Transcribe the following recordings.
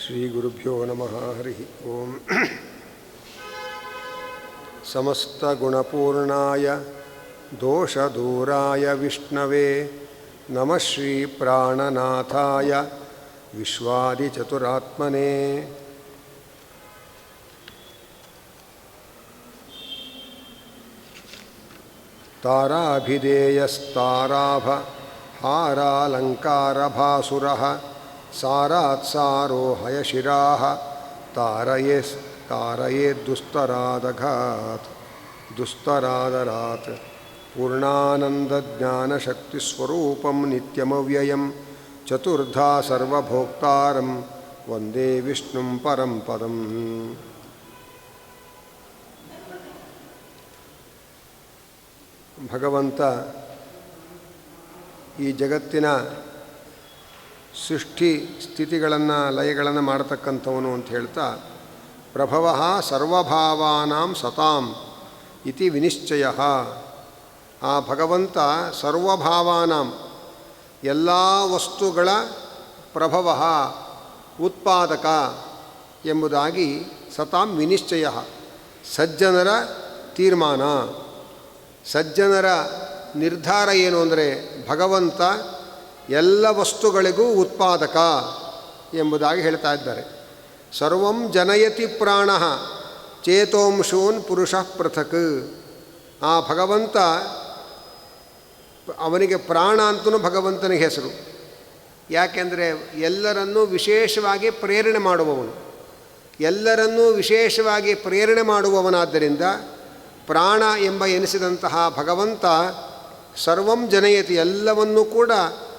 ಶ್ರೀಗುರುಭ್ಯೋ ನಮಃ. ಹರಿ ಓಂ. ಸಮಸ್ತಗುಣಪೂರ್ಣಾಯ ದೋಷದೂರಾಯ ವಿಷ್ಣವೇ ನಮಃ. ಶ್ರೀ ಪ್ರಾಣನಾಥಾಯ ವಿಶ್ವಾದಿಚತುರಾತ್ಮನೇ. ತಾರಾಭಿಧೇಯಸ್ತಾರಾಭ ಹಾರಾಲಂಕಾರಭಾಸುರಃ ಸಾರಾತ್ಸಾರೋ ಹಯಶಿರಾಃ ತಾರಯೇದ್ದುಸ್ತರಾದಘಾತ್ ದುಸ್ತರಾದರಾತ್. ಪೂರ್ಣಾನಂದಜ್ಞಾನಶಕ್ತಿಸ್ವರೂಪಂ ನಿತ್ಯಮವ್ಯಯಂ ಚತುರ್ಧಾ ಸರ್ವಭೋಕ್ತಾರಂ ವಂದೇ ವಿಷ್ಣುಂ ಪರಂ ಪದಂ. ಭಗವಂತ ಈ ಜಗತ್ತಿನ ಸೃಷ್ಟಿ ಸ್ಥಿತಿಗಳನ್ನು ಲಯಗಳನ್ನು ಮಾಡತಕ್ಕಂಥವನು ಅಂತ ಹೇಳ್ತಾ, ಪ್ರಭವಃ ಸರ್ವಭಾವಾನಾಂ ಸತಾಂ ಇತಿ ವಿನಿಶ್ಚಯ. ಆ ಭಗವಂತ ಸರ್ವಭಾವಾನಾಂ ಎಲ್ಲ ವಸ್ತುಗಳ ಪ್ರಭವಃ ಉತ್ಪಾದಕ ಎಂಬುದಾಗಿ ಸತಾಂ ವಿನಿಶ್ಚಯ. ಸಜ್ಜನರ ತೀರ್ಮಾನ, ಸಜ್ಜನರ ನಿರ್ಧಾರ ಏನು ಅಂದರೆ ಭಗವಂತ ಎಲ್ಲ ವಸ್ತುಗಳಿಗೂ ಉತ್ಪಾದಕ ಎಂಬುದಾಗಿ ಹೇಳ್ತಾ ಇದ್ದಾರೆ. ಸರ್ವಂ ಜನಯತಿ ಪ್ರಾಣಃ ಚೇತೋಂಶೂನ್ ಪುರುಷಃ ಪೃಥಕ್. ಆ ಭಗವಂತ, ಅವನಿಗೆ ಪ್ರಾಣ ಅಂತಲೂ ಭಗವಂತನಿಗೆ ಹೆಸರು. ಯಾಕೆಂದರೆ ಎಲ್ಲರನ್ನೂ ವಿಶೇಷವಾಗಿ ಪ್ರೇರಣೆ ಮಾಡುವವನು, ಎಲ್ಲರನ್ನೂ ವಿಶೇಷವಾಗಿ ಪ್ರೇರಣೆ ಮಾಡುವವನಾದ್ದರಿಂದ ಪ್ರಾಣ ಎಂಬ ಎನಿಸಿದಂತಹ ಭಗವಂತ ಸರ್ವಂ ಜನಯತಿ, ಎಲ್ಲವನ್ನೂ ಕೂಡ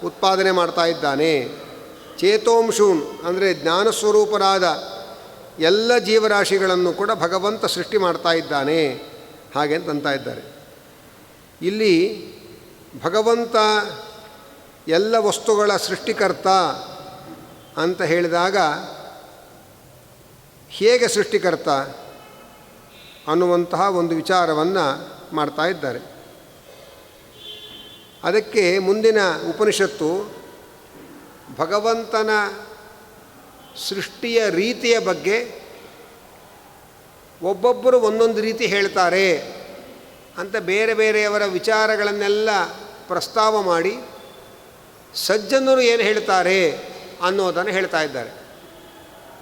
ಉತ್ಪಾದನೆ ಮಾಡ್ತಾ ಇದ್ದಾನೆ. ಚೇತೋಂಶೂನ್ ಅಂದರೆ ಜ್ಞಾನಸ್ವರೂಪರಾದ ಎಲ್ಲ ಜೀವರಾಶಿಗಳನ್ನು ಕೂಡ ಭಗವಂತ ಸೃಷ್ಟಿ ಮಾಡ್ತಾ ಇದ್ದಾನೆ ಹಾಗೆ ಅಂತ ಇದ್ದಾರೆ. ಇಲ್ಲಿ ಭಗವಂತ ಎಲ್ಲ ವಸ್ತುಗಳ ಸೃಷ್ಟಿಕರ್ತ ಅಂತ ಹೇಳಿದಾಗ ಹೇಗೆ ಸೃಷ್ಟಿಕರ್ತ ಅನ್ನುವಂತಹ ಒಂದು ವಿಚಾರವನ್ನು ಮಾಡ್ತಾ ಇದ್ದಾರೆ. ಅದಕ್ಕೆ ಮುಂದಿನ ಉಪನಿಷತ್ತು ಭಗವಂತನ ಸೃಷ್ಟಿಯ ರೀತಿಯ ಬಗ್ಗೆ ಒಬ್ಬೊಬ್ಬರು ಒಂದೊಂದು ರೀತಿ ಹೇಳ್ತಾರೆ ಅಂತ ಬೇರೆ ಬೇರೆಯವರ ವಿಚಾರಗಳನ್ನೆಲ್ಲ ಪ್ರಸ್ತಾವ ಮಾಡಿ ಸಜ್ಜನರು ಏನು ಹೇಳ್ತಾರೆ ಅನ್ನೋದನ್ನು ಹೇಳ್ತಾ ಇದ್ದಾರೆ.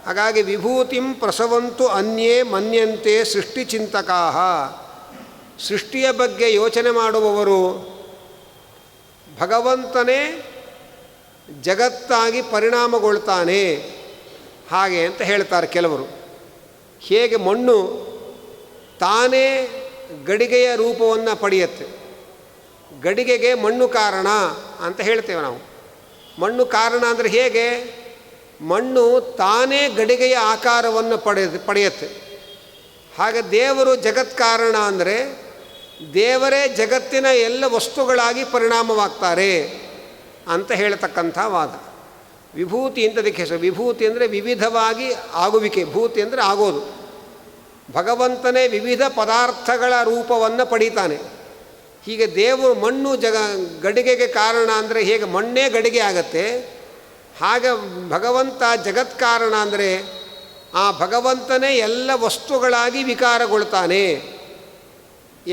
ಹಾಗಾಗಿ ವಿಭೂತಿಂ ಪ್ರಸವಂತು ಅನ್ಯೇ ಮನ್ಯಂತೆ ಸೃಷ್ಟಿಚಿಂತಕಾಃ. ಸೃಷ್ಟಿಯ ಬಗ್ಗೆ ಯೋಚನೆ ಮಾಡುವವರು ಭಗವಂತನೇ ಜಗತ್ತಾಗಿ ಪರಿಣಾಮಗೊಳ್ತಾನೆ ಹಾಗೆ ಅಂತ ಹೇಳ್ತಾರೆ ಕೆಲವರು. ಹೇಗೆ ಮಣ್ಣು ತಾನೇ ಗಡಿಗೆಯ ರೂಪವನ್ನು ಪಡೆಯುತ್ತೆ, ಗಡಿಗೆಗೆ ಮಣ್ಣು ಕಾರಣ ಅಂತ ಹೇಳ್ತೇವೆ ನಾವು. ಮಣ್ಣು ಕಾರಣ ಅಂದರೆ ಹೇಗೆ? ಮಣ್ಣು ತಾನೇ ಗಡಿಗೆಯ ಆಕಾರವನ್ನು ಪಡೆಯುತ್ತೆ. ಹಾಗೆ ದೇವರು ಜಗತ್ಕಾರಣ ಅಂದರೆ ದೇವರೇ ಜಗತ್ತಿನ ಎಲ್ಲ ವಸ್ತುಗಳಾಗಿ ಪರಿಣಾಮವಾಗ್ತಾರೆ ಅಂತ ಹೇಳ್ತಕ್ಕಂಥ ವಾದ. ವಿಭೂತಿ ಅಂತ ಅದಕ್ಕೆ ಹೆಸರು. ವಿಭೂತಿ ಅಂದರೆ ವಿವಿಧವಾಗಿ ಆಗುವಿಕೆ, ಭೂತಿ ಅಂದರೆ ಆಗೋದು. ಭಗವಂತನೇ ವಿವಿಧ ಪದಾರ್ಥಗಳ ರೂಪವನ್ನು ಪಡೀತಾನೆ. ಹೀಗೆ ದೇವರು ಮಣ್ಣು ಗಡಿಗೆಗೆ ಕಾರಣ ಅಂದರೆ ಹೇಗೆ ಮಣ್ಣೇ ಗಡಿಗೆ ಆಗತ್ತೆ, ಹಾಗೆ ಭಗವಂತ ಜಗತ್ಕಾರಣ ಅಂದರೆ ಆ ಭಗವಂತನೇ ಎಲ್ಲ ವಸ್ತುಗಳಾಗಿ ವಿಕಾರಗೊಳ್ತಾನೆ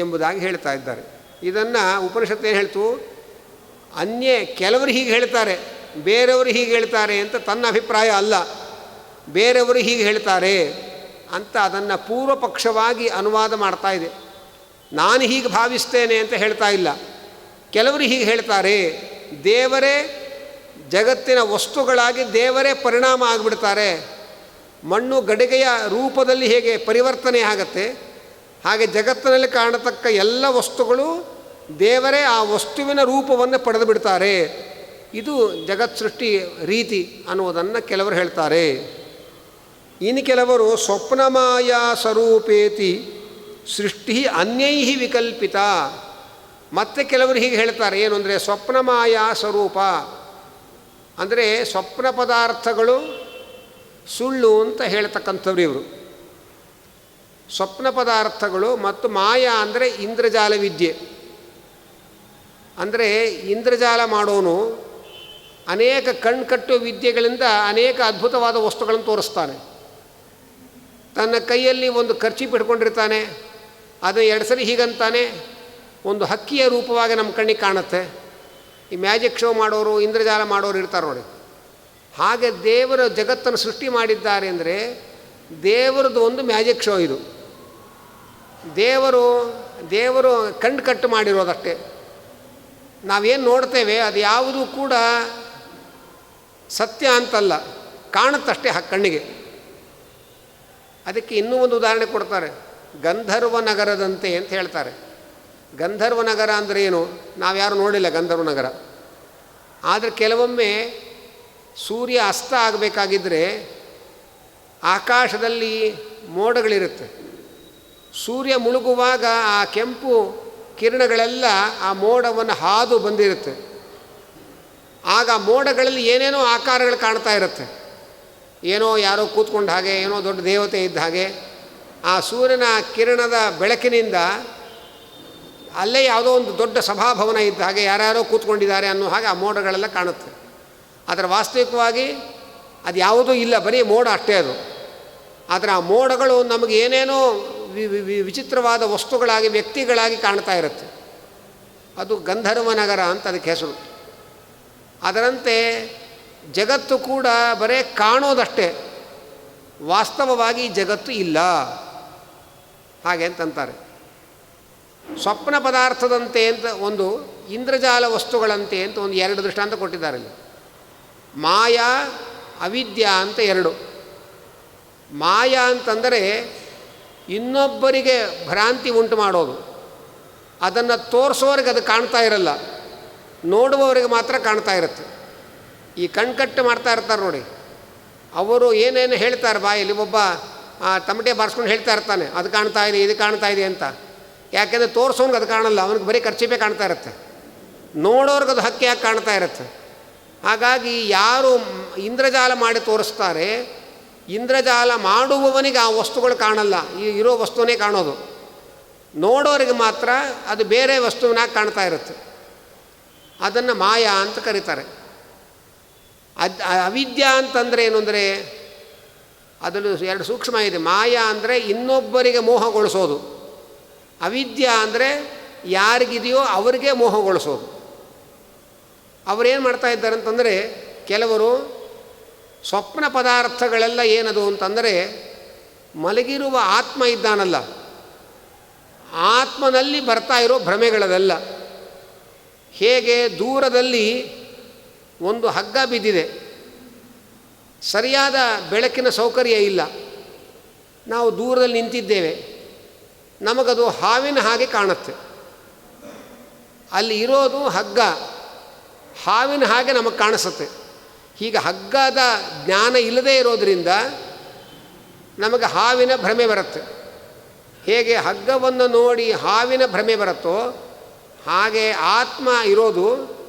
ಎಂಬುದಾಗಿ ಹೇಳ್ತಾ ಇದ್ದಾರೆ. ಇದನ್ನು ಉಪನಿಷತ್ತು ಏನು ಹೇಳ್ತು? ಕೆಲವರು ಹೀಗೆ ಹೇಳ್ತಾರೆ, ಬೇರೆಯವರು ಹೀಗೆ ಹೇಳ್ತಾರೆ ಅಂತ ತನ್ನ ಅಭಿಪ್ರಾಯ ಅಲ್ಲ, ಬೇರೆಯವರು ಹೀಗೆ ಹೇಳ್ತಾರೆ ಅಂತ ಅದನ್ನು ಪೂರ್ವಪಕ್ಷವಾಗಿ ಅನುವಾದ ಮಾಡ್ತಾ ಇದೆ. ನಾನು ಹೀಗೆ ಭಾವಿಸ್ತೇನೆ ಅಂತ ಹೇಳ್ತಾ ಇಲ್ಲ. ಕೆಲವರು ಹೀಗೆ ಹೇಳ್ತಾರೆ, ದೇವರೇ ಜಗತ್ತಿನ ವಸ್ತುಗಳಾಗಿ ದೇವರೇ ಪರಿಣಾಮ ಆಗಿಬಿಡ್ತಾರೆ. ಮಣ್ಣು ಗಡಿಗೆಯ ರೂಪದಲ್ಲಿ ಹೇಗೆ ಪರಿವರ್ತನೆ ಆಗತ್ತೆ, ಹಾಗೆ ಜಗತ್ತಿನಲ್ಲಿ ಕಾಣತಕ್ಕ ಎಲ್ಲ ವಸ್ತುಗಳು ದೇವರೇ ಆ ವಸ್ತುವಿನ ರೂಪವನ್ನು ಪಡೆದು ಬಿಡ್ತಾರೆ. ಇದು ಜಗತ್ ಸೃಷ್ಟಿ ರೀತಿ ಅನ್ನೋದನ್ನು ಕೆಲವರು ಹೇಳ್ತಾರೆ. ಇನ್ನು ಕೆಲವರು ಸ್ವಪ್ನಮಾಯಾ ಸ್ವರೂಪೇತಿ ಸೃಷ್ಟಿ ಅನ್ಯೈ ವಿಕಲ್ಪಿತ. ಮತ್ತೆ ಕೆಲವರು ಹೀಗೆ ಹೇಳ್ತಾರೆ, ಏನು ಅಂದರೆ ಸ್ವಪ್ನಮಾಯಾ ಸ್ವರೂಪ ಅಂದರೆ ಸ್ವಪ್ನ ಪದಾರ್ಥಗಳು ಸುಳ್ಳು ಅಂತ ಹೇಳ್ತಕ್ಕಂಥವ್ರು ಇವರು. ಸ್ವಪ್ನ ಪದಾರ್ಥಗಳು ಮತ್ತು ಮಾಯಾ ಅಂದರೆ ಇಂದ್ರಜಾಲ ವಿದ್ಯೆ. ಅಂದರೆ ಇಂದ್ರಜಾಲ ಮಾಡೋನು ಅನೇಕ ಕಣ್ಕಟ್ಟುವ ವಿದ್ಯೆಗಳಿಂದ ಅನೇಕ ಅದ್ಭುತವಾದ ವಸ್ತುಗಳನ್ನು ತೋರಿಸ್ತಾನೆ. ತನ್ನ ಕೈಯಲ್ಲಿ ಒಂದು ಕರ್ಚೀಪ್ ಹಿಡ್ಕೊಂಡಿರ್ತಾನೆ, ಅದು 2 ಸರಿ ಹೀಗಂತಾನೆ, ಒಂದು ಹಕ್ಕಿಯ ರೂಪವಾಗಿ ನಮ್ಮ ಕಣ್ಣಿಗೆ ಕಾಣುತ್ತೆ. ಈ ಮ್ಯಾಜಿಕ್ ಶೋ ಮಾಡೋರು, ಇಂದ್ರಜಾಲ ಮಾಡೋರು ಇರ್ತಾರೆ ನೋಡಿ. ಹಾಗೆ ದೇವರು ಜಗತ್ತನ್ನು ಸೃಷ್ಟಿ ಮಾಡಿದ್ದಾರೆ ಅಂದರೆ ದೇವರದ್ದು ಒಂದು ಮ್ಯಾಜಿಕ್ ಶೋ ಇದು. ದೇವರು ಕಣ್ಣು ಕಟ್ಟು ಮಾಡಿರೋದಷ್ಟೇ. ನಾವೇನು ನೋಡ್ತೇವೆ ಅದು ಯಾವುದೂ ಕೂಡ ಸತ್ಯ ಅಂತಲ್ಲ, ಕಾಣುತ್ತಷ್ಟೇ ಕಣ್ಣಿಗೆ. ಅದಕ್ಕೆ ಇನ್ನೂ ಒಂದು ಉದಾಹರಣೆ ಕೊಡ್ತಾರೆ, ಗಂಧರ್ವ ನಗರದಂತೆ ಅಂತ ಹೇಳ್ತಾರೆ. ಗಂಧರ್ವ ನಗರ ಅಂದರೆ ಏನು? ನಾವ್ಯಾರು ನೋಡಿಲ್ಲ ಗಂಧರ್ವ ನಗರ. ಆದರೆ ಕೆಲವೊಮ್ಮೆ ಸೂರ್ಯ ಅಸ್ತ ಆಗಬೇಕಾಗಿದ್ದರೆ ಆಕಾಶದಲ್ಲಿ ಮೋಡಗಳಿರುತ್ತೆ. ಸೂರ್ಯ ಮುಳುಗುವಾಗ ಆ ಕೆಂಪು ಕಿರಣಗಳೆಲ್ಲ ಆ ಮೋಡವನ್ನು ಹಾದು ಬಂದಿರುತ್ತೆ. ಆಗ ಮೋಡಗಳಲ್ಲಿ ಏನೇನೋ ಆಕಾರಗಳು ಕಾಣ್ತಾ ಇರುತ್ತೆ. ಏನೋ ಯಾರೋ ಕೂತ್ಕೊಂಡ ಹಾಗೆ, ಏನೋ ದೊಡ್ಡ ದೇವತೆ ಇದ್ದ ಹಾಗೆ. ಆ ಸೂರ್ಯನ ಕಿರಣದ ಬೆಳಕಿನಿಂದ ಅಲ್ಲೇ ಯಾವುದೋ ಒಂದು ದೊಡ್ಡ ಸಭಾಭವನ ಇದ್ದ ಹಾಗೆ, ಯಾರ್ಯಾರೋ ಕೂತ್ಕೊಂಡಿದ್ದಾರೆ ಅನ್ನೋ ಹಾಗೆ ಆ ಮೋಡಗಳೆಲ್ಲ ಕಾಣುತ್ತೆ. ಆದರೆ ವಾಸ್ತವಿಕವಾಗಿ ಅದು ಯಾವುದೂ ಇಲ್ಲ, ಬರೀ ಮೋಡ ಅಷ್ಟೇ ಅದು. ಆದರೆ ಆ ಮೋಡಗಳು ನಮಗೆ ಏನೇನೋ ವಿಚಿತ್ರವಾದ ವಸ್ತುಗಳಾಗಿ, ವ್ಯಕ್ತಿಗಳಾಗಿ ಕಾಣ್ತಾ ಇರುತ್ತೆ. ಅದು ಗಂಧರ್ವ ನಗರ ಅಂತ ಅದಕ್ಕೆ ಹೆಸರು. ಅದರಂತೆ ಜಗತ್ತು ಕೂಡ ಬರೇ ಕಾಣೋದಷ್ಟೇ, ವಾಸ್ತವವಾಗಿ ಜಗತ್ತು ಇಲ್ಲ ಹಾಗೆ ಅಂತಂತಾರೆ. ಸ್ವಪ್ನ ಪದಾರ್ಥದಂತೆ ಅಂತ ಒಂದು, ಇಂದ್ರಜಾಲ ವಸ್ತುಗಳಂತೆ ಅಂತ ಒಂದು 2 ದೃಷ್ಟಾಂತ ಕೊಟ್ಟಿದ್ದಾರೆ ಇಲ್ಲಿ. ಮಾಯಾ, ಅವಿದ್ಯಾ ಅಂತ 2. ಮಾಯಾ ಅಂತಂದರೆ ಇನ್ನೊಬ್ಬರಿಗೆ ಭ್ರಾಂತಿ ಉಂಟು ಮಾಡೋದು. ಅದನ್ನು ತೋರಿಸೋರಿಗೆ ಅದು ಕಾಣ್ತಾ ಇರಲ್ಲ, ನೋಡುವವರಿಗೆ ಮಾತ್ರ ಕಾಣ್ತಾ ಇರುತ್ತೆ. ಈ ಕಣ್ಕಟ್ಟು ಮಾಡ್ತಾ ಇರ್ತಾರೆ ನೋಡಿ, ಅವರು ಏನೇನು ಹೇಳ್ತಾರೆ ಬಾಯಲ್ಲಿ, ಒಬ್ಬ ತಮಟೆ ಬಾರಿಸ್ಕೊಂಡು ಹೇಳ್ತಾ ಇರ್ತಾನೆ, ಅದು ಕಾಣ್ತಾ ಇದೆ, ಇದು ಕಾಣ್ತಾ ಇದೆ ಅಂತ. ಯಾಕೆಂದರೆ ತೋರಿಸೋನ್ಗೆ ಅದು ಕಾಣಲ್ಲ, ಅವನಿಗೆ ಬರೀ ಖರ್ಚಿಪೇ ಕಾಣ್ತಾ ಇರುತ್ತೆ. ನೋಡೋರ್ಗೆ ಅದು ಹಕ್ಕಿಯಾಗಿ ಕಾಣ್ತಾ ಇರುತ್ತೆ. ಹಾಗಾಗಿ ಯಾರು ಇಂದ್ರಜಾಲ ಮಾಡಿ ತೋರಿಸ್ತಾರೆ, ಇಂದ್ರಜಾಲ ಮಾಡುವವನಿಗೆ ಆ ವಸ್ತುಗಳು ಕಾಣಲ್ಲ, ಈ ಇರೋ ವಸ್ತುವೇ ಕಾಣೋದು. ನೋಡೋರಿಗೆ ಮಾತ್ರ ಅದು ಬೇರೆ ವಸ್ತುವಿನಾಗಿ ಕಾಣ್ತಾ ಇರುತ್ತೆ. ಅದನ್ನು ಮಾಯಾ ಅಂತ ಕರೀತಾರೆ. ಅವಿದ್ಯಾ ಅಂತಂದರೆ ಏನು ಅಂದರೆ ಅದನ್ನು 2 ಸೂಕ್ಷ್ಮ ಇದೆ. ಮಾಯಾ ಅಂದರೆ ಇನ್ನೊಬ್ಬರಿಗೆ ಮೋಹಗೊಳಿಸೋದು, ಅವಿದ್ಯಾ ಅಂದರೆ ಯಾರಿಗಿದೆಯೋ ಅವರಿಗೆ ಮೋಹಗೊಳಿಸೋದು. ಅವರೇನು ಮಾಡ್ತಾ ಇದ್ದಾರೆ ಅಂತಂದರೆ, ಕೆಲವರು ಸ್ವಪ್ನ ಪದಾರ್ಥಗಳೆಲ್ಲ ಏನದು ಅಂತಂದರೆ, ಮಲಗಿರುವ ಆತ್ಮ ಇದ್ದಾನಲ್ಲ, ಆತ್ಮನಲ್ಲಿ ಬರ್ತಾ ಇರೋ ಭ್ರಮೆಗಳವೆಲ್ಲ. ಹೇಗೆ ದೂರದಲ್ಲಿ ಒಂದು ಹಗ್ಗ ಬಿದ್ದಿದೆ, ಸರಿಯಾದ ಬೆಳಕಿನ ಸೌಕರ್ಯ ಇಲ್ಲ, ನಾವು ದೂರದಲ್ಲಿ ನಿಂತಿದ್ದೇವೆ, ನಮಗದು ಹಾವಿನ ಹಾಗೆ ಕಾಣುತ್ತೆ. ಅಲ್ಲಿ ಇರೋದು ಹಗ್ಗ, ಹಾವಿನ ಹಾಗೆ ನಮಗೆ ಕಾಣಿಸುತ್ತೆ. ಹೀಗೆ ಹಗ್ಗದ ಜ್ಞಾನ ಇಲ್ಲದೇ ಇರೋದರಿಂದ ನಮಗೆ ಹಾವಿನ ಭ್ರಮೆ ಬರುತ್ತೆ. ಹೇಗೆ ಹಗ್ಗವನ್ನು ನೋಡಿ ಹಾವಿನ ಭ್ರಮೆ ಬರುತ್ತೋ ಹಾಗೆ ಆತ್ಮ ಇರೋದು,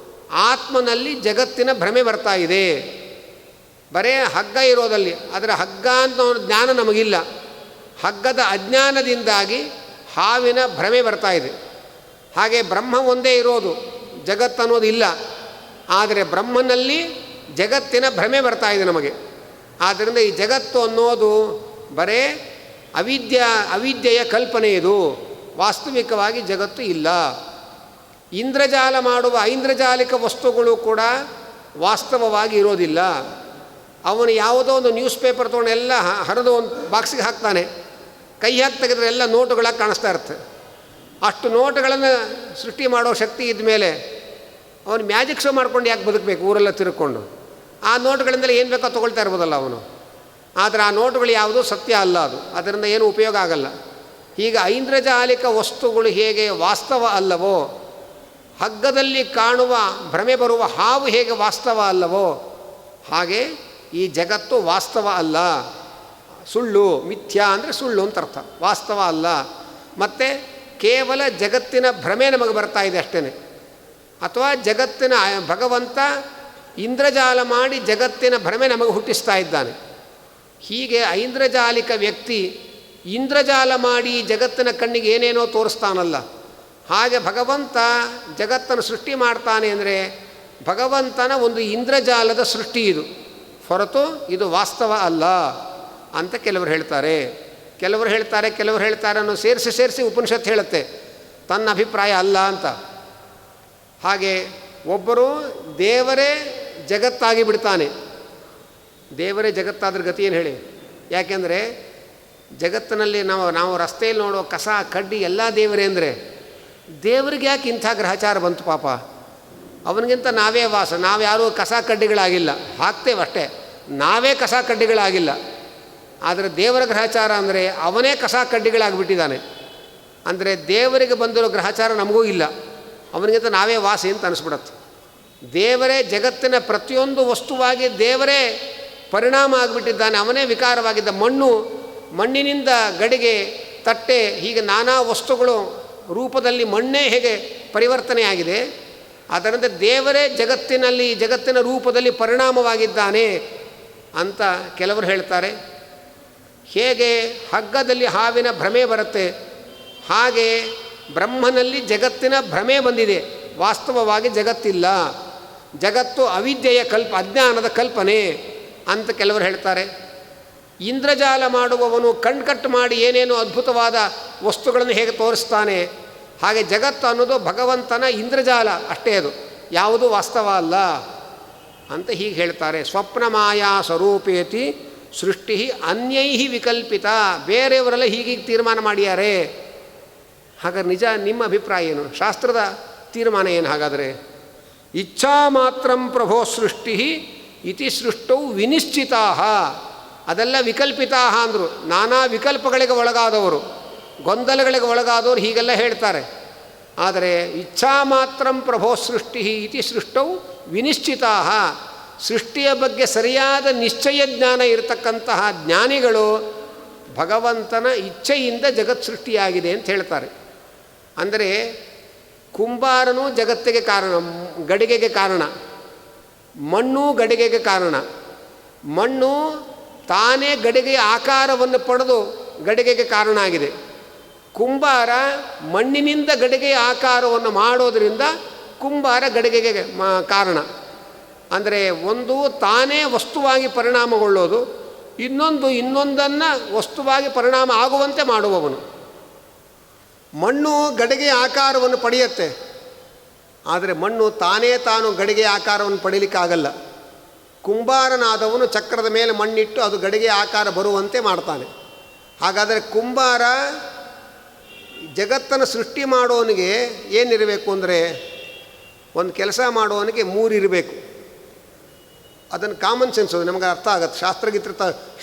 ಆತ್ಮನಲ್ಲಿ ಜಗತ್ತಿನ ಭ್ರಮೆ ಬರ್ತಾ ಇದೆ. ಬರೇ ಹಗ್ಗ ಇರೋದಲ್ಲಿ, ಅದರ ಹಗ್ಗ ಅಂತ ಜ್ಞಾನ ನಮಗಿಲ್ಲ. ಹಗ್ಗದ ಅಜ್ಞಾನದಿಂದಾಗಿ ಹಾವಿನ ಭ್ರಮೆ ಬರ್ತಾ ಇದೆ. ಹಾಗೆ ಬ್ರಹ್ಮ ಒಂದೇ ಇರೋದು, ಜಗತ್ತನ್ನೋದು ಇಲ್ಲ. ಆದರೆ ಬ್ರಹ್ಮನಲ್ಲಿ ಜಗತ್ತಿನ ಭ್ರಮೆ ಬರ್ತಾ ಇದೆ ನಮಗೆ. ಆದ್ದರಿಂದ ಈ ಜಗತ್ತು ಅನ್ನೋದು ಬರೇ ಅವಿದ್ಯೆಯ ಕಲ್ಪನೆ ಇದು, ವಾಸ್ತವಿಕವಾಗಿ ಜಗತ್ತು ಇಲ್ಲ. ಇಂದ್ರಜಾಲ ಮಾಡುವ ಐಂದ್ರಜಾಲಿಕ ವಸ್ತುಗಳು ಕೂಡ ವಾಸ್ತವವಾಗಿ ಇರೋದಿಲ್ಲ. ಅವನು ಯಾವುದೋ ಒಂದು ನ್ಯೂಸ್ ಪೇಪರ್ ತೊಗೊಂಡು ಎಲ್ಲ ಹರಿದು ಒಂದು ಬಾಕ್ಸಿಗೆ ಹಾಕ್ತಾನೆ, ಕೈ ಹಾಕಿ ತೆಗೆದ್ರೆ ಎಲ್ಲ ನೋಟುಗಳಾಗಿ ಕಾಣಿಸ್ತಾ ಇರುತ್ತೆ. ಅಷ್ಟು ನೋಟುಗಳನ್ನು ಸೃಷ್ಟಿ ಮಾಡೋ ಶಕ್ತಿ ಇದ್ದ ಮೇಲೆ ಅವನು ಮ್ಯಾಜಿಕ್ ಶೋ ಮಾಡ್ಕೊಂಡು ಯಾಕೆ ಬದುಕಬೇಕು ಊರೆಲ್ಲ ತಿರುಕೊಂಡು? ಆ ನೋಟುಗಳಿಂದಲೇ ಏನು ಬೇಕೋ ತೊಗೊಳ್ತಾ ಇರ್ಬೋದಲ್ಲ ಅವನು. ಆದರೆ ಆ ನೋಟುಗಳು ಯಾವುದೂ ಸತ್ಯ ಅಲ್ಲ, ಅದು ಅದರಿಂದ ಏನೂ ಉಪಯೋಗ ಆಗಲ್ಲ. ಹೀಗೆ ಐಂದ್ರಜಾಲಿಕ ವಸ್ತುಗಳು ಹೇಗೆ ವಾಸ್ತವ ಅಲ್ಲವೋ, ಹಗ್ಗದಲ್ಲಿ ಕಾಣುವ ಭ್ರಮೆ ಬರುವ ಹಾವು ಹೇಗೆ ವಾಸ್ತವ ಅಲ್ಲವೋ, ಹಾಗೆ ಈ ಜಗತ್ತು ವಾಸ್ತವ ಅಲ್ಲ, ಸುಳ್ಳು. ಮಿಥ್ಯಾ ಅಂದರೆ ಸುಳ್ಳು ಅಂತ ಅರ್ಥ, ವಾಸ್ತವ ಅಲ್ಲ. ಮತ್ತು ಕೇವಲ ಜಗತ್ತಿನ ಭ್ರಮೆ ನಮಗೆ ಬರ್ತಾ ಇದೆ ಅಷ್ಟೇ. ಅಥವಾ ಜಗತ್ತಿನ ಭಗವಂತ ಇಂದ್ರಜಾಲ ಮಾಡಿ ಜಗತ್ತಿನ ಭ್ರಮೆ ನಮಗೆ ಹುಟ್ಟಿಸ್ತಾ ಇದ್ದಾನೆ. ಹೀಗೆ ಐಂದ್ರಜಾಲಿಕ ವ್ಯಕ್ತಿ ಇಂದ್ರಜಾಲ ಮಾಡಿ ಜಗತ್ತಿನ ಕಣ್ಣಿಗೆ ಏನೇನೋ ತೋರಿಸ್ತಾನಲ್ಲ, ಹಾಗೆ ಭಗವಂತ ಜಗತ್ತನ್ನು ಸೃಷ್ಟಿ ಮಾಡ್ತಾನೆ ಅಂದರೆ ಭಗವಂತನ ಒಂದು ಇಂದ್ರಜಾಲದ ಸೃಷ್ಟಿ ಇದು, ಹೊರತು ಇದು ವಾಸ್ತವ ಅಲ್ಲ ಅಂತ ಕೆಲವರು ಹೇಳ್ತಾರೆ. ಕೆಲವರು ಹೇಳ್ತಾರೆ ಅನ್ನೋ ಸೇರಿಸಿ ಉಪನಿಷತ್ತು ಹೇಳುತ್ತೆ, ತನ್ನ ಅಭಿಪ್ರಾಯ ಅಲ್ಲ ಅಂತ. ಹಾಗೆ ಒಬ್ಬರು ದೇವರೇ ಜಗತ್ತಾಗಿ ಬಿಡ್ತಾನೆ. ದೇವರೇ ಜಗತ್ತಾದ್ರ ಗತಿ ಏನು ಹೇಳಿ? ಯಾಕೆಂದರೆ ಜಗತ್ತಿನಲ್ಲಿ ನಾವು ರಸ್ತೆಯಲ್ಲಿ ನೋಡೋ ಕಸ ಕಡ್ಡಿ ಎಲ್ಲ ದೇವರೇ ಅಂದರೆ ದೇವರಿಗೆ ಯಾಕೆ ಇಂಥ ಗ್ರಹಚಾರ ಬಂತು ಪಾಪ? ಅವನಿಗಿಂತ ನಾವೇ ವಾಸ, ನಾವ್ಯಾರೂ ಕಸ ಕಡ್ಡಿಗಳಾಗಿಲ್ಲ, ಹಾಕ್ತೇವೆ ಅಷ್ಟೇ, ನಾವೇ ಕಸ ಕಡ್ಡಿಗಳಾಗಿಲ್ಲ. ಆದರೆ ದೇವರ ಗ್ರಹಚಾರ ಅಂದರೆ ಅವನೇ ಕಸ ಕಡ್ಡಿಗಳಾಗಿಬಿಟ್ಟಿದ್ದಾನೆ. ಅಂದರೆ ದೇವರಿಗೆ ಬಂದಿರೋ ಗ್ರಹಚಾರ ನಮಗೂ ಇಲ್ಲ, ಅವನಿಗಿಂತ ನಾವೇ ವಾಸಿ ಅಂತ ಅನಿಸ್ಬಿಡತ್ತೆ. ದೇವರೇ ಜಗತ್ತಿನ ಪ್ರತಿಯೊಂದು ವಸ್ತುವಾಗಿ ದೇವರೇ ಪರಿಣಾಮ ಆಗಿಬಿಟ್ಟಿದ್ದಾನೆ, ಅವನೇ ವಿಕಾರವಾಗಿದ್ದ. ಮಣ್ಣಿನಿಂದ ಗಡಿಗೆ, ತಟ್ಟೆ, ಹೀಗೆ ನಾನಾ ವಸ್ತುಗಳು ರೂಪದಲ್ಲಿ ಮಣ್ಣೇ ಹೇಗೆ ಪರಿವರ್ತನೆಯಾಗಿದೆ, ಅದರಂತೆ ದೇವರೇ ಜಗತ್ತಿನ ರೂಪದಲ್ಲಿ ಪರಿಣಾಮವಾಗಿದ್ದಾನೆ ಅಂತ ಕೆಲವರು ಹೇಳ್ತಾರೆ. ಹೇಗೆ ಹಗ್ಗದಲ್ಲಿ ಹಾವಿನ ಭ್ರಮೆ ಬರುತ್ತೆ, ಹಾಗೆ ಬ್ರಹ್ಮನಲ್ಲಿ ಜಗತ್ತಿನ ಭ್ರಮೆ ಬಂದಿದೆ, ವಾಸ್ತವವಾಗಿ ಜಗತ್ತಿಲ್ಲ. ಜಗತ್ತು ಅವಿದ್ಯೆಯ ಅಜ್ಞಾನದ ಕಲ್ಪನೆ ಅಂತ ಕೆಲವರು ಹೇಳ್ತಾರೆ. ಇಂದ್ರಜಾಲ ಮಾಡುವವನು ಕಣ್ಕಟ್ಟು ಮಾಡಿ ಏನೇನೋ ಅದ್ಭುತವಾದ ವಸ್ತುಗಳನ್ನು ಹೇಗೆ ತೋರಿಸ್ತಾನೆ, ಹಾಗೆ ಜಗತ್ತು ಅನ್ನೋದು ಭಗವಂತನ ಇಂದ್ರಜಾಲ ಅಷ್ಟೇ, ಅದು ಯಾವುದೂ ವಾಸ್ತವ ಅಲ್ಲ ಅಂತ ಹೀಗೆ ಹೇಳ್ತಾರೆ. ಸ್ವಪ್ನ ಮಾಯಾ ಸ್ವರೂಪೇತಿ ಸೃಷ್ಟಿ ಅನ್ಯೈ ವಿಕಲ್ಪಿತ. ಬೇರೆಯವರೆಲ್ಲ ಹೀಗೀಗೆ ತೀರ್ಮಾನ ಮಾಡಿದ್ದಾರೆ. ಹಾಗಾದ್ರೆ ನಿಜ ನಿಮ್ಮ ಅಭಿಪ್ರಾಯ ಏನು? ಶಾಸ್ತ್ರದ ತೀರ್ಮಾನ ಏನು? ಹಾಗಾದರೆ ಇಚ್ಛಾ ಮಾತ್ರಂ ಪ್ರಭೋ ಸೃಷ್ಟಿ ಇತಿ ಸೃಷ್ಟೌ ವಿನಿಶ್ಚಿತಾ. ಅದೆಲ್ಲ ವಿಕಲ್ಪಿತಾ ಅಂದರು. ನಾನಾ ವಿಕಲ್ಪಗಳಿಗೆ ಒಳಗಾದವರು, ಗೊಂದಲಗಳಿಗೆ ಒಳಗಾದವರು ಹೀಗೆಲ್ಲ ಹೇಳ್ತಾರೆ. ಆದರೆ ಇಚ್ಛಾ ಮಾತ್ರಂ ಪ್ರಭೋ ಸೃಷ್ಟಿ ಇತಿ ಸೃಷ್ಟೌ ವಿನಿಶ್ಚಿತಾ. ಸೃಷ್ಟಿಯ ಬಗ್ಗೆ ಸರಿಯಾದ ನಿಶ್ಚಯ ಜ್ಞಾನ ಇರತಕ್ಕಂತಹ ಜ್ಞಾನಿಗಳು ಭಗವಂತನ ಇಚ್ಛೆಯಿಂದ ಜಗತ್ ಸೃಷ್ಟಿಯಾಗಿದೆ ಅಂತ ಹೇಳ್ತಾರೆ. ಅಂದರೆ ಕುಂಬಾರನು ಜಗತ್ತಿಗೆ ಕಾರಣ, ಗಡಿಗೆಗೆ ಕಾರಣ, ಮಣ್ಣು ಗಡಿಗೆಗೆ ಕಾರಣ. ಮಣ್ಣು ತಾನೇ ಗಡಿಗೆಯ ಆಕಾರವನ್ನು ಪಡೆದು ಗಡಿಗೆಗೆ ಕಾರಣ ಆಗಿದೆ. ಕುಂಬಾರ ಮಣ್ಣಿನಿಂದ ಗಡಿಗೆಯ ಆಕಾರವನ್ನು ಮಾಡೋದರಿಂದ ಕುಂಬಾರ ಗಡಿಗೆಗೆ ಕಾರಣ. ಅಂದರೆ ಒಂದು ತಾನೇ ವಸ್ತುವಾಗಿ ಪರಿಣಾಮಗೊಳ್ಳೋದು, ಇನ್ನೊಂದನ್ನು ವಸ್ತುವಾಗಿ ಪರಿಣಾಮ ಆಗುವಂತೆ ಮಾಡುವವನು. ಮಣ್ಣು ಗಡಿಗೆಯ ಆಕಾರವನ್ನು ಪಡೆಯುತ್ತೆ, ಆದರೆ ಮಣ್ಣು ತಾನು ಗಡಿಗೆಯ ಆಕಾರವನ್ನು ಪಡೀಲಿಕ್ಕಾಗಲ್ಲ. ಕುಂಬಾರನಾದವನು ಚಕ್ರದ ಮೇಲೆ ಮಣ್ಣಿಟ್ಟು ಅದು ಗಡಿಗೆಯ ಆಕಾರ ಬರುವಂತೆ ಮಾಡ್ತಾನೆ. ಹಾಗಾದರೆ ಕುಂಬಾರ ಜಗತ್ತನ್ನು ಸೃಷ್ಟಿ ಮಾಡೋನಿಗೆ ಏನಿರಬೇಕು ಅಂದರೆ, ಒಂದು ಕೆಲಸ ಮಾಡೋನಿಗೆ 3 ಇರಬೇಕು. ಅದನ್ನು ಕಾಮನ್ ಸೆನ್ಸು ನಮಗೆ ಅರ್ಥ ಆಗುತ್ತೆ.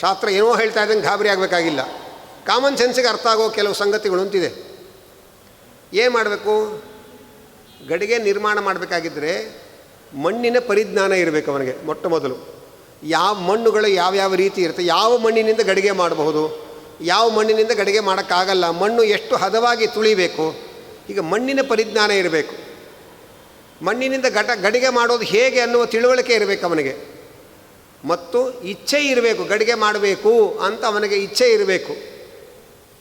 ಶಾಸ್ತ್ರ ಏನೋ ಹೇಳ್ತಾ ಇದ್ದಂಗೆ ಗಾಬರಿ ಆಗಬೇಕಾಗಿಲ್ಲ. ಕಾಮನ್ ಸೆನ್ಸಿಗೆ ಅರ್ಥ ಆಗೋ ಕೆಲವು ಸಂಗತಿಗಳು ಅಂತಿದೆ. ಏನು ಮಾಡಬೇಕು? ಗಡಿಗೆ ನಿರ್ಮಾಣ ಮಾಡಬೇಕಾಗಿದ್ದರೆ ಮಣ್ಣಿನ ಪರಿಜ್ಞಾನ ಇರಬೇಕು ಅವನಿಗೆ. ಮೊಟ್ಟ ಮೊದಲು ಯಾವ ಮಣ್ಣುಗಳು ಯಾವ್ಯಾವ ರೀತಿ ಇರುತ್ತೆ, ಯಾವ ಮಣ್ಣಿನಿಂದ ಗಡಿಗೆ ಮಾಡಬಹುದು, ಯಾವ ಮಣ್ಣಿನಿಂದ ಗಡಿಗೆ ಮಾಡೋಕ್ಕಾಗಲ್ಲ, ಮಣ್ಣು ಎಷ್ಟು ಹದವಾಗಿ ತುಳಿಬೇಕು, ಈಗ ಮಣ್ಣಿನ ಪರಿಜ್ಞಾನ ಇರಬೇಕು. ಮಣ್ಣಿನಿಂದ ಗಡಿಗೆ ಮಾಡೋದು ಹೇಗೆ ಅನ್ನುವ ತಿಳುವಳಿಕೆ ಇರಬೇಕು ಅವನಿಗೆ. ಮತ್ತು ಇಚ್ಛೆ ಇರಬೇಕು, ಗಡಿಗೆ ಮಾಡಬೇಕು ಅಂತ ಅವನಿಗೆ ಇಚ್ಛೆ ಇರಬೇಕು.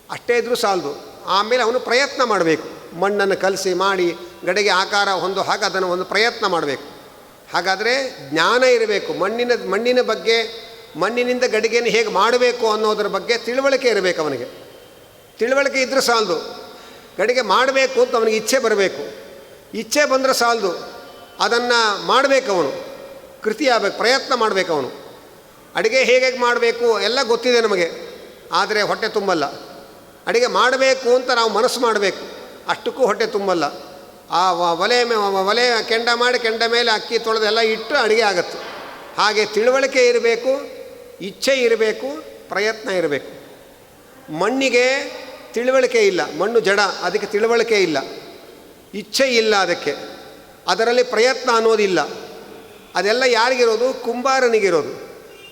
ಅಷ್ಟೇ ಇದ್ರೂ ಸಾಲದು. ಆಮೇಲೆ ಅವನು ಪ್ರಯತ್ನ ಮಾಡಬೇಕು. ಮಣ್ಣನ್ನು ಕಲಸಿ ಮಾಡಿ ಗಡಿಗೆ ಆಕಾರ ಹೊಂದೋ ಹಾಗೆ ಅದನ್ನು ಒಂದು ಪ್ರಯತ್ನ ಮಾಡಬೇಕು. ಹಾಗಾದರೆ ಜ್ಞಾನ ಇರಬೇಕು. ಮಣ್ಣಿನ ಬಗ್ಗೆ, ಮಣ್ಣಿನಿಂದ ಗಡಿಗೆಯನ್ನು ಹೇಗೆ ಮಾಡಬೇಕು ಅನ್ನೋದ್ರ ಬಗ್ಗೆ ತಿಳುವಳಿಕೆ ಇರಬೇಕು ಅವನಿಗೆ. ತಿಳುವಳಿಕೆ ಇದ್ದರೆ ಸಾಲದು. ಗಡಿಗೆ ಮಾಡಬೇಕು ಅಂತ ಅವನಿಗೆ ಇಚ್ಛೆ ಬರಬೇಕು. ಇಚ್ಛೆ ಬಂದರೆ ಸಾಲದು, ಅದನ್ನು ಮಾಡಬೇಕು ಅವನು, ಕೃತಿ ಆಗಬೇಕು, ಪ್ರಯತ್ನ ಮಾಡಬೇಕು ಅವನು. ಅಡುಗೆ ಹೇಗೆ ಮಾಡಬೇಕು ಎಲ್ಲ ಗೊತ್ತಿದೆ ನಮಗೆ, ಆದರೆ ಹೊಟ್ಟೆ ತುಂಬಲ್ಲ. ಅಡುಗೆ ಮಾಡಬೇಕು ಅಂತ ನಾವು ಮನಸ್ಸು ಮಾಡಬೇಕು, ಅಷ್ಟಕ್ಕೂ ಹೊಟ್ಟೆ ತುಂಬಲ್ಲ. ಆ ಒಲೆ ಕೆಂಡ ಮೇಲೆ ಅಕ್ಕಿ ತೊಳೆದೆಲ್ಲ ಇಟ್ಟು ಅಡುಗೆ ಆಗುತ್ತೆ. ಹಾಗೆ ತಿಳುವಳಿಕೆ ಇರಬೇಕು, ಇಚ್ಛೆ ಇರಬೇಕು, ಪ್ರಯತ್ನ ಇರಬೇಕು. ಮಣ್ಣಿಗೆ ತಿಳುವಳಿಕೆ ಇಲ್ಲ, ಮಣ್ಣು ಜಡ, ಅದಕ್ಕೆ ತಿಳುವಳಿಕೆ ಇಲ್ಲ, ಇಚ್ಛೆ ಇಲ್ಲ, ಅದರಲ್ಲಿ ಪ್ರಯತ್ನ ಅನ್ನೋದಿಲ್ಲ. ಅದೆಲ್ಲ ಯಾರಿಗಿರೋದು? ಕುಂಬಾರನಿಗಿರೋದು.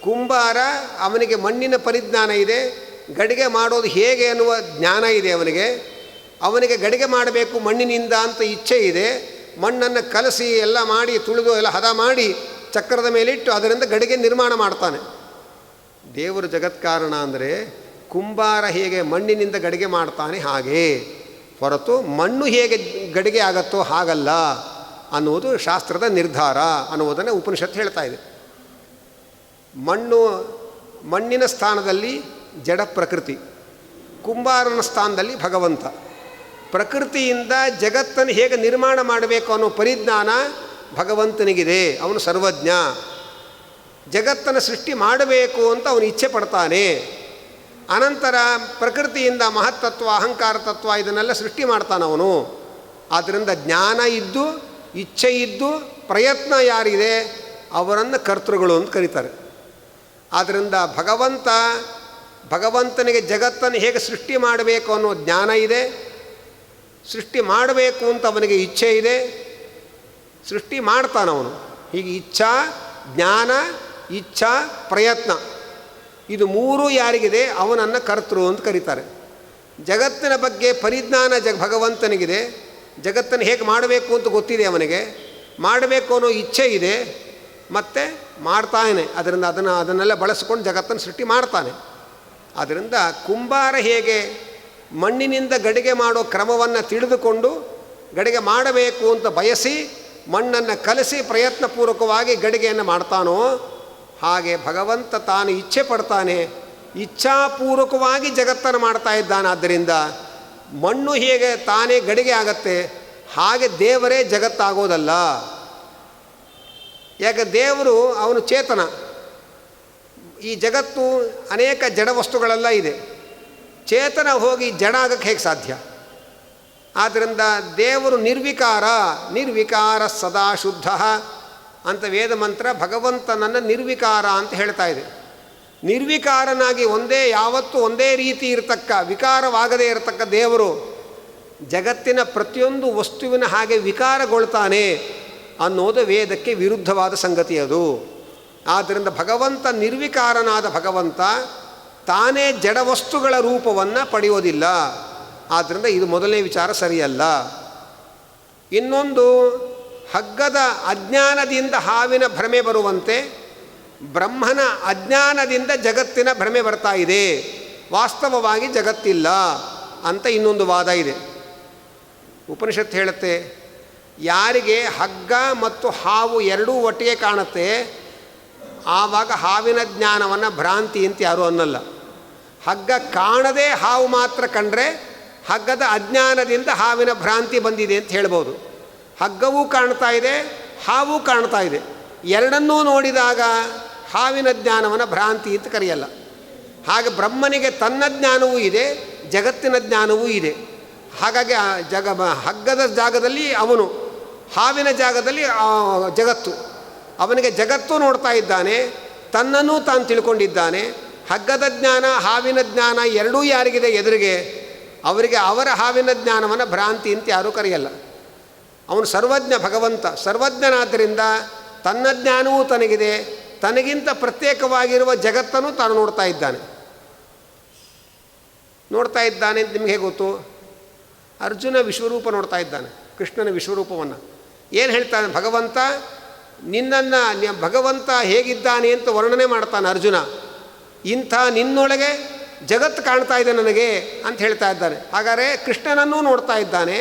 ಕುಂಬಾರ ಅವನಿಗೆ ಮಣ್ಣಿನ ಪರಿಜ್ಞಾನ ಇದೆ, ಗಡಿಗೆ ಮಾಡೋದು ಹೇಗೆ ಅನ್ನುವ ಜ್ಞಾನ ಇದೆ ಅವನಿಗೆ ಗಡಿಗೆ ಮಾಡಬೇಕು ಮಣ್ಣಿನಿಂದ ಅಂತ ಇಚ್ಛೆ ಇದೆ. ಮಣ್ಣನ್ನು ಕಲಸಿ ಎಲ್ಲ ಮಾಡಿ ತುಳಿದು ಎಲ್ಲ ಹದ ಮಾಡಿ ಚಕ್ರದ ಮೇಲಿಟ್ಟು ಅದರಿಂದ ಗಡಿಗೆ ನಿರ್ಮಾಣ ಮಾಡ್ತಾನೆ. ದೇವರು ಜಗತ್ಕಾರಣ ಅಂದರೆ ಕುಂಬಾರ ಹೇಗೆ ಮಣ್ಣಿನಿಂದ ಗಡಿಗೆ ಮಾಡ್ತಾನೆ ಹಾಗೆ, ಹೊರತು ಮಣ್ಣು ಹೇಗೆ ಗಡಿಗೆ ಆಗತ್ತೋ ಹಾಗಲ್ಲ ಅನ್ನುವುದು ಶಾಸ್ತ್ರದ ನಿರ್ಧಾರ ಅನ್ನುವುದನ್ನು ಉಪನಿಷತ್ತು ಹೇಳ್ತಾ ಇದೆ. ಮಣ್ಣಿನ ಸ್ಥಾನದಲ್ಲಿ ಜಡ ಪ್ರಕೃತಿ, ಕುಂಬಾರನ ಸ್ಥಾನದಲ್ಲಿ ಭಗವಂತ. ಪ್ರಕೃತಿಯಿಂದ ಜಗತ್ತನ್ನು ಹೇಗೆ ನಿರ್ಮಾಣ ಮಾಡಬೇಕು ಅನ್ನೋ ಪರಿಜ್ಞಾನ ಭಗವಂತನಿಗಿದೆ, ಅವನು ಸರ್ವಜ್ಞ. ಜಗತ್ತನ್ನು ಸೃಷ್ಟಿ ಮಾಡಬೇಕು ಅಂತ ಅವನು ಇಚ್ಛೆ ಪಡ್ತಾನೆ. ಅನಂತರ ಪ್ರಕೃತಿಯಿಂದ ಮಹತ್ತತ್ವ, ಅಹಂಕಾರ ತತ್ವ ಇದನ್ನೆಲ್ಲ ಸೃಷ್ಟಿ ಮಾಡ್ತಾನವನು. ಆದ್ದರಿಂದ ಜ್ಞಾನ ಇದ್ದು, ಇಚ್ಛೆ ಇದ್ದು, ಪ್ರಯತ್ನ ಯಾರಿದೆ ಅವರನ್ನು ಕರ್ತೃಗಳು ಅಂತ ಕರೀತಾರೆ. ಆದ್ದರಿಂದ ಭಗವಂತನಿಗೆ ಜಗತ್ತನ್ನು ಹೇಗೆ ಸೃಷ್ಟಿ ಮಾಡಬೇಕು ಅನ್ನೋ ಜ್ಞಾನ ಇದೆ, ಸೃಷ್ಟಿ ಮಾಡಬೇಕು ಅಂತ ಅವನಿಗೆ ಇಚ್ಛೆ ಇದೆ, ಸೃಷ್ಟಿ ಮಾಡ್ತಾನವನು. ಹೀಗೆ ಇಚ್ಛಾ, ಜ್ಞಾನ, ಇಚ್ಛಾ, ಪ್ರಯತ್ನ, ಇದು ಮೂರೂ ಯಾರಿಗಿದೆ ಅವನನ್ನು ಕರ್ತೃ ಅಂತ ಕರೀತಾರೆ. ಜಗತ್ತಿನ ಬಗ್ಗೆ ಪರಿಜ್ಞಾನ ಭಗವಂತನಿಗಿದೆ, ಜಗತ್ತನ್ನು ಹೇಗೆ ಮಾಡಬೇಕು ಅಂತ ಗೊತ್ತಿದೆ ಅವನಿಗೆ, ಮಾಡಬೇಕು ಅನ್ನೋ ಇಚ್ಛೆ ಇದೆ, ಮತ್ತು ಮಾಡ್ತಾನೆ. ಅದರಿಂದ ಅದನ್ನೆಲ್ಲ ಬಳಸ್ಕೊಂಡು ಜಗತ್ತನ್ನು ಸೃಷ್ಟಿ ಮಾಡ್ತಾನೆ. ಆದ್ದರಿಂದ ಕುಂಬಾರ ಹೇಗೆ ಮಣ್ಣಿನಿಂದ ಗಡಿಗೆ ಮಾಡೋ ಕ್ರಮವನ್ನು ತಿಳಿದುಕೊಂಡು ಗಡಿಗೆ ಮಾಡಬೇಕು ಅಂತ ಬಯಸಿ ಮಣ್ಣನ್ನು ಕಲಸಿ ಪ್ರಯತ್ನಪೂರ್ವಕವಾಗಿ ಗಡಿಗೆಯನ್ನು ಮಾಡ್ತಾನೋ, ಹಾಗೆ ಭಗವಂತ ತಾನು ಇಚ್ಛೆ ಪಡ್ತಾನೆ, ಇಚ್ಛಾಪೂರ್ವಕವಾಗಿ ಜಗತ್ತನ್ನು ಮಾಡ್ತಾ ಇದ್ದಾನೆ. ಆದ್ದರಿಂದ ಮಣ್ಣು ಹೇಗೆ ತಾನೇ ಗಡಿಗೆ ಆಗತ್ತೆ, ಹಾಗೆ ದೇವರೇ ಜಗತ್ತಾಗೋದಲ್ಲ. ಯಾಕೆ ದೇವರು ಅವನು ಚೇತನ. ಈ ಜಗತ್ತು ಅನೇಕ ಜಡ ವಸ್ತುಗಳೆಲ್ಲ ಇದೆ, ಚೇತನ ಹೋಗಿ ಜಡ ಆಗಕ್ಕೆ ಹೇಗೆ ಸಾಧ್ಯ? ಆದ್ದರಿಂದ ದೇವರು ನಿರ್ವಿಕಾರ ಸದಾ ಶುದ್ಧ ಅಂತ ವೇದ ಮಂತ್ರ ಭಗವಂತನನ್ನು ನಿರ್ವಿಕಾರ ಅಂತ ಹೇಳ್ತಾ ಇದೆ. ನಿರ್ವಿಕಾರನಾಗಿ ಯಾವತ್ತೂ ಒಂದೇ ರೀತಿ ಇರತಕ್ಕ, ವಿಕಾರವಾಗದೇ ಇರತಕ್ಕ ದೇವರು ಜಗತ್ತಿನ ಪ್ರತಿಯೊಂದು ವಸ್ತುವಿನ ಹಾಗೆ ವಿಕಾರಗೊಳ್ತಾನೆ ಅನ್ನೋದು ವೇದಕ್ಕೆ ವಿರುದ್ಧವಾದ ಸಂಗತಿ ಅದು. ಆದ್ದರಿಂದ ನಿರ್ವಿಕಾರನಾದ ಭಗವಂತ ತಾನೇ ಜಡವಸ್ತುಗಳ ರೂಪವನ್ನು ಪಡೆಯೋದಿಲ್ಲ. ಆದ್ದರಿಂದ ಇದು ಮೊದಲನೇ ವಿಚಾರ ಸರಿಯಲ್ಲ. ಇನ್ನೊಂದು, ಹಗ್ಗದ ಅಜ್ಞಾನದಿಂದ ಹಾವಿನ ಭ್ರಮೆ ಬರುವಂತೆ ಬ್ರಹ್ಮನ ಅಜ್ಞಾನದಿಂದ ಜಗತ್ತಿನ ಭ್ರಮೆ ಬರ್ತಾ ಇದೆ, ವಾಸ್ತವವಾಗಿ ಜಗತ್ತಿಲ್ಲ ಅಂತ ಇನ್ನೊಂದು ವಾದ ಇದೆ. ಉಪನಿಷತ್ತು ಹೇಳುತ್ತೆ, ಯಾರಿಗೆ ಹಗ್ಗ ಮತ್ತು ಹಾವು ಎರಡೂ ಒಟ್ಟಿಗೆ ಕಾಣುತ್ತೆ ಆವಾಗ ಹಾವಿನ ಜ್ಞಾನವನ್ನು ಭ್ರಾಂತಿ ಅಂತ ಯಾರೂ ಅನ್ನಲ್ಲ. ಹಗ್ಗ ಕಾಣದೆ ಹಾವು ಮಾತ್ರ ಕಂಡ್ರೆ ಹಗ್ಗದ ಅಜ್ಞಾನದಿಂದ ಹಾವಿನ ಭ್ರಾಂತಿ ಬಂದಿದೆ ಅಂತ ಹೇಳ್ಬೋದು. ಹಗ್ಗವೂ ಕಾಣ್ತಾ ಇದೆ, ಹಾವು ಕಾಣ್ತಾ ಇದೆ, ಎರಡನ್ನೂ ನೋಡಿದಾಗ ಹಾವಿನ ಜ್ಞಾನವನ್ನು ಭ್ರಾಂತಿ ಅಂತ ಕರೆಯಲ್ಲ. ಹಾಗೆ ಬ್ರಹ್ಮನಿಗೆ ತನ್ನ ಜ್ಞಾನವೂ ಇದೆ, ಜಗತ್ತಿನ ಜ್ಞಾನವೂ ಇದೆ. ಹಾಗಾಗಿ ಹಗ್ಗದ ಜಾಗದಲ್ಲಿ ಅವನು, ಹಾವಿನ ಜಾಗದಲ್ಲಿ ಜಗತ್ತು. ಅವನಿಗೆ ಜಗತ್ತು ನೋಡ್ತಾ ಇದ್ದಾನೆ, ತನ್ನನ್ನು ತಾನು ತಿಳ್ಕೊಂಡಿದ್ದಾನೆ. ಹಗ್ಗದ ಜ್ಞಾನ, ಹಾವಿನ ಜ್ಞಾನ ಎರಡೂ ಯಾರಿಗಿದೆ ಎದುರಿಗೆ, ಅವರಿಗೆ ಅವರ ಹಾವಿನ ಜ್ಞಾನವನ್ನು ಭ್ರಾಂತಿ ಅಂತ ಯಾರೂ ಕರೆಯಲ್ಲ. ಅವನು ಸರ್ವಜ್ಞ, ಭಗವಂತ ಸರ್ವಜ್ಞನಾದ್ದರಿಂದ ತನ್ನ ಜ್ಞಾನವೂ ತನಗಿದೆ, ತನಗಿಂತ ಪ್ರತ್ಯೇಕವಾಗಿರುವ ಜಗತ್ತನ್ನು ತಾನು ನೋಡ್ತಾ ಇದ್ದಾನೆ ಅಂತ ನಿಮಗೆ ಹೇಗೆ ಗೊತ್ತು? ಅರ್ಜುನ ವಿಶ್ವರೂಪ ನೋಡ್ತಾ ಇದ್ದಾನೆ, ಕೃಷ್ಣನ ವಿಶ್ವರೂಪವನ್ನು. ಏನು ಹೇಳ್ತಾನೆ ಭಗವಂತ? ಭಗವಂತ ಹೇಗಿದ್ದಾನೆ ಅಂತ ವರ್ಣನೆ ಮಾಡ್ತಾನೆ ಅರ್ಜುನ. ನಿನ್ನೊಳಗೆ ಜಗತ್ತು ಕಾಣ್ತಾ ಇದೆ ನನಗೆ ಅಂತ ಹೇಳ್ತಾ ಇದ್ದಾನೆ. ಹಾಗಾದರೆ ಕೃಷ್ಣನನ್ನೂ ನೋಡ್ತಾ ಇದ್ದಾನೆ,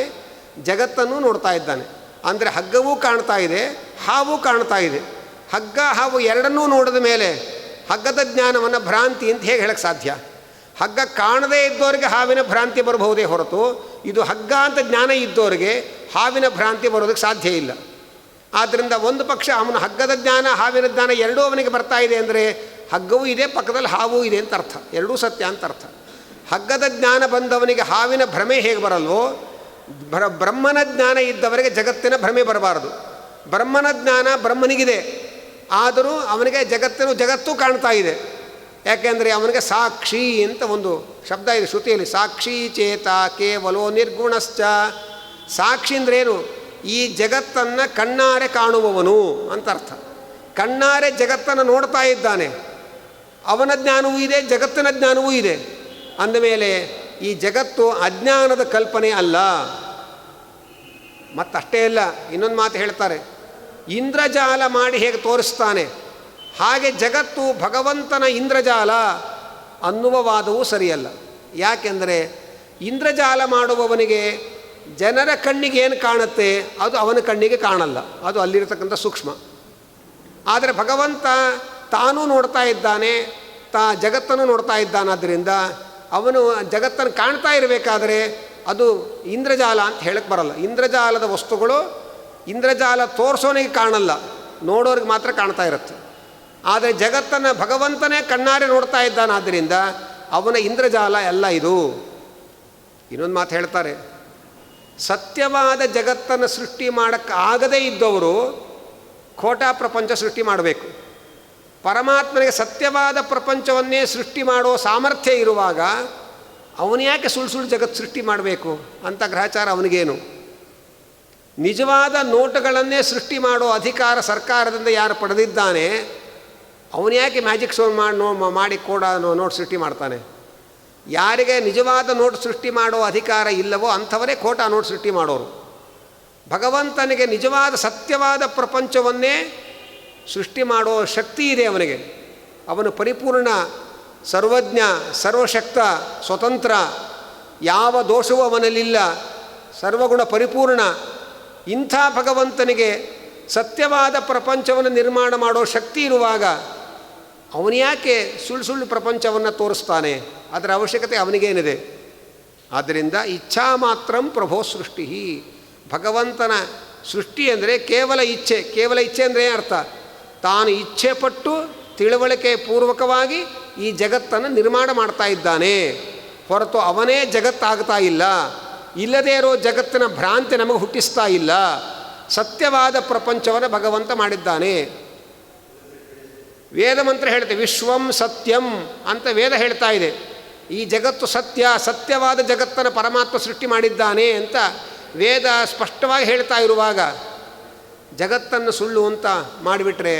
ಜಗತ್ತನ್ನು ನೋಡ್ತಾ ಇದ್ದಾನೆ. ಅಂದರೆ ಹಗ್ಗವೂ ಕಾಣ್ತಾ ಇದೆ, ಹಾವು ಕಾಣ್ತಾ ಇದೆ. ಹಗ್ಗ ಹಾವು ಎರಡನ್ನೂ ನೋಡಿದ ಮೇಲೆ ಹಗ್ಗದ ಜ್ಞಾನವನ್ನು ಭ್ರಾಂತಿ ಅಂತ ಹೇಗೆ ಹೇಳಕ್ಕೆ ಸಾಧ್ಯ? ಹಗ್ಗ ಕಾಣದೇ ಇದ್ದವರಿಗೆ ಹಾವಿನ ಭ್ರಾಂತಿ ಬರಬಹುದೇ ಹೊರತು, ಇದು ಹಗ್ಗ ಅಂತ ಜ್ಞಾನ ಇದ್ದವರಿಗೆ ಹಾವಿನ ಭ್ರಾಂತಿ ಬರೋದಕ್ಕೆ ಸಾಧ್ಯ ಇಲ್ಲ. ಆದ್ದರಿಂದ ಒಂದು ಪಕ್ಷ ಅವನು ಹಗ್ಗದ ಜ್ಞಾನ, ಹಾವಿನ ಜ್ಞಾನ ಎರಡೂ ಅವನಿಗೆ ಬರ್ತಾ ಇದೆ ಅಂದರೆ ಹಗ್ಗವೂ ಇದೆ, ಪಕ್ಕದಲ್ಲಿ ಹಾವೂ ಇದೆ ಅಂತ ಅರ್ಥ, ಎರಡೂ ಸತ್ಯ ಅಂತ ಅರ್ಥ. ಹಗ್ಗದ ಜ್ಞಾನ ಬಂದವನಿಗೆ ಹಾವಿನ ಭ್ರಮೆ ಹೇಗೆ ಬರಲ್ವೋ, ಬ್ರಹ್ಮನ ಜ್ಞಾನ ಇದ್ದವರಿಗೆ ಜಗತ್ತಿನ ಭ್ರಮೆ ಬರಬಾರದು. ಬ್ರಹ್ಮನ ಜ್ಞಾನ ಬ್ರಹ್ಮನಿಗಿದೆ, ಆದರೂ ಅವನಿಗೆ ಜಗತ್ತು ಕಾಣ್ತಾ ಇದೆ. ಯಾಕೆಂದರೆ ಅವನಿಗೆ ಸಾಕ್ಷಿ ಅಂತ ಒಂದು ಶಬ್ದ ಇದೆ ಶ್ರುತಿಯಲ್ಲಿ, ಸಾಕ್ಷಿ ಚೇತ ಕೇವಲೋ ನಿರ್ಗುಣಶ್ಚ. ಸಾಕ್ಷಿ ಅಂದ್ರೇನು? ಈ ಜಗತ್ತನ್ನು ಕಣ್ಣಾರೆ ಕಾಣುವವನು ಅಂತ ಅರ್ಥ. ಕಣ್ಣಾರೆ ಜಗತ್ತನ್ನು ನೋಡ್ತಾ ಇದ್ದಾನೆ, ಅವನ ಜ್ಞಾನವೂ ಇದೆ, ಜಗತ್ತಿನ ಜ್ಞಾನವೂ ಇದೆ. ಅಂದಮೇಲೆ ಈ ಜಗತ್ತು ಅಜ್ಞಾನದ ಕಲ್ಪನೆ ಅಲ್ಲ. ಮತ್ತಷ್ಟೇ ಅಲ್ಲ, ಇನ್ನೊಂದು ಮಾತು ಹೇಳ್ತಾರೆ, ಇಂದ್ರಜಾಲ ಮಾಡಿ ಹೇಗೆ ತೋರಿಸ್ತಾನೆ ಹಾಗೆ ಜಗತ್ತು ಭಗವಂತನ ಇಂದ್ರಜಾಲ ಅನ್ನುವ ವಾದವೂ ಸರಿಯಲ್ಲ. ಯಾಕೆಂದರೆ ಇಂದ್ರಜಾಲ ಮಾಡುವವನಿಗೆ ಜನರ ಕಣ್ಣಿಗೆ ಏನು ಕಾಣುತ್ತೆ ಅದು ಅವನ ಕಣ್ಣಿಗೆ ಕಾಣಲ್ಲ, ಅದು ಅಲ್ಲಿರತಕ್ಕಂಥ ಸೂಕ್ಷ್ಮ. ಆದರೆ ಭಗವಂತ ತಾನೂ ನೋಡ್ತಾ ಇದ್ದಾನೆ, ಜಗತ್ತನ್ನು ನೋಡ್ತಾ ಇದ್ದಾನಾದ್ದರಿಂದ ಅವನು ಜಗತ್ತನ್ನು ಕಾಣ್ತಾ ಇರಬೇಕಾದ್ರೆ ಅದು ಇಂದ್ರಜಾಲ ಅಂತ ಹೇಳಕ್ಕೆ ಬರಲ್ಲ. ಇಂದ್ರಜಾಲದ ವಸ್ತುಗಳು ಇಂದ್ರಜಾಲ ತೋರಿಸೋನಿಗೆ ಕಾಣಲ್ಲ, ನೋಡೋರಿಗೆ ಮಾತ್ರ ಕಾಣ್ತಾ ಇರುತ್ತೆ. ಆದರೆ ಜಗತ್ತನ್ನು ಭಗವಂತನೇ ಕಣ್ಣಾರೆ ನೋಡ್ತಾ ಇದ್ದಾನಾದ್ದರಿಂದ ಅವನ ಇಂದ್ರಜಾಲ ಎಲ್ಲ ಇದು. ಇನ್ನೊಂದು ಮಾತು ಹೇಳ್ತಾರೆ, ಸತ್ಯವಾದ ಜಗತ್ತನ್ನು ಸೃಷ್ಟಿ ಮಾಡೋಕ್ಕಾಗದೇ ಇದ್ದವರು ಖೋಟಾ ಪ್ರಪಂಚ ಸೃಷ್ಟಿ ಮಾಡಬೇಕು. ಪರಮಾತ್ಮನಿಗೆ ಸತ್ಯವಾದ ಪ್ರಪಂಚವನ್ನೇ ಸೃಷ್ಟಿ ಮಾಡೋ ಸಾಮರ್ಥ್ಯ ಇರುವಾಗ ಅವನು ಯಾಕೆ ಸುಳ್ಳು ಸುಳ್ಳು ಜಗತ್ತು ಸೃಷ್ಟಿ ಮಾಡಬೇಕು ಅಂತ ಗ್ರಹಚಾರ ಅವನಿಗೇನು? ನಿಜವಾದ ನೋಟುಗಳನ್ನೇ ಸೃಷ್ಟಿ ಮಾಡೋ ಅಧಿಕಾರ ಸರ್ಕಾರದಿಂದ ಯಾರು ಪಡೆದಿದ್ದಾನೆ ಅವನು ಯಾಕೆ ಮ್ಯಾಜಿಕ್ ಶೋ ಮಾಡಿ ನೋಟ್ ಸೃಷ್ಟಿ ಮಾಡ್ತಾನೆ? ಯಾರಿಗೆ ನಿಜವಾದ ನೋಟ್ ಸೃಷ್ಟಿ ಮಾಡೋ ಅಧಿಕಾರ ಇಲ್ಲವೋ ಅಂಥವರೇ ಖೋಟಾ ನೋಟ್ ಸೃಷ್ಟಿ ಮಾಡೋರು. ಭಗವಂತನಿಗೆ ನಿಜವಾದ ಸತ್ಯವಾದ ಪ್ರಪಂಚವನ್ನೇ ಸೃಷ್ಟಿ ಮಾಡೋ ಶಕ್ತಿ ಇದೆ ಅವನಿಗೆ. ಅವನು ಪರಿಪೂರ್ಣ, ಸರ್ವಜ್ಞ, ಸರ್ವಶಕ್ತ, ಸ್ವತಂತ್ರ, ಯಾವ ದೋಷವೂ ಅವನಲ್ಲಿಲ್ಲ, ಸರ್ವಗುಣ ಪರಿಪೂರ್ಣ. ಇಂಥ ಭಗವಂತನಿಗೆ ಸತ್ಯವಾದ ಪ್ರಪಂಚವನ್ನು ನಿರ್ಮಾಣ ಮಾಡೋ ಶಕ್ತಿ ಇರುವಾಗ ಅವನು ಯಾಕೆ ಸುಳ್ಳು ಸುಳ್ಳು ಪ್ರಪಂಚವನ್ನು ತೋರಿಸ್ತಾನೆ? ಅದರ ಅವಶ್ಯಕತೆ ಅವನಿಗೇನಿದೆ? ಆದ್ದರಿಂದ ಇಚ್ಛಾ ಮಾತ್ರಂ ಪ್ರಭೋ ಸೃಷ್ಟಿ. ಭಗವಂತನ ಸೃಷ್ಟಿ ಅಂದರೆ ಕೇವಲ ಇಚ್ಛೆ. ಕೇವಲ ಇಚ್ಛೆ ಅಂದರೆ ಅರ್ಥ, ತಾನು ಇಚ್ಛೆ ಪಟ್ಟು ತಿಳುವಳಿಕೆ ಪೂರ್ವಕವಾಗಿ ಈ ಜಗತ್ತನ್ನು ನಿರ್ಮಾಣ ಮಾಡ್ತಾ ಇದ್ದಾನೆ ಹೊರತು ಅವನೇ ಜಗತ್ತಾಗ್ತಾ ಇಲ್ಲ. ಇಲ್ಲದೇ ಇರೋ ಜಗತ್ತಿನ ಭ್ರಾಂತಿ ನಮಗೆ ಹುಟ್ಟಿಸ್ತಾ ಇಲ್ಲ. ಸತ್ಯವಾದ ಪ್ರಪಂಚವನ್ನು ಭಗವಂತ ಮಾಡಿದ್ದಾನೆ. ವೇದ ಮಂತ್ರ ಹೇಳ್ತೇವೆ, ವಿಶ್ವಂ ಸತ್ಯಂ ಅಂತ ವೇದ ಹೇಳ್ತಾ ಇದೆ. ಈ ಜಗತ್ತು ಸತ್ಯ, ಸತ್ಯವಾದ ಜಗತ್ತನ್ನು ಪರಮಾತ್ಮ ಸೃಷ್ಟಿ ಮಾಡಿದ್ದಾನೆ ಅಂತ ವೇದ ಸ್ಪಷ್ಟವಾಗಿ ಹೇಳ್ತಾ ಇರುವಾಗ ಜಗತ್ತನ್ನು ಸುಳ್ಳು ಅಂತ ಮಾಡಿಬಿಟ್ರೆ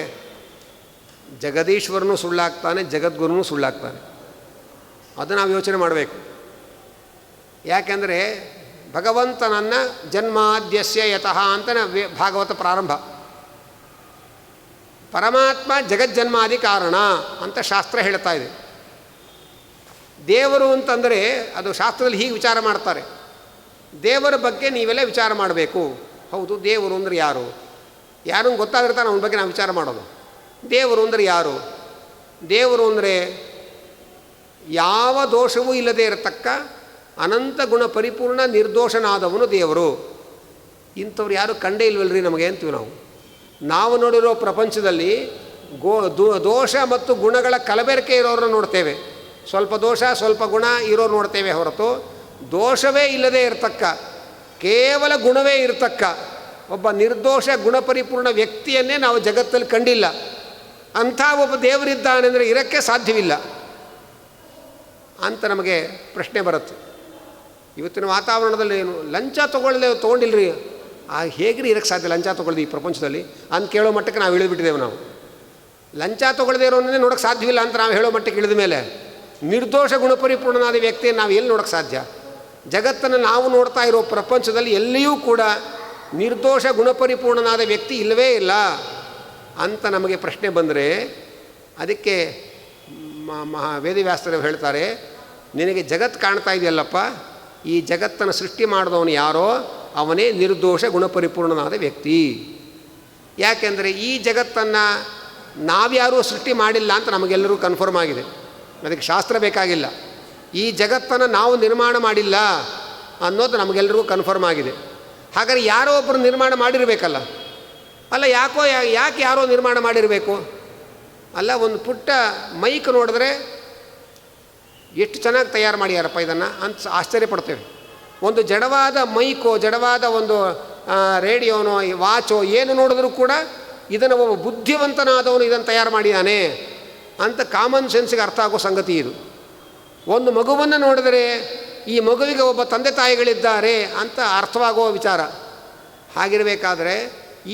ಜಗದೀಶ್ವರನೂ ಸುಳ್ಳಾಗ್ತಾನೆ, ಜಗದ್ಗುರುನೂ ಸುಳ್ಳಾಗ್ತಾನೆ. ಅದು ನಾವು ಯೋಚನೆ ಮಾಡಬೇಕು. ಯಾಕೆಂದರೆ ಭಗವಂತನನ್ನು ಜನ್ಮಾದ್ಯಸ್ಯ ಯತಃ ಅಂತ ಭಾಗವತ ಪ್ರಾರಂಭ. ಪರಮಾತ್ಮ ಜಗಜ್ಜನ್ಮಾದಿ ಕಾರಣ ಅಂತ ಶಾಸ್ತ್ರ ಹೇಳ್ತಾ ಇದೆ. ದೇವರು ಅಂತಂದರೆ ಅದು ಶಾಸ್ತ್ರದಲ್ಲಿ ಹೀಗೆ ವಿಚಾರ ಮಾಡ್ತಾರೆ. ದೇವರ ಬಗ್ಗೆ ನೀವೆಲ್ಲ ವಿಚಾರ ಮಾಡಬೇಕು. ಹೌದು, ದೇವರು ಅಂದರೆ ಯಾರು? ಯಾರು ಗೊತ್ತಾಗಿರ್ತಾನೆ ಅವನ ಬಗ್ಗೆ ನಾವು ವಿಚಾರ ಮಾಡೋದು. ದೇವರು ಅಂದರೆ ಯಾರು? ದೇವರು ಅಂದರೆ ಯಾವ ದೋಷವೂ ಇಲ್ಲದೆ ಇರತಕ್ಕ ಅನಂತ ಗುಣ ಪರಿಪೂರ್ಣ ನಿರ್ದೋಷನಾದವನು ದೇವರು. ಇಂಥವ್ರು ಯಾರು ಕಂಡೇ ಇಲ್ವಲ್ರಿ ನಮಗೆ ಅಂತೀವಿ ನಾವು. ನಾವು ನೋಡಿರೋ ಪ್ರಪಂಚದಲ್ಲಿ ದೋಷ ಮತ್ತು ಗುಣಗಳ ಕಲಬೆರಕೆ ಇರೋರನ್ನ ನೋಡ್ತೇವೆ. ಸ್ವಲ್ಪ ದೋಷ ಸ್ವಲ್ಪ ಗುಣ ಇರೋರು ನೋಡ್ತೇವೆ ಹೊರತು ದೋಷವೇ ಇಲ್ಲದೆ ಇರತಕ್ಕ, ಕೇವಲ ಗುಣವೇ ಇರತಕ್ಕ ಒಬ್ಬ ನಿರ್ದೋಷ ಗುಣಪರಿಪೂರ್ಣ ವ್ಯಕ್ತಿಯನ್ನೇ ನಾವು ಜಗತ್ತಲ್ಲಿ ಕಂಡಿಲ್ಲ. ಅಂಥ ಒಬ್ಬ ದೇವರಿದ್ದಾನೆಂದರೆ ಇರೋಕ್ಕೆ ಸಾಧ್ಯವಿಲ್ಲ ಅಂತ ನಮಗೆ ಪ್ರಶ್ನೆ ಬರುತ್ತೆ. ಇವತ್ತಿನ ವಾತಾವರಣದಲ್ಲಿ ಏನು ಲಂಚ ತೊಗೊಂಡಿಲ್ರಿ, ಹೇಗ್ರಿ ಇರೋಕ್ಕೆ ಸಾಧ್ಯ ಲಂಚ ತೊಗೊಳ್ದು ಈ ಪ್ರಪಂಚದಲ್ಲಿ ಅಂತ ಕೇಳೋ ಮಟ್ಟಕ್ಕೆ ನಾವು ಇಳಿದುಬಿಟ್ಟಿದ್ದೇವೆ. ನಾವು ಲಂಚ ತೊಗೊಳ್ಳದೇ ಇರೋನೇ ನೋಡೋಕ್ಕೆ ಸಾಧ್ಯವಿಲ್ಲ ಅಂತ ನಾವು ಹೇಳೋ ಮಟ್ಟಕ್ಕೆ ಇಳಿದ ಮೇಲೆ ನಿರ್ದೋಷ ಗುಣಪರಿಪೂರ್ಣನಾದ ವ್ಯಕ್ತಿಯನ್ನು ನಾವು ಎಲ್ಲಿ ನೋಡೋಕ್ಕೆ ಸಾಧ್ಯ? ಜಗತ್ತನ್ನು ನಾವು ನೋಡ್ತಾ ಇರೋ ಪ್ರಪಂಚದಲ್ಲಿ ಎಲ್ಲಿಯೂ ಕೂಡ ನಿರ್ದೋಷ ಗುಣಪರಿಪೂರ್ಣನಾದ ವ್ಯಕ್ತಿ ಇಲ್ಲವೇ ಇಲ್ಲ ಅಂತ ನಮಗೆ ಪ್ರಶ್ನೆ ಬಂದರೆ ಅದಕ್ಕೆ ವೇದವ್ಯಾಸರು ಹೇಳ್ತಾರೆ, ನಿನಗೆ ಜಗತ್ತು ಕಾಣ್ತಾ ಇದೆಯಲ್ಲಪ್ಪ, ಈ ಜಗತ್ತನ್ನು ಸೃಷ್ಟಿ ಮಾಡಿದವನು ಯಾರೋ ಅವನೇ ನಿರ್ದೋಷ ಗುಣಪರಿಪೂರ್ಣನಾದ ವ್ಯಕ್ತಿ. ಯಾಕೆಂದರೆ ಈ ಜಗತ್ತನ್ನು ನಾವ್ಯಾರೂ ಸೃಷ್ಟಿ ಮಾಡಿಲ್ಲ ಅಂತ ನಮಗೆಲ್ಲರೂ ಕನ್ಫರ್ಮ್ ಆಗಿದೆ. ಅದಕ್ಕೆ ಶಾಸ್ತ್ರ ಬೇಕಾಗಿಲ್ಲ. ಈ ಜಗತ್ತನ್ನು ನಾವು ನಿರ್ಮಾಣ ಮಾಡಿಲ್ಲ ಅನ್ನೋದು ನಮಗೆಲ್ಲರಿಗೂ ಕನ್ಫರ್ಮ್ ಆಗಿದೆ. ಹಾಗಾದರೆ ಯಾರೋ ಒಬ್ಬರು ನಿರ್ಮಾಣ ಮಾಡಿರಬೇಕಲ್ಲ. ಅಲ್ಲ, ಯಾಕೆ ಯಾರೋ ನಿರ್ಮಾಣ ಮಾಡಿರಬೇಕು? ಅಲ್ಲ, ಒಂದು ಪುಟ್ಟ ಮೈಕ್ ನೋಡಿದ್ರೆ ಎಷ್ಟು ಚೆನ್ನಾಗಿ ತಯಾರು ಮಾಡ್ಯಾರಪ್ಪ ಇದನ್ನು ಅಂತ ಆಶ್ಚರ್ಯಪಡ್ತೇವೆ. ಒಂದು ಜಡವಾದ ಮೈಕೋ, ಜಡವಾದ ಒಂದು ರೇಡಿಯೋನೋ, ವಾಚೋ ಏನು ನೋಡಿದ್ರೂ ಕೂಡ ಇದನ್ನು ಒಬ್ಬ ಬುದ್ಧಿವಂತನಾದವನು ಇದನ್ನು ತಯಾರು ಮಾಡಿದ್ದಾನೆ ಅಂತ ಕಾಮನ್ ಸೆನ್ಸ್ಗೆ ಅರ್ಥ ಆಗೋ ಸಂಗತಿ ಇದು. ಒಂದು ಮಗುವನ್ನು ನೋಡಿದರೆ ಈ ಮಗುವಿಗೆ ಒಬ್ಬ ತಂದೆ ತಾಯಿಗಳಿದ್ದಾರೆ ಅಂತ ಅರ್ಥವಾಗುವ ವಿಚಾರ. ಹಾಗಿರಬೇಕಾದ್ರೆ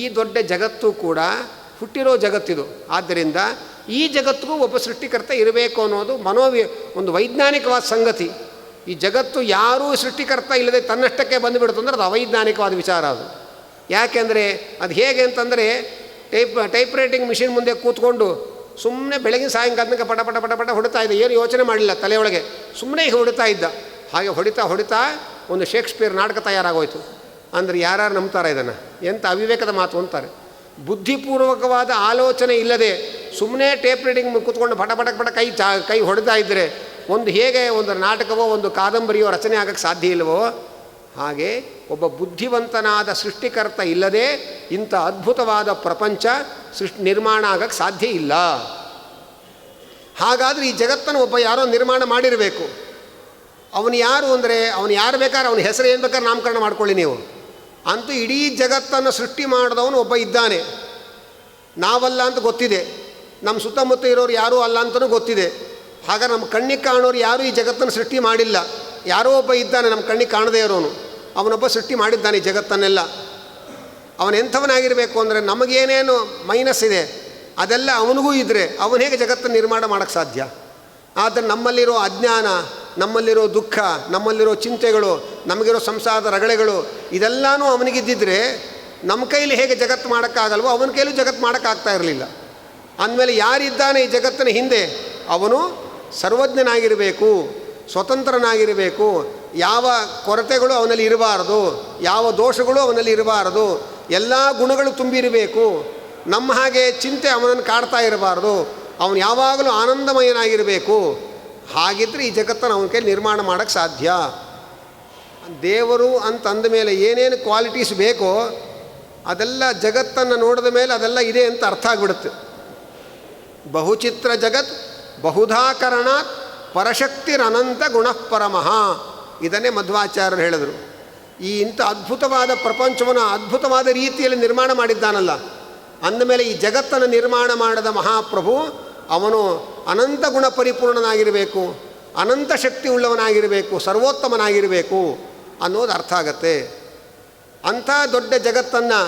ಈ ದೊಡ್ಡ ಜಗತ್ತು ಕೂಡ ಹುಟ್ಟಿರೋ ಜಗತ್ತಿದು. ಆದ್ದರಿಂದ ಈ ಜಗತ್ತಿಗೂ ಒಬ್ಬ ಸೃಷ್ಟಿಕರ್ತ ಇರಬೇಕು ಅನ್ನೋದು ಒಂದು ವೈಜ್ಞಾನಿಕವಾದ ಸಂಗತಿ. ಈ ಜಗತ್ತು ಯಾರೂ ಸೃಷ್ಟಿಕರ್ತ ಇಲ್ಲದೆ ತನ್ನಷ್ಟಕ್ಕೆ ಬಂದುಬಿಡ್ತು ಅಂದ್ರೆ ಅದು ಅವೈಜ್ಞಾನಿಕವಾದ ವಿಚಾರ ಅದು. ಯಾಕೆಂದರೆ ಅದು ಹೇಗೆ ಅಂತಂದರೆ ಟೈಪ್ ರೈಟಿಂಗ್ ಮಿಷಿನ್ ಮುಂದೆ ಕೂತ್ಕೊಂಡು ಸುಮ್ಮನೆ ಬೆಳಗಿನ ಸಾಯಂಕಾಲಕ್ಕೆ ಪಟ ಪಟ ಪಟ ಪಟ ಹೊಡಿತಾ ಇದ್ದ, ಏನು ಯೋಚನೆ ಮಾಡಲಿಲ್ಲ ತಲೆಯೊಳಗೆ, ಸುಮ್ಮನೆ ಹೀಗೆ ಹೊಡಿತಾ ಇದ್ದ. ಹಾಗೆ ಹೊಡಿತಾ ಒಂದು ಶೇಕ್ಸ್ಪಿಯರ್ ನಾಟಕ ತಯಾರಾಗೋಯ್ತು ಅಂದರೆ ಯಾರು ನಂಬ್ತಾರೆ ಇದನ್ನು? ಎಂಥ ಅವಿವೇಕದ ಮಾತು ಅಂತಾರೆ. ಬುದ್ಧಿಪೂರ್ವಕವಾದ ಆಲೋಚನೆ ಇಲ್ಲದೆ ಸುಮ್ಮನೆ ಟೇಪ್ ರೀಡಿಂಗ್ ಕೂತ್ಕೊಂಡು ಬಟ ಕೈ ಹೊಡೆತಾ ಇದ್ದರೆ ಹೇಗೆ ಒಂದು ನಾಟಕವೋ ಒಂದು ಕಾದಂಬರಿಯೋ ರಚನೆ ಆಗೋಕ್ಕೆ ಸಾಧ್ಯ ಇಲ್ಲವೋ ಹಾಗೆ ಒಬ್ಬ ಬುದ್ಧಿವಂತನಾದ ಸೃಷ್ಟಿಕರ್ತ ಇಲ್ಲದೆ ಇಂಥ ಅದ್ಭುತವಾದ ಪ್ರಪಂಚ ನಿರ್ಮಾಣ ಆಗೋಕ್ಕೆ ಸಾಧ್ಯ ಇಲ್ಲ. ಹಾಗಾದರೆ ಈ ಜಗತ್ತನ್ನು ಒಬ್ಬ ಯಾರೋ ನಿರ್ಮಾಣ ಮಾಡಿರಬೇಕು. ಅವನು ಯಾರು ಅಂದರೆ ಅವನು ಯಾರು ಬೇಕಾದ್ರೆ ಅವನ ಹೆಸರು ಏನು ಬೇಕಾದ್ರೆ ನಾಮಕರಣ ಮಾಡ್ಕೊಳ್ಳಿ ನೀವು. ಅಂತೂ ಇಡೀ ಜಗತ್ತನ್ನು ಸೃಷ್ಟಿ ಮಾಡಿದವನು ಒಬ್ಬ ಇದ್ದಾನೆ. ನಾವಲ್ಲ ಅಂತ ಗೊತ್ತಿದೆ, ನಮ್ಮ ಸುತ್ತಮುತ್ತ ಇರೋರು ಯಾರೂ ಅಲ್ಲ ಅಂತಲೂ ಗೊತ್ತಿದೆ. ಹಾಗಾದ್ರೆ ನಮ್ಮ ಕಣ್ಣಿಗೆ ಕಾಣೋರು ಯಾರೂ ಈ ಜಗತ್ತನ್ನು ಸೃಷ್ಟಿ ಮಾಡಿಲ್ಲ. ಯಾರೋ ಒಬ್ಬ ಇದ್ದಾನೆ ನಮ್ಮ ಕಣ್ಣಿಗೆ ಕಾಣದೇ ಇರೋನು, ಅವನೊಬ್ಬ ಸೃಷ್ಟಿ ಮಾಡಿದ್ದಾನೆ ಈ ಜಗತ್ತನ್ನೆಲ್ಲ. ಅವನೆಂಥವನಾಗಿರಬೇಕು ಅಂದರೆ ನಮಗೇನೇನು ಮೈನಸ್ ಇದೆ ಅದೆಲ್ಲ ಅವನಿಗೂ ಇದ್ದರೆ ಅವನು ಹೇಗೆ ಜಗತ್ತನ್ನು ನಿರ್ಮಾಣ ಮಾಡೋಕ್ಕೆ ಸಾಧ್ಯ? ಆದರೆ ನಮ್ಮಲ್ಲಿರೋ ಅಜ್ಞಾನ, ನಮ್ಮಲ್ಲಿರೋ ದುಃಖ, ನಮ್ಮಲ್ಲಿರೋ ಚಿಂತೆಗಳು, ನಮಗಿರೋ ಸಂಸಾರದ ರಗಳೆಗಳು ಇದೆಲ್ಲನೂ ಅವನಿಗಿದ್ದಿದ್ರೆ ನಮ್ಮ ಕೈಲಿ ಹೇಗೆ ಜಗತ್ತು ಮಾಡೋಕ್ಕಾಗಲ್ವೋ ಅವನ ಕೈಲೂ ಜಗತ್ತು ಮಾಡೋಕ್ಕಾಗ್ತಾ ಇರಲಿಲ್ಲ. ಅಂದಮೇಲೆ ಯಾರಿದ್ದಾನೆ ಈ ಜಗತ್ತಿನ ಹಿಂದೆ ಅವನು ಸರ್ವಜ್ಞನಾಗಿರಬೇಕು, ಸ್ವತಂತ್ರನಾಗಿರಬೇಕು, ಯಾವ ಕೊರತೆಗಳು ಅವನಲ್ಲಿ ಇರಬಾರದು, ಯಾವ ದೋಷಗಳು ಅವನಲ್ಲಿ ಇರಬಾರದು, ಎಲ್ಲ ಗುಣಗಳು ತುಂಬಿರಬೇಕು. ನಮ್ಮ ಹಾಗೆ ಚಿಂತೆ ಅವನನ್ನು ಕಾಡ್ತಾ ಇರಬಾರ್ದು, ಅವನು ಯಾವಾಗಲೂ ಆನಂದಮಯನಾಗಿರಬೇಕು. ಹಾಗಿದ್ದರೆ ಈ ಜಗತ್ತನ್ನು ಅವನ ಕೈ ನಿರ್ಮಾಣ ಮಾಡೋಕ್ಕೆ ಸಾಧ್ಯ. ದೇವರು ಅಂತ ಅಂದ ಮೇಲೆ ಏನೇನು ಕ್ವಾಲಿಟೀಸ್ ಬೇಕೋ ಅದೆಲ್ಲ ಜಗತ್ತನ್ನು ನೋಡಿದ ಮೇಲೆ ಅದೆಲ್ಲ ಇದೆ ಅಂತ ಅರ್ಥ ಆಗಿಬಿಡುತ್ತೆ. ಬಹುಚಿತ್ರ ಜಗತ್ ಬಹುಧಾಕರಣಾತ್ ಪರಶಕ್ತಿರನಂತ ಗುಣಃಪರಮಃ, ಇದನ್ನೇ ಮಧ್ವಾಚಾರ್ಯರು ಹೇಳಿದರು. ಈ ಇಂಥ ಅದ್ಭುತವಾದ ಪ್ರಪಂಚವನ್ನು ಅದ್ಭುತವಾದ ರೀತಿಯಲ್ಲಿ ನಿರ್ಮಾಣ ಮಾಡಿದ್ದಾನಲ್ಲ, ಅಂದಮೇಲೆ ಈ ಜಗತ್ತನ್ನು ನಿರ್ಮಾಣ ಮಾಡಿದ ಮಹಾಪ್ರಭು ಅವನು ಅನಂತ ಗುಣ ಪರಿಪೂರ್ಣನಾಗಿರಬೇಕು, ಅನಂತ ಶಕ್ತಿ ಉಳ್ಳವನಾಗಿರಬೇಕು, ಸರ್ವೋತ್ತಮನಾಗಿರಬೇಕು ಅನ್ನೋದು ಅರ್ಥ ಆಗತ್ತೆ. ಅಂಥ ದೊಡ್ಡ ಜಗತ್ತನ್ನು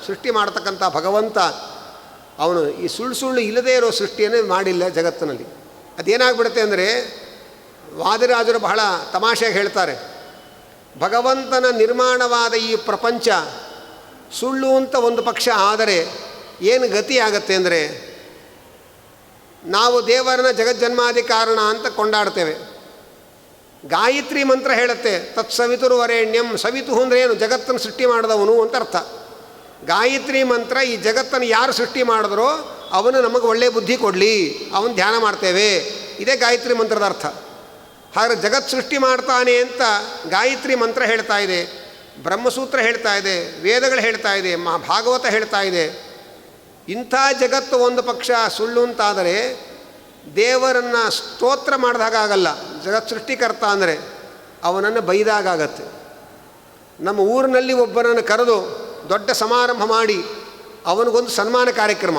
ಸೃಷ್ಟಿ ಮಾಡ್ತಕ್ಕಂಥ ಭಗವಂತ ಅವನು ಈ ಸುಳ್ಳು ಇಲ್ಲದೇ ಇರೋ ಸೃಷ್ಟಿಯನ್ನು ಮಾಡಿಲ್ಲ ಜಗತ್ತಿನಲ್ಲಿ. ಅದೇನಾಗ್ಬಿಡುತ್ತೆ ಅಂದರೆ ವಾದಿರಾಜರು ಬಹಳ ತಮಾಷೆಯಾಗಿ ಹೇಳ್ತಾರೆ, ಭಗವಂತನ ನಿರ್ಮಾಣವಾದ ಈ ಪ್ರಪಂಚ ಸುಳ್ಳು ಅಂತ ಒಂದು ಪಕ್ಷ ಆದರೆ ಏನು ಗತಿ ಆಗತ್ತೆ ಅಂದರೆ, ನಾವು ದೇವರನ್ನ ಜಗಜ್ಜನ್ಮಾದಿ ಕಾರಣ ಅಂತ ಕೊಂಡಾಡ್ತೇವೆ. ಗಾಯತ್ರಿ ಮಂತ್ರ ಹೇಳುತ್ತೆ ತತ್ಸವಿತುರು ವರೇಣ್ಯಂ. ಸವಿತು ಅಂದರೆ ಏನು? ಜಗತ್ತನ್ನು ಸೃಷ್ಟಿ ಮಾಡಿದವನು ಅಂತ ಅರ್ಥ. ಗಾಯತ್ರಿ ಮಂತ್ರ ಈ ಜಗತ್ತನ್ನು ಯಾರು ಸೃಷ್ಟಿ ಮಾಡಿದ್ರೋ ಅವನು ನಮಗೆ ಒಳ್ಳೆಯ ಬುದ್ಧಿ ಕೊಡಲಿ, ಅವನು ಧ್ಯಾನ ಮಾಡ್ತೇವೆ, ಇದೇ ಗಾಯತ್ರಿ ಮಂತ್ರದ ಅರ್ಥ. ಹಾಗಾದ್ರೆ ಜಗತ್ ಸೃಷ್ಟಿ ಮಾಡ್ತಾನೆ ಅಂತ ಗಾಯತ್ರಿ ಮಂತ್ರ ಹೇಳ್ತಾ ಇದೆ, ಬ್ರಹ್ಮಸೂತ್ರ ಹೇಳ್ತಾ ಇದೆ, ವೇದಗಳು ಹೇಳ್ತಾ ಇದೆ, ಭಾಗವತ ಹೇಳ್ತಾ ಇದೆ. ಇಂಥ ಜಗತ್ತು ಒಂದು ಪಕ್ಷ ಸುಳ್ಳು ಅಂತಾದರೆ ದೇವರನ್ನು ಸ್ತೋತ್ರ ಮಾಡಿದಾಗಲ್ಲ. ಜಗತ್ ಸೃಷ್ಟಿಕರ್ತ ಅಂದರೆ ಅವನನ್ನು ಬೈದಾಗತ್ತೆ. ನಮ್ಮ ಊರಿನಲ್ಲಿ ಒಬ್ಬನನ್ನು ಕರೆದು ದೊಡ್ಡ ಸಮಾರಂಭ ಮಾಡಿ ಅವನಿಗೊಂದು ಸನ್ಮಾನ ಕಾರ್ಯಕ್ರಮ,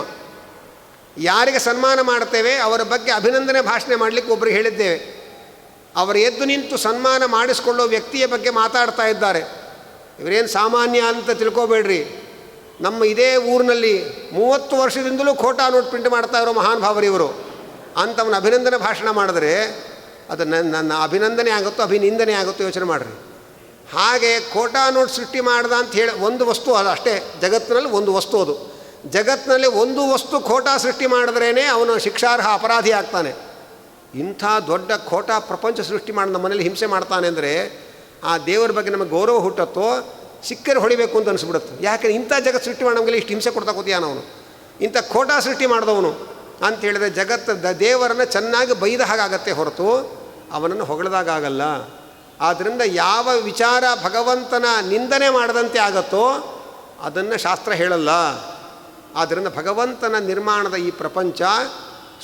ಯಾರಿಗೆ ಸನ್ಮಾನ ಮಾಡ್ತೇವೆ ಅವರ ಬಗ್ಗೆ ಅಭಿನಂದನೆ ಭಾಷಣ ಮಾಡಲಿಕ್ಕೆ ಒಬ್ಬರಿಗೆ ಹೇಳಿದ್ದೇವೆ. ಅವರು ಎದ್ದು ನಿಂತು ಸನ್ಮಾನ ಮಾಡಿಸ್ಕೊಳ್ಳೋ ವ್ಯಕ್ತಿಯ ಬಗ್ಗೆ ಮಾತಾಡ್ತಾ ಇದ್ದಾರೆ. ಇವರೇನು ಸಾಮಾನ್ಯ ಅಂತ ತಿಳ್ಕೊಬೇಡ್ರಿ, ನಮ್ಮ ಇದೇ ಊರಿನಲ್ಲಿ 30 ವರ್ಷದಿಂದಲೂ ಖೋಟಾ ನೋಟ್ ಪ್ರಿಂಟ್ ಮಾಡ್ತಾ ಇರೋ ಮಹಾನ್ ಭಾವರಿವರು ಅಂಥವನ್ನ ಅಭಿನಂದನೆ ಭಾಷಣ ಮಾಡಿದ್ರೆ ಅದು ನನ್ನ ಅಭಿನಂದನೆ ಆಗುತ್ತೋ ಅಭಿನಿಂದನೆ ಆಗುತ್ತೋ ಯೋಚನೆ ಮಾಡಿರಿ. ಹಾಗೆ ಖೋಟಾ ನೋಟ್ ಸೃಷ್ಟಿ ಮಾಡ್ದ ಅಂತ ಹೇಳಿ ಒಂದು ವಸ್ತು ಅದು ಅಷ್ಟೇ, ಜಗತ್ತಿನಲ್ಲಿ ಒಂದು ವಸ್ತು ಅದು. ಜಗತ್ತಿನಲ್ಲಿ ಒಂದು ವಸ್ತು ಖೋಟಾ ಸೃಷ್ಟಿ ಮಾಡಿದ್ರೇ ಅವನು ಶಿಕ್ಷಾರ್ಹ ಅಪರಾಧಿ ಆಗ್ತಾನೆ. ಇಂಥ ದೊಡ್ಡ ಖೋಟಾ ಪ್ರಪಂಚ ಸೃಷ್ಟಿ ಮಾಡಿ ನಮ್ಮ ಮನೇಲಿ ಹಿಂಸೆ ಮಾಡ್ತಾನೆ ಅಂದರೆ ಆ ದೇವರ ಬಗ್ಗೆ ನಮಗೆ ಗೌರವ ಹುಟ್ಟತ್ತೋ ಸಿಕ್ಕರೆ ಹೊಡಿಬೇಕು ಅಂತ ಅನಿಸ್ಬಿಡುತ್ತೆ. ಯಾಕೆ ಇಂಥ ಜಗತ್ತು ಸೃಷ್ಟಿ ಮಾಡಿ ನಮಗೆಲ್ಲ ಇಷ್ಟು ಹಿಂಸೆ ಕೊಡ್ತಾ ಕೂತಿಯಾನವನು, ಇಂಥ ಖೋಟಾ ಸೃಷ್ಟಿ ಮಾಡಿದವನು ಅಂತ ಹೇಳಿದ್ರೆ ಜಗತ್ತು ದೇವರನ್ನು ಚೆನ್ನಾಗಿ ಬೈದ ಹಾಗಾಗತ್ತೆ ಹೊರತು ಅವನನ್ನು ಹೊಗಳದಾಗಲ್ಲ. ಆದ್ದರಿಂದ ಯಾವ ವಿಚಾರ ಭಗವಂತನ ನಿಂದನೆ ಮಾಡದಂತೆ ಆಗತ್ತೋ ಅದನ್ನು ಶಾಸ್ತ್ರ ಹೇಳಲ್ಲ. ಆದ್ದರಿಂದ ಭಗವಂತನ ನಿರ್ಮಾಣದ ಈ ಪ್ರಪಂಚ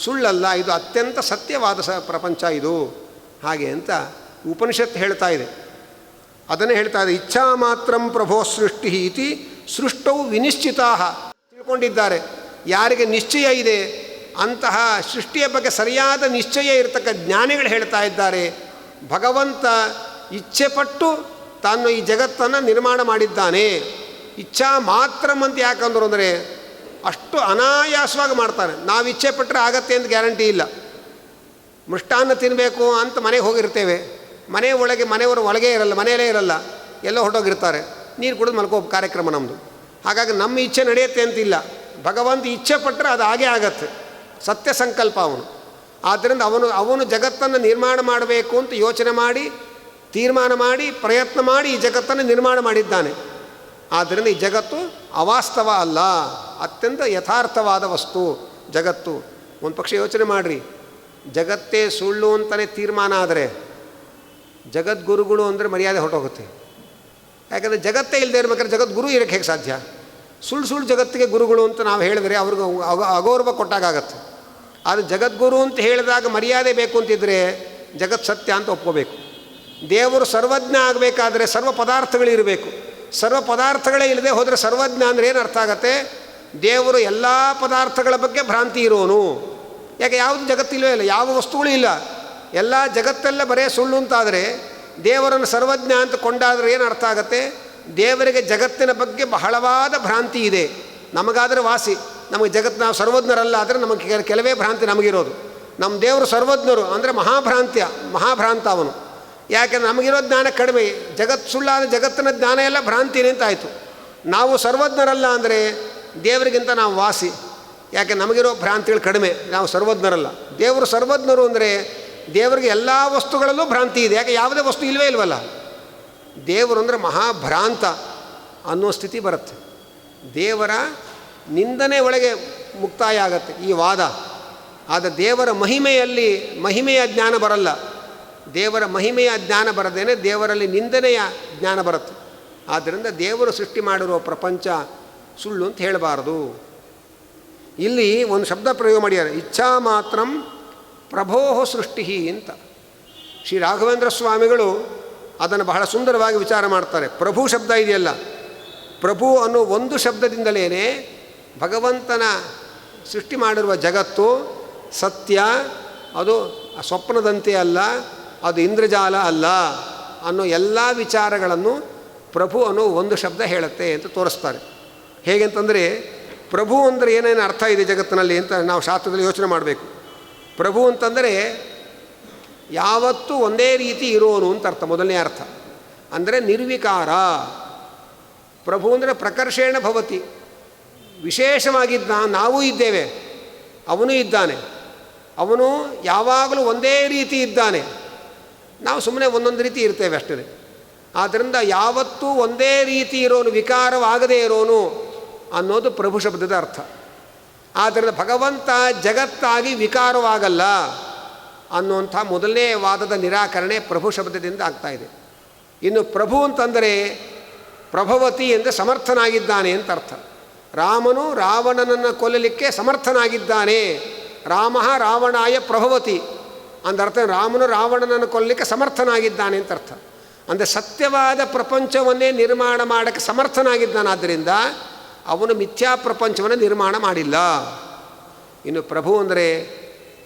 ಸುಳ್ಳಲ್ಲ, ಇದು ಅತ್ಯಂತ ಸತ್ಯವಾದ ಪ್ರಪಂಚ ಇದು. ಹಾಗೆ ಅಂತ ಉಪನಿಷತ್ತು ಹೇಳ್ತಾ ಇದೆ. ಅದನ್ನೇ ಹೇಳ್ತಾ ಇದೆ, ಇಚ್ಛಾ ಮಾತ್ರಂ ಪ್ರಭೋ ಸೃಷ್ಟಿ ಇತಿ ಸೃಷ್ಟೌ ವಿನಿಶ್ಚಿತಾ. ತಿಳ್ಕೊಂಡಿದ್ದಾರೆ, ಯಾರಿಗೆ ನಿಶ್ಚಯ ಇದೆ ಅಂತಹ ಸೃಷ್ಟಿಯ ಬಗ್ಗೆ ಸರಿಯಾದ ನಿಶ್ಚಯ ಇರತಕ್ಕ ಜ್ಞಾನಿಗಳು ಹೇಳ್ತಾ ಇದ್ದಾರೆ, ಭಗವಂತ ಇಚ್ಛೆಪಟ್ಟು ತಾನು ಈ ಜಗತ್ತನ್ನು ನಿರ್ಮಾಣ ಮಾಡಿದ್ದಾನೆ. ಇಚ್ಛಾ ಮಾತ್ರಂ ಅಂತ ಯಾಕಂದ್ರು ಅಂದರೆ ಅಷ್ಟು ಅನಾಯಾಸವಾಗಿ ಮಾಡ್ತಾನೆ. ನಾವು ಇಚ್ಛೆ ಪಟ್ಟರೆ ಆಗತ್ತೆ ಅಂತ ಗ್ಯಾರಂಟಿ ಇಲ್ಲ. ಮೃಷ್ಟಾನ್ನ ತಿನ್ನಬೇಕು ಅಂತ ಮನೆಗೆ ಹೋಗಿರ್ತೇವೆ, ಮನೆ ಒಳಗೆ ಮನೆಯವರು ಒಳಗೆ ಇರಲ್ಲ, ಮನೆಯಲ್ಲೇ ಇರಲ್ಲ, ಎಲ್ಲೋ ಹೊರಟೋಗಿರ್ತಾರೆ, ನೀರು ಕುಡಿದು ಮಲ್ಕೋ ಕಾರ್ಯಕ್ರಮ ನಮ್ಮದು. ಹಾಗಾಗಿ ನಮ್ಮ ಇಚ್ಛೆ ನಡೆಯುತ್ತೆ ಅಂತಿಲ್ಲ, ಭಗವಂತ ಇಚ್ಛೆ ಪಟ್ಟರೆ ಅದು ಹಾಗೇ ಆಗತ್ತೆ, ಸತ್ಯ ಸಂಕಲ್ಪ ಅವನು. ಆದ್ದರಿಂದ ಅವನು ಜಗತ್ತನ್ನು ನಿರ್ಮಾಣ ಮಾಡಬೇಕು ಅಂತ ಯೋಚನೆ ಮಾಡಿ ತೀರ್ಮಾನ ಮಾಡಿ ಪ್ರಯತ್ನ ಮಾಡಿ ಈ ಜಗತ್ತನ್ನು ನಿರ್ಮಾಣ ಮಾಡಿದ್ದಾನೆ. ಆದ್ದರಿಂದ ಈ ಜಗತ್ತು ಅವಾಸ್ತವ ಅಲ್ಲ, ಅತ್ಯಂತ ಯಥಾರ್ಥವಾದ ವಸ್ತು ಜಗತ್ತು. ಒಂದು ಪಕ್ಷ ಯೋಚನೆ ಮಾಡಿರಿ, ಜಗತ್ತೇ ಸುಳ್ಳು ಅಂತಲೇ ತೀರ್ಮಾನ ಆದರೆ ಜಗದ್ಗುರುಗಳು ಅಂದರೆ ಮರ್ಯಾದೆ ಹೊರಟೋಗುತ್ತೆ. ಯಾಕಂದರೆ ಜಗತ್ತೇ ಇಲ್ಲದೆ ಇರ್ಬೇಕಾದ್ರೆ ಜಗದ್ಗುರು ಇರೋಕ್ಕೆ ಹೇಗೆ ಸಾಧ್ಯ? ಸುಳ್ಳು ಜಗತ್ತಿಗೆ ಗುರುಗಳು ಅಂತ ನಾವು ಹೇಳಿದ್ರೆ ಅವ್ರಿಗೆ ಅಗೌರವ ಕೊಟ್ಟಾಗತ್ತೆ. ಆದರೆ ಜಗದ್ಗುರು ಅಂತ ಹೇಳಿದಾಗ ಮರ್ಯಾದೆ ಬೇಕು ಅಂತಿದ್ರೆ ಜಗತ್ ಸತ್ಯ ಅಂತ ಒಪ್ಕೋಬೇಕು. ದೇವರು ಸರ್ವಜ್ಞ ಆಗಬೇಕಾದ್ರೆ ಸರ್ವ ಪದಾರ್ಥಗಳಿರಬೇಕು. ಸರ್ವ ಪದಾರ್ಥಗಳೇ ಇಲ್ಲದೆ ಹೋದರೆ ಸರ್ವಜ್ಞ ಅಂದರೆ ಏನು ಅರ್ಥ ಆಗತ್ತೆ? ದೇವರು ಎಲ್ಲ ಪದಾರ್ಥಗಳ ಬಗ್ಗೆ ಭ್ರಾಂತಿ ಇರೋನು. ಯಾಕೆ ಯಾವುದು ಜಗತ್ತಿಲ್ಲವೇ ಇಲ್ಲ, ಯಾವ ವಸ್ತುಗಳು ಇಲ್ಲ, ಎಲ್ಲ ಜಗತ್ತೆಲ್ಲ ಬರೇ ಸುಳ್ಳು ಅಂತಾದರೆ ದೇವರನ್ನು ಸರ್ವಜ್ಞ ಅಂತ ಕೊಂಡಾದರೆ ಏನು ಅರ್ಥ ಆಗತ್ತೆ? ದೇವರಿಗೆ ಜಗತ್ತಿನ ಬಗ್ಗೆ ಬಹಳವಾದ ಭ್ರಾಂತಿ ಇದೆ. ನಮಗಾದರೆ ವಾಸಿ, ನಮಗೆ ಜಗತ್ತು ನಾವು ಸರ್ವಜ್ಞರಲ್ಲ ಆದರೆ ನಮಗೆ ಕೆಲವೇ ಭ್ರಾಂತಿ ನಮಗಿರೋದು. ನಮ್ಮ ದೇವರು ಸರ್ವಜ್ಞರು ಅಂದರೆ ಮಹಾಭ್ರಾಂತ ಅವನು. ಯಾಕೆಂದರೆ ನಮಗಿರೋ ಜ್ಞಾನ ಕಡಿಮೆ, ಜಗತ್ತು ಸುಳ್ಳಾದ ಜಗತ್ತಿನ ಜ್ಞಾನ ಎಲ್ಲ ಭ್ರಾಂತಿ ಅಂತಾಯಿತು. ನಾವು ಸರ್ವಜ್ಞರಲ್ಲ ಅಂದರೆ ದೇವರಿಗಿಂತ ನಾವು ವಾಸಿ, ಯಾಕೆ ನಮಗಿರೋ ಭ್ರಾಂತಿಗಳು ಕಡಿಮೆ, ನಾವು ಸರ್ವಜ್ಞರಲ್ಲ. ದೇವರು ಸರ್ವಜ್ಞರು ಅಂದರೆ ದೇವರಿಗೆ ಎಲ್ಲ ವಸ್ತುಗಳಲ್ಲೂ ಭ್ರಾಂತಿ ಇದೆ. ಯಾಕೆ ಯಾವುದೇ ವಸ್ತು ಇಲ್ಲವೇ ಇಲ್ವಲ್ಲ. ದೇವರು ಅಂದರೆ ಮಹಾಭ್ರಾಂತ ಅನ್ನೋ ಸ್ಥಿತಿ ಬರುತ್ತೆ. ದೇವರ ನಿಂದನೆ ಒಳಗೆ ಮುಕ್ತಾಯ ಆಗತ್ತೆ ಈ ವಾದ. ಆದರೆ ದೇವರ ಮಹಿಮೆಯ ಜ್ಞಾನ ಬರಲ್ಲ. ದೇವರ ಮಹಿಮೆಯ ಜ್ಞಾನ ಬರದೇನೆ ದೇವರಲ್ಲಿ ನಿಂದನೆಯ ಜ್ಞಾನ ಬರುತ್ತೆ. ಆದ್ದರಿಂದ ದೇವರು ಸೃಷ್ಟಿ ಮಾಡಿರುವ ಪ್ರಪಂಚ ಸುಳ್ಳು ಅಂತ ಹೇಳಬಾರದು. ಇಲ್ಲಿ ಒಂದು ಶಬ್ದ ಪ್ರಯೋಗ ಮಾಡಿದ್ದಾರೆ, ಇಚ್ಛಾ ಮಾತ್ರಂ ಪ್ರಭೋ ಸೃಷ್ಟಿ ಅಂತ. ಶ್ರೀ ರಾಘವೇಂದ್ರ ಸ್ವಾಮಿಗಳು ಅದನ್ನು ಬಹಳ ಸುಂದರವಾಗಿ ವಿಚಾರ ಮಾಡ್ತಾರೆ. ಪ್ರಭು ಶಬ್ದ ಇದೆಯಲ್ಲ, ಪ್ರಭು ಅನ್ನೋ ಒಂದು ಶಬ್ದದಿಂದಲೇ ಭಗವಂತನ ಸೃಷ್ಟಿ ಮಾಡಿರುವ ಜಗತ್ತು ಸತ್ಯ, ಅದು ಸ್ವಪ್ನದಂತೆ ಅಲ್ಲ, ಅದು ಇಂದ್ರಜಾಲ ಅಲ್ಲ ಅನ್ನೋ ಎಲ್ಲ ವಿಚಾರಗಳನ್ನು ಪ್ರಭು ಅನ್ನೋ ಒಂದು ಶಬ್ದ ಹೇಳುತ್ತೆ ಅಂತ ತೋರಿಸ್ತಾರೆ. ಹೇಗೆಂತಂದರೆ ಪ್ರಭು ಅಂದರೆ ಏನೇನು ಅರ್ಥ ಇದೆ ಜಗತ್ತಿನಲ್ಲಿ ಅಂತ ನಾವು ಶಾಸ್ತ್ರದಲ್ಲಿ ಯೋಚನೆ ಮಾಡಬೇಕು. ಪ್ರಭು ಅಂತಂದರೆ ಯಾವತ್ತೂ ಒಂದೇ ರೀತಿ ಇರೋನು ಅಂತ ಅರ್ಥ. ಮೊದಲನೇ ಅರ್ಥ ಅಂದರೆ ನಿರ್ವಿಕಾರ. ಪ್ರಭು ಅಂದರೆ ಪ್ರಕರ್ಷೇಣ ಭವತಿ, ವಿಶೇಷವಾಗಿದ್ದ ನಾವೂ ಇದ್ದೇವೆ, ಅವನೂ ಇದ್ದಾನೆ. ಅವನು ಯಾವಾಗಲೂ ಒಂದೇ ರೀತಿ ಇದ್ದಾನೆ, ನಾವು ಸುಮ್ಮನೆ ಒಂದೊಂದು ರೀತಿ ಇರ್ತೇವೆ ಅಷ್ಟೇ. ಆದ್ದರಿಂದ ಯಾವತ್ತೂ ಒಂದೇ ರೀತಿ ಇರೋನು, ವಿಕಾರವಾಗದೇ ಇರೋನು ಅನ್ನೋದು ಪ್ರಭು ಶಬ್ದದ ಅರ್ಥ. ಆದ್ದರಿಂದ ಭಗವಂತ ಜಗತ್ತಾಗಿ ವಿಕಾರವಾಗಲ್ಲ ಅನ್ನುವಂಥ ಮೊದಲನೇ ವಾದದ ನಿರಾಕರಣೆ ಪ್ರಭು ಶಬ್ದದಿಂದ ಆಗ್ತಾಯಿದೆ. ಇನ್ನು ಪ್ರಭು ಅಂತಂದರೆ ಪ್ರಭವತಿ ಅಂದರೆ ಸಮರ್ಥನಾಗಿದ್ದಾನೆ ಅಂತ ಅರ್ಥ. ರಾಮನು ರಾವಣನನ್ನು ಕೊಲ್ಲಲಿಕ್ಕೆ ಸಮರ್ಥನಾಗಿದ್ದಾನೆ. ರಾಮ ರಾವಣಾಯ ಪ್ರಭವತಿ ಅಂದರ್ಥ, ರಾಮನು ರಾವಣನನ್ನು ಕೊಲ್ಲಲಿಕ್ಕೆ ಸಮರ್ಥನಾಗಿದ್ದಾನೆ ಅಂತ ಅರ್ಥ. ಅಂದರೆ ಸತ್ಯವಾದ ಪ್ರಪಂಚವನ್ನೇ ನಿರ್ಮಾಣ ಮಾಡೋಕ್ಕೆ ಸಮರ್ಥನಾಗಿದ್ದಾನಾದ್ದರಿಂದ ಅವನು ಮಿಥ್ಯಾ ಪ್ರಪಂಚವನ್ನು ನಿರ್ಮಾಣ ಮಾಡಿಲ್ಲ. ಇನ್ನು ಪ್ರಭು ಅಂದರೆ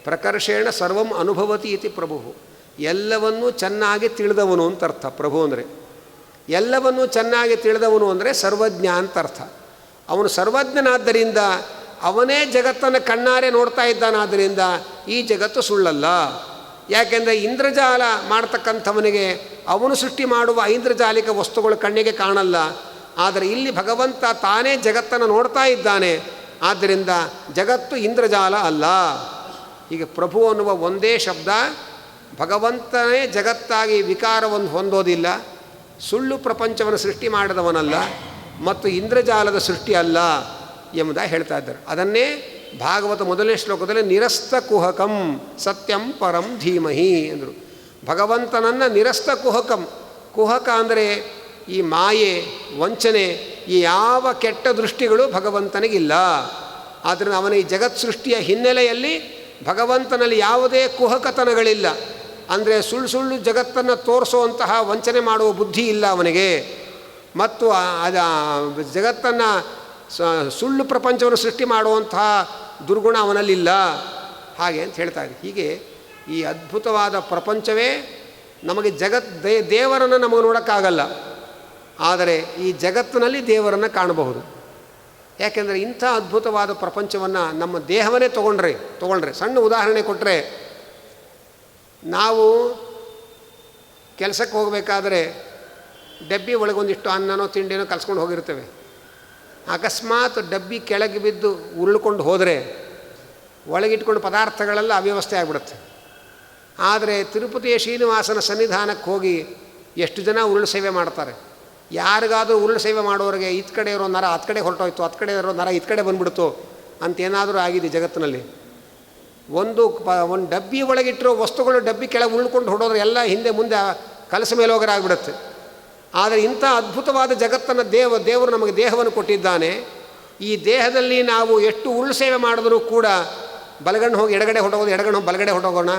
ಪ್ರಕರ್ಷೇಣ ಸರ್ವಂ ಅನುಭವತಿ ಇತಿ ಪ್ರಭು, ಎಲ್ಲವನ್ನೂ ಚೆನ್ನಾಗಿ ತಿಳಿದವನು ಅಂತ ಅರ್ಥ. ಪ್ರಭು ಅಂದರೆ ಎಲ್ಲವನ್ನೂ ಚೆನ್ನಾಗಿ ತಿಳಿದವನು ಅಂದರೆ ಸರ್ವಜ್ಞ ಅಂತ ಅರ್ಥ. ಅವನು ಸರ್ವಜ್ಞನಾದ್ದರಿಂದ ಅವನೇ ಜಗತ್ತನ್ನು ಕಣ್ಣಾರೆ ನೋಡ್ತಾ ಇದ್ದಾನಾದ್ದರಿಂದ ಈ ಜಗತ್ತು ಸುಳ್ಳಲ್ಲ. ಯಾಕೆಂದರೆ ಇಂದ್ರಜಾಲ ಮಾಡ್ತಕ್ಕಂಥವನಿಗೆ ಅವನು ಸೃಷ್ಟಿ ಮಾಡುವ ಐಂದ್ರಜಾಲಿಕ ವಸ್ತುಗಳು ಕಣ್ಣಿಗೆ ಕಾಣಲ್ಲ. ಆದರೆ ಇಲ್ಲಿ ಭಗವಂತ ತಾನೇ ಜಗತ್ತನ್ನು ನೋಡ್ತಾ ಇದ್ದಾನೆ, ಆದ್ದರಿಂದ ಜಗತ್ತು ಇಂದ್ರಜಾಲ ಅಲ್ಲ. ಹೀಗೆ ಪ್ರಭು ಅನ್ನುವ ಒಂದೇ ಶಬ್ದ ಭಗವಂತನೇ ಜಗತ್ತಾಗಿ ವಿಕಾರವನ್ನು ಹೊಂದೋದಿಲ್ಲ, ಸುಳ್ಳು ಪ್ರಪಂಚವನ್ನು ಸೃಷ್ಟಿ ಮಾಡಿದವನಲ್ಲ ಮತ್ತು ಇಂದ್ರಜಾಲದ ಸೃಷ್ಟಿ ಅಲ್ಲ ಎಂಬುದಾಗಿ ಹೇಳ್ತಾ ಇದ್ದಾರೆ. ಅದನ್ನೇ ಭಾಗವತ ಮೊದಲನೇ ಶ್ಲೋಕದಲ್ಲಿ ನಿರಸ್ತ ಕುಹಕಂ ಸತ್ಯಂ ಪರಂ ಧೀಮಹಿ ಎಂದರು. ಭಗವಂತನನ್ನು ನಿರಸ್ತ ಕುಹಕಂ, ಕುಹಕ ಅಂದರೆ ಈ ಮಾಯೆ, ವಂಚನೆ, ಈ ಯಾವ ಕೆಟ್ಟ ದೃಷ್ಟಿಗಳು ಭಗವಂತನಿಗಿಲ್ಲ. ಆದ್ದರಿಂದ ಅವನ ಈ ಜಗತ್ ಸೃಷ್ಟಿಯ ಹಿನ್ನೆಲೆಯಲ್ಲಿ ಭಗವಂತನಲ್ಲಿ ಯಾವುದೇ ಕುಹಕತನಗಳಿಲ್ಲ. ಅಂದರೆ ಸುಳ್ಳು ಜಗತ್ತನ್ನು ತೋರಿಸುವಂತಹ ವಂಚನೆ ಮಾಡುವ ಬುದ್ಧಿ ಇಲ್ಲ ಅವನಿಗೆ. ಮತ್ತು ಜಗತ್ತನ್ನು ಸುಳ್ಳು ಪ್ರಪಂಚವನ್ನು ಸೃಷ್ಟಿ ಮಾಡುವಂತಹ ದುರ್ಗುಣ ಅವನಲ್ಲಿಲ್ಲ. ಹಾಗೆ ಅಂತ ಹೇಳ್ತಾ ಇದ್ದೆ. ಹೀಗೆ ಈ ಅದ್ಭುತವಾದ ಪ್ರಪಂಚವೇ ನಮಗೆ ದೇವರನ್ನು ನಮಗೆ ನೋಡೋಕ್ಕಾಗಲ್ಲ, ಆದರೆ ಈ ಜಗತ್ತಿನಲ್ಲಿ ದೇವರನ್ನು ಕಾಣಬಹುದು. ಯಾಕೆಂದರೆ ಇಂಥ ಅದ್ಭುತವಾದ ಪ್ರಪಂಚವನ್ನು ನಮ್ಮ ದೇಹವನ್ನೇ ತಗೊಂಡ್ರೆ ಸಣ್ಣ ಉದಾಹರಣೆ ಕೊಟ್ಟರೆ, ನಾವು ಕೆಲಸಕ್ಕೆ ಹೋಗಬೇಕಾದ್ರೆ ಡಬ್ಬಿ ಒಳಗೊಂದಿಷ್ಟು ಅನ್ನನೋ ತಿಂಡಿನೋ ಕಲ್ಸ್ಕೊಂಡು ಹೋಗಿರ್ತೇವೆ. ಅಕಸ್ಮಾತ್ ಡಬ್ಬಿ ಕೆಳಗೆ ಬಿದ್ದು ಉರುಳ್ಕೊಂಡು ಹೋದರೆ ಒಳಗಿಟ್ಕೊಂಡು ಪದಾರ್ಥಗಳೆಲ್ಲ ಅವ್ಯವಸ್ಥೆ ಆಗಿಬಿಡುತ್ತೆ. ಆದರೆ ತಿರುಪತಿಯ ಶ್ರೀನಿವಾಸನ ಸನ್ನಿಧಾನಕ್ಕೆ ಹೋಗಿ ಎಷ್ಟು ಜನ ಉರುಳು ಸೇವೆ ಮಾಡ್ತಾರೆ. ಯಾರಿಗಾದರೂ ಉರುಳು ಸೇವೆ ಮಾಡೋರಿಗೆ ಇತ್ತ ಕಡೆ ಇರೋ ನರ ಹತ್ತು ಕಡೆ ಹೊರಟೋಯ್ತು, ಹತ್ತು ಕಡೆ ಇರೋ ನರ ಇತ್ತ ಕಡೆ ಬಂದುಬಿಡ್ತು ಅಂತೇನಾದರೂ ಆಗಿದೆ ಜಗತ್ತಿನಲ್ಲಿ. ಒಂದು ಡಬ್ಬಿ ಒಳಗಿಟ್ಟಿರೋ ವಸ್ತುಗಳು ಡಬ್ಬಿ ಕೆಳಗೆ ಉಳ್ಕೊಂಡು ಹೊಡೋದ್ರೆ ಎಲ್ಲ ಹಿಂದೆ ಮುಂದೆ ಕಲಸ ಮೇಲೆ ಹೋಗರಾಗ್ಬಿಡುತ್ತೆ. ಆದರೆ ಇಂಥ ಅದ್ಭುತವಾದ ಜಗತ್ತನ್ನು ದೇವರು ನಮಗೆ ದೇಹವನ್ನು ಕೊಟ್ಟಿದ್ದಾನೆ. ಈ ದೇಹದಲ್ಲಿ ನಾವು ಎಷ್ಟು ಉರುಳು ಸೇವೆ ಮಾಡಿದ್ರೂ ಕೂಡ ಬಲಗಣ್ಣು ಹೋಗಿ ಎಡಗಡೆ ಹೊರಟೋಗೋದು, ಎಡಗಣ್ಣು ಹೋಗಿ ಬಲಗಡೆ ಹೊರಟೋಗೋಣ,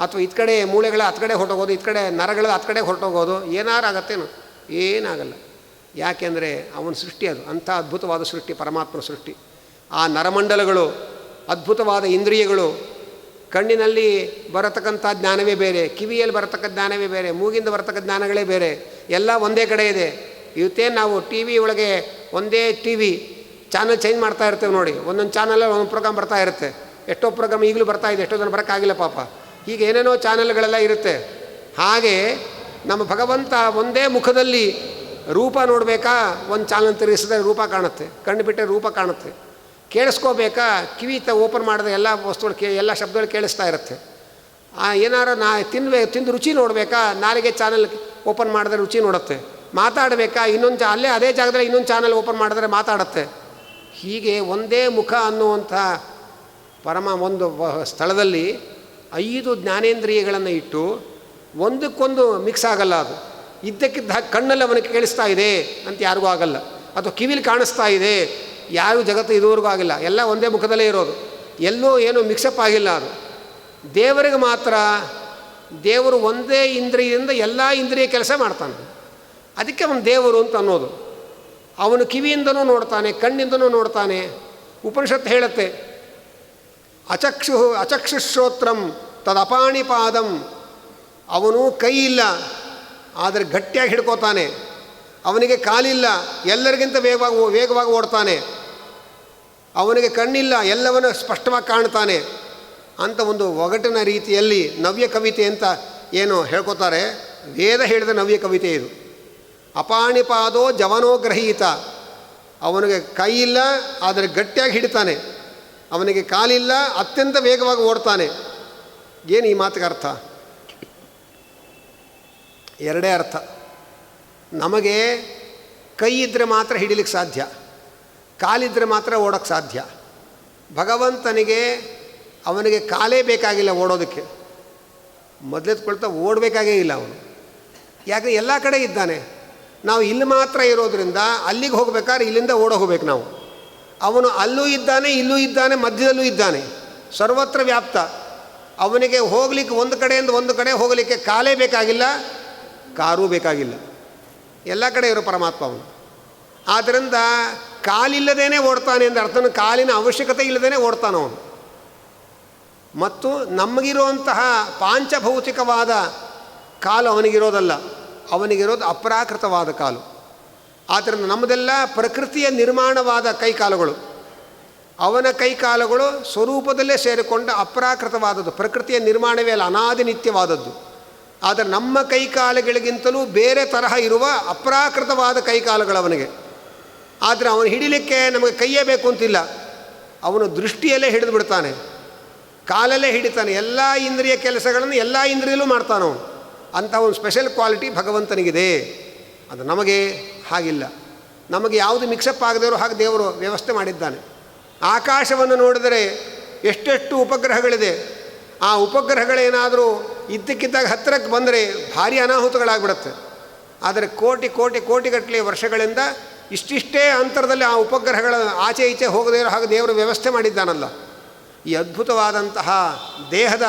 ಅಥವಾ ಇತ್ತ ಕಡೆ ಮೂಳೆಗಳ ಹತ್ತು ಕಡೆ ಹೊರಟೋಗೋದು, ಇತ್ತ ಕಡೆ ನರಗಳು ಹತ್ತು ಕಡೆ ಹೊರಟೋಗೋದು, ಏನಾರಾಗತ್ತೇನು? ಏನಾಗಲ್ಲ. ಯಾಕೆಂದರೆ ಅವನ ಸೃಷ್ಟಿ ಅದು, ಅಂಥ ಅದ್ಭುತವಾದ ಸೃಷ್ಟಿ ಪರಮಾತ್ಮನ ಸೃಷ್ಟಿ. ಆ ನರಮಂಡಲಗಳು, ಅದ್ಭುತವಾದ ಇಂದ್ರಿಯಗಳು, ಕಣ್ಣಿನಲ್ಲಿ ಬರತಕ್ಕಂಥ ಜ್ಞಾನವೇ ಬೇರೆ, ಕಿವಿಯಲ್ಲಿ ಬರತಕ್ಕ ಜ್ಞಾನವೇ ಬೇರೆ, ಮೂಗಿಂದ ಬರತಕ್ಕ ಜ್ಞಾನಗಳೇ ಬೇರೆ, ಎಲ್ಲ ಒಂದೇ ಕಡೆ ಇದೆ. ಇವತ್ತೇನು ನಾವು ಟಿ ವಿ ಒಳಗೆ ಒಂದೇ ಟಿ ವಿ ಚಾನಲ್ ಚೇಂಜ್ ಮಾಡ್ತಾ ಇರ್ತೇವೆ ನೋಡಿ, ಒಂದೊಂದು ಚಾನಲಲ್ಲಿ ಒಂದೊಂದು ಪ್ರೋಗ್ರಾಮ್ ಬರ್ತಾ ಇರುತ್ತೆ. ಎಷ್ಟೋ ಪ್ರೋಗ್ರಾಮ್ ಈಗಲೂ ಬರ್ತಾ ಇದೆ, ಎಷ್ಟೋ ಜನ ಬರೋಕ್ಕಾಗಿಲ್ಲ ಪಾಪ. ಹೀಗೆ ಏನೇನೋ ಚಾನಲ್ಗಳೆಲ್ಲ ಇರುತ್ತೆ. ಹಾಗೆ ನಮ್ಮ ಭಗವಂತ ಒಂದೇ ಮುಖದಲ್ಲಿ ರೂಪ ನೋಡಬೇಕಾ, ಒಂದು ಚಾನಲ್ ತಿರುಗಿಸಿದ್ರೆ ರೂಪ ಕಾಣುತ್ತೆ, ಕಣ್ಣು ಬಿಟ್ಟರೆ ರೂಪ ಕಾಣುತ್ತೆ. ಕೇಳಿಸ್ಕೋಬೇಕಾ, ಕಿವಿ ಓಪನ್ ಮಾಡಿದ್ರೆ ಎಲ್ಲ ವಸ್ತುಗಳು ಎಲ್ಲ ಶಬ್ದಗಳು ಕೇಳಿಸ್ತಾ ಇರುತ್ತೆ. ಏನಾರು ತಿಂದು ರುಚಿ ನೋಡಬೇಕಾ, ನಾಲಿಗೆ ಚಾನಲ್ ಓಪನ್ ಮಾಡಿದ್ರೆ ರುಚಿ ನೋಡುತ್ತೆ. ಮಾತಾಡಬೇಕಾ, ಅಲ್ಲೇ ಅದೇ ಜಾಗದಲ್ಲಿ ಇನ್ನೊಂದು ಚಾನಲ್ ಓಪನ್ ಮಾಡಿದ್ರೆ ಮಾತಾಡುತ್ತೆ. ಹೀಗೆ ಒಂದೇ ಮುಖ ಅನ್ನುವಂಥ ಒಂದು ಸ್ಥಳದಲ್ಲಿ 5 ಜ್ಞಾನೇಂದ್ರಿಯಗಳನ್ನು ಇಟ್ಟು ಒಂದಕ್ಕೊಂದು ಮಿಕ್ಸ್ ಆಗಲ್ಲ. ಅದು ಇದ್ದಕ್ಕಿದ್ದ ಕಣ್ಣಲ್ಲಿ ಅವನಿಗೆ ಕೇಳಿಸ್ತಾ ಇದೆ ಅಂತ ಯಾರಿಗೂ ಆಗಲ್ಲ, ಅಥವಾ ಕಿವಿಲಿ ಕಾಣಿಸ್ತಾ ಇದೆ ಯಾರು ಜಗತ್ತು ಇದುವರೆಗೂ ಆಗಿಲ್ಲ. ಎಲ್ಲ ಒಂದೇ ಮುಖದಲ್ಲೇ ಇರೋದು, ಎಲ್ಲೂ ಏನೂ ಮಿಕ್ಸಪ್ ಆಗಿಲ್ಲ. ಅದು ದೇವರಿಗೆ ಮಾತ್ರ, ದೇವರು ಒಂದೇ ಇಂದ್ರಿಯದಿಂದ ಎಲ್ಲ ಇಂದ್ರಿಯ ಕೆಲಸ ಮಾಡ್ತಾನೆ. ಅದಕ್ಕೆ ಅವನು ದೇವರು ಅಂತ ಅನ್ನೋದು. ಅವನು ಕಿವಿಯಿಂದನೂ ನೋಡ್ತಾನೆ, ಕಣ್ಣಿಂದನೂ ನೋಡ್ತಾನೆ. ಉಪನಿಷತ್ತು ಹೇಳುತ್ತೆ, ಅಚಕ್ಷುಶ್ರೋತ್ರಂ ತದಪಾಣಿಪಾದಂ. ಅವನು ಕೈ ಇಲ್ಲ, ಆದರೆ ಗಟ್ಟಿಯಾಗಿ ಹಿಡ್ಕೋತಾನೆ. ಅವನಿಗೆ ಕಾಲಿಲ್ಲ, ಎಲ್ಲರಿಗಿಂತ ವೇಗವಾಗಿ ಓಡ್ತಾನೆ. ಅವನಿಗೆ ಕಣ್ಣಿಲ್ಲ, ಎಲ್ಲವನ್ನು ಸ್ಪಷ್ಟವಾಗಿ ಕಾಣ್ತಾನೆ ಅಂತ ಒಂದು ಒಗಟಿನ ರೀತಿಯಲ್ಲಿ ನವ್ಯ ಕವಿತೆ ಅಂತ ಏನು ಹೇಳ್ಕೊತಾರೆ, ವೇದ ಹೇಳಿದ ನವ್ಯ ಕವಿತೆ ಇದು. ಅಪಾಣಿಪಾದೋ ಜವನೋ ಗ್ರಹೀತ. ಅವನಿಗೆ ಕೈ ಇಲ್ಲ, ಆದರೆ ಗಟ್ಟಿಯಾಗಿ ಹಿಡಿತಾನೆ. ಅವನಿಗೆ ಕಾಲಿಲ್ಲ, ಅತ್ಯಂತ ವೇಗವಾಗಿ ಓಡ್ತಾನೆ. ಏನು ಈ ಮಾತಿಗೆ ಅರ್ಥ? ಎರಡೇ ಅರ್ಥ. ನಮಗೆ ಕೈ ಇದ್ದರೆ ಮಾತ್ರ ಹಿಡಿಲಿಕ್ಕೆ ಸಾಧ್ಯ, ಕಾಲಿದ್ದರೆ ಮಾತ್ರ ಓಡೋಕ್ಕೆ ಸಾಧ್ಯ. ಭಗವಂತನಿಗೆ ಅವನಿಗೆ ಕಾಲೇ ಬೇಕಾಗಿಲ್ಲ ಓಡೋದಕ್ಕೆ, ಮೊದಲೆತ್ಕೊಳ್ತಾ ಓಡಬೇಕಾಗೇ ಇಲ್ಲ ಅವನು. ಯಾಕೆ? ಎಲ್ಲ ಕಡೆ ಇದ್ದಾನೆ. ನಾವು ಇಲ್ಲಿ ಮಾತ್ರ ಇರೋದರಿಂದ ಅಲ್ಲಿಗೆ ಹೋಗ್ಬೇಕಾದ್ರೆ ಇಲ್ಲಿಂದ ಓಡೋಗ್ಬೇಕು ನಾವು. ಅವನು ಅಲ್ಲೂ ಇದ್ದಾನೆ, ಇಲ್ಲೂ ಇದ್ದಾನೆ, ಮಧ್ಯದಲ್ಲೂ ಇದ್ದಾನೆ, ಸರ್ವತ್ರ ವ್ಯಾಪ್ತ. ಅವನಿಗೆ ಹೋಗಲಿಕ್ಕೆ ಒಂದು ಕಡೆಯಿಂದ ಒಂದು ಕಡೆ ಹೋಗಲಿಕ್ಕೆ ಕಾಲೇ ಬೇಕಾಗಿಲ್ಲ, ಕಾರೂ ಬೇಕಾಗಿಲ್ಲ, ಎಲ್ಲ ಕಡೆ ಇರೋ ಪರಮಾತ್ಮ ಅವನು. ಆದ್ದರಿಂದ ಕಾಲಿಲ್ಲದೇನೆ ಓಡ್ತಾನೆ ಅಂದರೆ ಅರ್ಥನ ಕಾಲಿನ ಅವಶ್ಯಕತೆ ಇಲ್ಲದೇ ಓಡ್ತಾನೆ ಅವನು. ಮತ್ತು ನಮಗಿರುವಂತಹ ಪಾಂಚಭೌತಿಕವಾದ ಕಾಲು ಅವನಿಗಿರೋದಲ್ಲ, ಅವನಿಗಿರೋದು ಅಪ್ರಾಕೃತವಾದ ಕಾಲು. ಆದ್ದರಿಂದ ನಮ್ಮದೆಲ್ಲ ಪ್ರಕೃತಿಯ ನಿರ್ಮಾಣವಾದ ಕೈಕಾಲುಗಳು. ಅವನ ಕೈಕಾಲುಗಳು ಸ್ವರೂಪದಲ್ಲೇ ಸೇರಿಕೊಂಡ ಅಪ್ರಾಕೃತವಾದದ್ದು, ಪ್ರಕೃತಿಯ ನಿರ್ಮಾಣವೇ ಅಲ್ಲ, ಅನಾದಿ ನಿತ್ಯವಾದದ್ದು. ಆದರೆ ನಮ್ಮ ಕೈಕಾಲುಗಳಿಗಿಂತಲೂ ಬೇರೆ ತರಹ ಇರುವ ಅಪ್ರಾಕೃತವಾದ ಕೈಕಾಲುಗಳು ಅವನಿಗೆ. ಆದರೆ ಅವನು ಹಿಡಿಲಿಕ್ಕೆ ನಮಗೆ ಕೈಯೇ ಬೇಕು ಅಂತಿಲ್ಲ, ಅವನು ದೃಷ್ಟಿಯಲ್ಲೇ ಹಿಡಿದು ಬಿಡ್ತಾನೆ, ಕಾಲಲ್ಲೇ ಹಿಡಿತಾನೆ. ಎಲ್ಲ ಇಂದ್ರಿಯ ಕೆಲಸಗಳನ್ನು ಎಲ್ಲ ಇಂದ್ರಿಯಲ್ಲೂ ಮಾಡ್ತಾನವನು. ಅಂಥ ಒಂದು ಸ್ಪೆಷಲ್ ಕ್ವಾಲಿಟಿ ಭಗವಂತನಿಗಿದೆ. ಅದು ನಮಗೆ ಹಾಗಿಲ್ಲ. ನಮಗೆ ಯಾವುದು ಮಿಕ್ಸಪ್ ಆಗದೇವರು ಹಾಗೆ ದೇವರು ವ್ಯವಸ್ಥೆ ಮಾಡಿದ್ದಾನೆ. ಆಕಾಶವನ್ನು ನೋಡಿದರೆ ಎಷ್ಟೆಷ್ಟು ಉಪಗ್ರಹಗಳಿದೆ. ಆ ಉಪಗ್ರಹಗಳೇನಾದರೂ ಇದ್ದಕ್ಕಿದ್ದಾಗ ಹತ್ತಿರಕ್ಕೆ ಬಂದರೆ ಭಾರಿ ಅನಾಹುತಗಳಾಗ್ಬಿಡುತ್ತೆ. ಆದರೆ ಕೋಟಿ ಕೋಟಿ ಕೋಟಿಗಟ್ಟಲೆ ವರ್ಷಗಳಿಂದ ಇಷ್ಟಿಷ್ಟೇ ಅಂತರದಲ್ಲಿ ಆ ಉಪಗ್ರಹಗಳ ಆಚೆ ಈಚೆ ಹೋಗದೇ ಇರೋ ಹಾಗೆ ದೇವರು ವ್ಯವಸ್ಥೆ ಮಾಡಿದ್ದಾನಲ್ಲ. ಈ ಅದ್ಭುತವಾದಂತಹ ದೇಹದ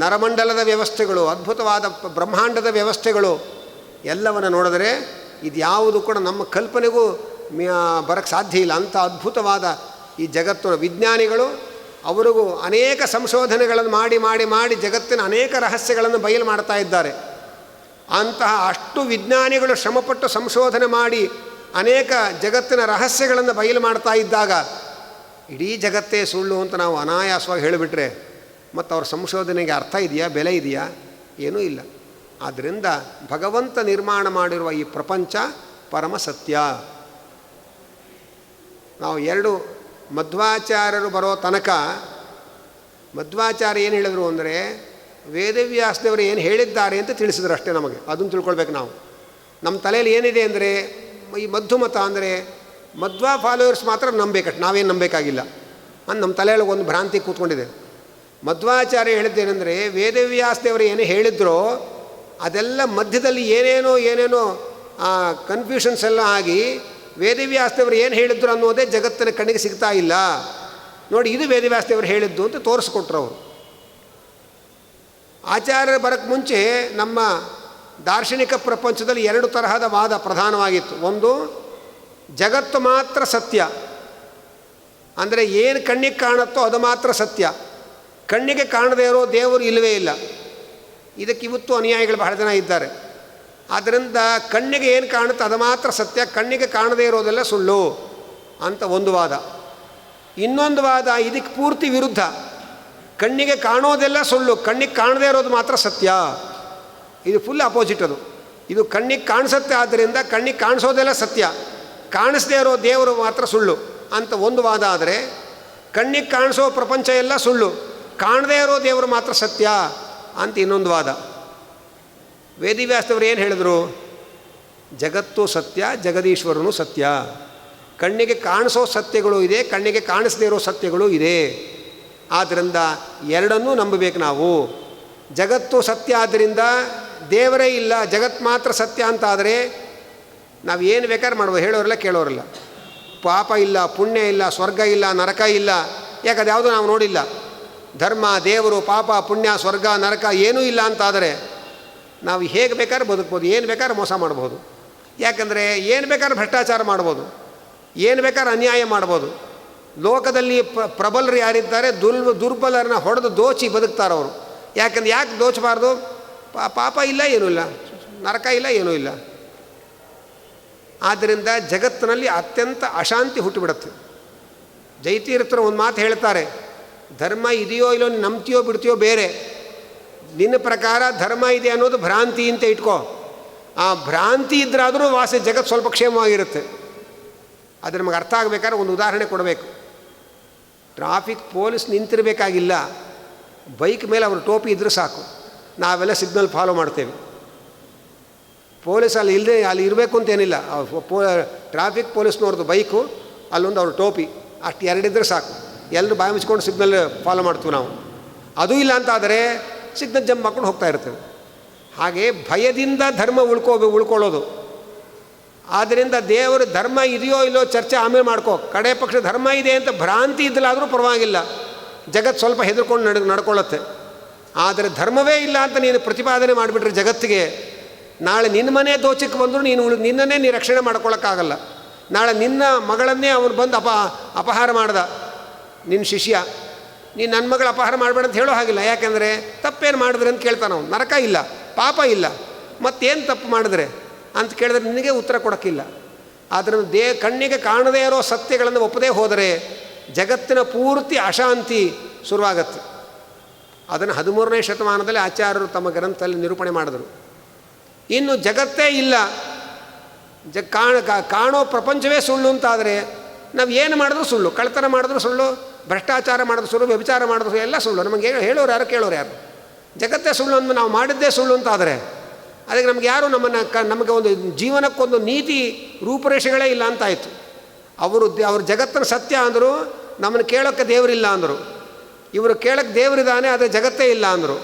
ನರಮಂಡಲದ ವ್ಯವಸ್ಥೆಗಳು, ಅದ್ಭುತವಾದ ಬ್ರಹ್ಮಾಂಡದ ವ್ಯವಸ್ಥೆಗಳು ಎಲ್ಲವನ್ನು ನೋಡಿದರೆ ಇದು ಯಾವುದು ಕೂಡ ನಮ್ಮ ಕಲ್ಪನೆಗೂ ಬರೋಕ್ಕೆ ಸಾಧ್ಯ ಇಲ್ಲ. ಅಂಥ ಅದ್ಭುತವಾದ ಈ ಜಗತ್ತು. ವಿಜ್ಞಾನಿಗಳು ಅವರಿಗೂ ಅನೇಕ ಸಂಶೋಧನೆಗಳನ್ನು ಮಾಡಿ ಮಾಡಿ ಮಾಡಿ ಜಗತ್ತಿನ ಅನೇಕ ರಹಸ್ಯಗಳನ್ನು ಬಯಲು ಮಾಡ್ತಾ ಇದ್ದಾರೆ. ಅಂತಹ ಅಷ್ಟು ವಿಜ್ಞಾನಿಗಳು ಶ್ರಮಪಟ್ಟು ಸಂಶೋಧನೆ ಮಾಡಿ ಅನೇಕ ಜಗತ್ತಿನ ರಹಸ್ಯಗಳನ್ನು ಬಯಲು ಮಾಡ್ತಾ ಇದ್ದಾಗ ಇಡೀ ಜಗತ್ತೇ ಸುಳ್ಳು ಅಂತ ನಾವು ಅನಾಯಾಸವಾಗಿ ಹೇಳಿಬಿಟ್ರೆ ಮತ್ತು ಅವ್ರ ಸಂಶೋಧನೆಗೆ ಅರ್ಥ ಇದೆಯಾ, ಬೆಲೆ ಇದೆಯಾ? ಏನೂ ಇಲ್ಲ. ಆದ್ದರಿಂದ ಭಗವಂತ ನಿರ್ಮಾಣ ಮಾಡಿರುವ ಈ ಪ್ರಪಂಚ ಪರಮ ಸತ್ಯ. ನಾವು ಮಧ್ವಾಚಾರ್ಯರು ಬರೋ ತನಕ ಮಧ್ವಾಚಾರ್ಯ ಏನು ಹೇಳಿದ್ರು ಅಂದರೆ, ವೇದವ್ಯಾಸದೇವರು ಏನು ಹೇಳಿದ್ದಾರೆ ಅಂತ ತಿಳಿಸಿದ್ರು ಅಷ್ಟೇ ನಮಗೆ. ಅದನ್ನು ತಿಳ್ಕೊಳ್ಬೇಕು ನಾವು. ನಮ್ಮ ತಲೆಯಲ್ಲಿ ಏನಿದೆ ಅಂದರೆ ಈ ಮಧ್ವಮತ ಅಂದರೆ ಮಧ್ವ ಫಾಲೋವರ್ಸ್ ಮಾತ್ರ ನಂಬೇಕಷ್ಟು, ನಾವೇನು ನಂಬೇಕಾಗಿಲ್ಲ ಅಂತ ನಮ್ಮ ತಲೆಯೊಳಗೆ ಒಂದು ಭ್ರಾಂತಿ ಕೂತ್ಕೊಂಡಿದೆ. ಮಧ್ವಾಚಾರ್ಯ ಹೇಳಿದ್ದೇನೆಂದರೆ ವೇದವ್ಯಾಸದೇವರು ಏನು ಹೇಳಿದ್ರೋ ಅದೆಲ್ಲ ಮಧ್ಯದಲ್ಲಿ ಏನೇನೋ ಕನ್ಫ್ಯೂಷನ್ಸ್ ಎಲ್ಲ ಆಗಿ ವೇದವ್ಯಾಸದೇವರು ಏನು ಹೇಳಿದ್ರು ಅನ್ನೋದೇ ಜಗತ್ತಿನ ಕಣ್ಣಿಗೆ ಸಿಗ್ತಾ ಇಲ್ಲ. ನೋಡಿ, ಇದು ವೇದವ್ಯಾಸದೇವರು ಹೇಳಿದ್ದು ಅಂತ ತೋರಿಸ್ಕೊಟ್ರು ಅವರು. ಆಚಾರ್ಯರು ಬರೋಕ್ಕೆ ಮುಂಚೆ ನಮ್ಮ ದಾರ್ಶನಿಕ ಪ್ರಪಂಚದಲ್ಲಿ 2 ತರಹದ ವಾದ ಪ್ರಧಾನವಾಗಿತ್ತು. ಒಂದು, ಜಗತ್ತು ಮಾತ್ರ ಸತ್ಯ, ಅಂದರೆ ಏನು ಕಣ್ಣಿಗೆ ಕಾಣುತ್ತೋ ಅದು ಮಾತ್ರ ಸತ್ಯ, ಕಣ್ಣಿಗೆ ಕಾಣದೇ ಇರೋ ದೇವರು ಇಲ್ಲವೇ ಇಲ್ಲ. ಇದಕ್ಕೆ ಇವತ್ತು ಅನುಯಾಯಿಗಳು ಬಹಳ ಜನ ಇದ್ದಾರೆ. ಆದ್ದರಿಂದ ಕಣ್ಣಿಗೆ ಏನು ಕಾಣುತ್ತೋ ಅದು ಮಾತ್ರ ಸತ್ಯ, ಕಣ್ಣಿಗೆ ಕಾಣದೇ ಇರೋದೆಲ್ಲ ಸುಳ್ಳು ಅಂತ ಒಂದು ವಾದ. ಇನ್ನೊಂದು ವಾದ ಇದಕ್ಕೆ ಪೂರ್ತಿ ವಿರುದ್ಧ, ಕಣ್ಣಿಗೆ ಕಾಣೋದೆಲ್ಲ ಸುಳ್ಳು, ಕಣ್ಣಿಗೆ ಕಾಣದೇ ಇರೋದು ಮಾತ್ರ ಸತ್ಯ. ಇದು ಫುಲ್ ಅಪೋಸಿಟ್. ಇದು ಕಣ್ಣಿಗೆ ಕಾಣಿಸುತ್ತೆ, ಆದ್ದರಿಂದ ಕಣ್ಣಿಗೆ ಕಾಣಿಸೋದೆಲ್ಲ ಸತ್ಯ, ಕಾಣಿಸದೇ ಇರೋ ದೇವರು ಮಾತ್ರ ಸುಳ್ಳು ಅಂತ ಒಂದು ವಾದ. ಆದರೆ ಕಣ್ಣಿಗೆ ಕಾಣಿಸೋ ಪ್ರಪಂಚ ಎಲ್ಲ ಸುಳ್ಳು, ಕಾಣದೇ ಇರೋ ದೇವರು ಮಾತ್ರ ಸತ್ಯ ಅಂತ ಇನ್ನೊಂದು ವಾದ. ವೇದವ್ಯಾಸದವರು ಏನು ಹೇಳಿದ್ರು? ಜಗತ್ತು ಸತ್ಯ, ಜಗದೀಶ್ವರನು ಸತ್ಯ. ಕಣ್ಣಿಗೆ ಕಾಣಿಸೋ ಸತ್ಯಗಳು ಇದೆ, ಕಣ್ಣಿಗೆ ಕಾಣಿಸದೇ ಇರೋ ಸತ್ಯಗಳು ಇದೆ. ಆದ್ದರಿಂದ ಎರಡನ್ನೂ ನಂಬಬೇಕು ನಾವು. ಜಗತ್ತು ಸತ್ಯ ಆದ್ದರಿಂದ ದೇವರೇ ಇಲ್ಲ, ಜಗತ್ತು ಮಾತ್ರ ಸತ್ಯ ಅಂತಾದರೆ ನಾವು ಏನು ಬೇಕಾದ್ರೆ ಮಾಡ್ಬೋದು, ಹೇಳೋರಿಲ್ಲ ಕೇಳೋರಿಲ್ಲ. ಪಾಪ ಇಲ್ಲ, ಪುಣ್ಯ ಇಲ್ಲ, ಸ್ವರ್ಗ ಇಲ್ಲ, ನರಕ ಇಲ್ಲ. ಯಾಕೆ ಅದು ಯಾವುದೂ ನಾವು ನೋಡಿಲ್ಲ. ಧರ್ಮ, ದೇವರು, ಪಾಪ, ಪುಣ್ಯ, ಸ್ವರ್ಗ, ನರಕ ಏನೂ ಇಲ್ಲ ಅಂತಾದರೆ ನಾವು ಹೇಗೆ ಬೇಕಾದ್ರೆ ಬದುಕ್ಬೋದು, ಏನು ಬೇಕಾದ್ರೆ ಮೋಸ ಮಾಡ್ಬೋದು. ಯಾಕಂದರೆ ಏನು ಬೇಕಾದ್ರೆ ಭ್ರಷ್ಟಾಚಾರ ಮಾಡ್ಬೋದು, ಏನು ಬೇಕಾದ್ರೆ ಅನ್ಯಾಯ ಮಾಡ್ಬೋದು. ಲೋಕದಲ್ಲಿ ಪ್ರಬಲರು ಯಾರಿದ್ದಾರೆ, ದುರ್ಬಲರನ್ನ ಹೊಡೆದು ದೋಚಿ ಬದುಕ್ತಾರವರು. ಯಾಕಂದ್ರೆ ಯಾಕೆ ದೋಚಬಾರ್ದು? ಪಾಪ ಇಲ್ಲ, ಏನೂ ಇಲ್ಲ, ನರಕ ಇಲ್ಲ, ಏನೂ ಇಲ್ಲ. ಆದ್ದರಿಂದ ಜಗತ್ತಿನಲ್ಲಿ ಅತ್ಯಂತ ಅಶಾಂತಿ ಹುಟ್ಟುಬಿಡುತ್ತೆ. ಜೈತೀರ್ಥರು ಒಂದು ಮಾತು ಹೇಳ್ತಾರೆ, ಧರ್ಮ ಇದೆಯೋ ಇಲ್ಲೋ ನಂಬ್ತೀಯೋ ಬಿಡ್ತೀಯೋ ಬೇರೆ, ನಿನ್ನ ಪ್ರಕಾರ ಧರ್ಮ ಇದೆ ಅನ್ನೋದು ಭ್ರಾಂತಿ ಅಂತ ಇಟ್ಕೋ. ಆ ಭ್ರಾಂತಿ ಇದ್ರಾದರೂ ಜಗತ್ತು ಸ್ವಲ್ಪ ಕ್ಷೇಮವಾಗಿರುತ್ತೆ. ಅದು ನಮಗೆ ಅರ್ಥ ಆಗಬೇಕಾದ್ರೆ ಒಂದು ಉದಾಹರಣೆ ಕೊಡಬೇಕು. ಟ್ರಾಫಿಕ್ ಪೊಲೀಸ್ ನಿಂತಿರಬೇಕಾಗಿಲ್ಲ, ಬೈಕ್ ಮೇಲೆ ಅವರು ಟೋಪಿ ಇದ್ದರೂ ಸಾಕು, ನಾವೆಲ್ಲ ಸಿಗ್ನಲ್ ಫಾಲೋ ಮಾಡ್ತೇವೆ. ಪೊಲೀಸ್ ಅಲ್ಲಿ ಇರಬೇಕು ಅಂತೇನಿಲ್ಲ. ಟ್ರಾಫಿಕ್ ಪೊಲೀಸ್ನವ್ರದ್ದು ಬೈಕು, ಅಲ್ಲೊಂದು ಅವ್ರ ಟೋಪಿ, ಅಷ್ಟು ಎರಡಿದ್ರೆ ಸಾಕು, ಎಲ್ಲರೂ ಬಾಯಿ ಮುಚ್ಕೊಂಡು ಸಿಗ್ನಲ್ ಫಾಲೋ ಮಾಡ್ತೀವಿ ನಾವು. ಅದೂ ಇಲ್ಲ ಅಂತಾದರೆ ಸಿಗ್ನಲ್ ಜಂಪ್ ಮಾಡ್ಕೊಂಡು ಹೋಗ್ತಾ ಇರ್ತೇವೆ. ಹಾಗೆ ಭಯದಿಂದ ಧರ್ಮ ಉಳ್ಕೊಳ್ಳೋದು. ಆದ್ದರಿಂದ ದೇವರು ಧರ್ಮ ಇದೆಯೋ ಇಲ್ಲೋ ಚರ್ಚೆ ಆಮೇಲೆ ಮಾಡ್ಕೋ, ಕಡೆ ಪಕ್ಷ ಧರ್ಮ ಇದೆ ಅಂತ ಭ್ರಾಂತಿ ಇದ್ದಲಾದರೂ ಪರವಾಗಿಲ್ಲ, ಜಗತ್ತು ಸ್ವಲ್ಪ ಹೆದರ್ಕೊಂಡು ನಡ್ಕೊಳ್ಳುತ್ತೆ. ಆದರೆ ಧರ್ಮವೇ ಇಲ್ಲ ಅಂತ ನೀನು ಪ್ರತಿಪಾದನೆ ಮಾಡಿಬಿಟ್ರೆ ಜಗತ್ತಿಗೆ, ನಾಳೆ ನಿನ್ನ ಮನೆ ದೋಚಕ್ಕೆ ಬಂದರೂ ನಿನ್ನನ್ನೇ ನೀನು ರಕ್ಷಣೆ ಮಾಡ್ಕೊಳ್ಳೋಕ್ಕಾಗಲ್ಲ. ನಾಳೆ ನಿನ್ನ ಮಗಳನ್ನೇ ಅವನು ಬಂದು ಅಪಹಾರ ಮಾಡ್ದ, ನಿನ್ನ ಶಿಷ್ಯ, ನೀನು ನನ್ನ ಮಗಳು ಅಪಹಾರ ಮಾಡಬೇಡ ಅಂತ ಹೇಳೋ ಹಾಗಿಲ್ಲ. ಯಾಕೆಂದರೆ ತಪ್ಪೇನು ಮಾಡಿದ್ರೆ ಅಂತ ಕೇಳ್ತಾನೆ ಅವನು. ನರಕ ಇಲ್ಲ, ಪಾಪ ಇಲ್ಲ, ಮತ್ತೇನು ತಪ್ಪು ಮಾಡಿದ್ರೆ ಅಂತ ಕೇಳಿದ್ರೆ ನಿನಗೆ ಉತ್ತರ ಕೊಡೋಕ್ಕಿಲ್ಲ. ಆದ್ದರಿಂದ ಕಣ್ಣಿಗೆ ಕಾಣದೇ ಇರೋ ಸತ್ಯಗಳನ್ನು ಒಪ್ಪದೇ ಹೋದರೆ ಜಗತ್ತಿನ ಪೂರ್ತಿ ಅಶಾಂತಿ ಶುರುವಾಗತ್ತೆ. ಅದನ್ನು 13ನೇ ಶತಮಾನದಲ್ಲಿ ಆಚಾರ್ಯರು ತಮ್ಮ ಗ್ರಂಥದಲ್ಲಿ ನಿರೂಪಣೆ ಮಾಡಿದರು. ಇನ್ನು ಜಗತ್ತೇ ಇಲ್ಲ, ಕಾಣೋ ಪ್ರಪಂಚವೇ ಸುಳ್ಳು ಅಂತಾದರೆ ನಾವು ಏನು ಮಾಡಿದ್ರೂ ಸುಳ್ಳು, ಕಳ್ತನ ಮಾಡಿದ್ರೂ ಸುಳ್ಳು, ಭ್ರಷ್ಟಾಚಾರ ಮಾಡಿದ್ರು ಸುಳ್ಳು, ವ್ಯಭಿಚಾರ ಮಾಡಿದ್ರು ಸುಳ್ಳು, ಎಲ್ಲ ಸುಳ್ಳು. ನಮಗೆ ಹೇಳೋರು ಯಾರು, ಕೇಳೋರು ಯಾರು? ಜಗತ್ತೇ ಸುಳ್ಳು ಅಂದ್ಮೇಲೆ ನಾವು ಮಾಡಿದ್ದೇ ಸುಳ್ಳು ಅಂತಾದರೆ ಅದಕ್ಕೆ ನಮ್ಗೆ ಯಾರು ನಮಗೆ ಒಂದು ಜೀವನಕ್ಕೊಂದು ನೀತಿ ರೂಪುರೇಷೆಗಳೇ ಇಲ್ಲ ಅಂತಾಯಿತು. ಅವರು ಜಗತ್ತಿನ ಸತ್ಯ ಅಂದರು, ನಮ್ಮನ್ನು ಕೇಳೋಕ್ಕೆ ದೇವರಿಲ್ಲ ಅಂದರು. ಇವರು ಕೇಳೋಕ್ಕೆ ದೇವರಿದ್ದಾನೆ, ಆದರೆ ಜಗತ್ತೇ ಇಲ್ಲ ಅಂದರು.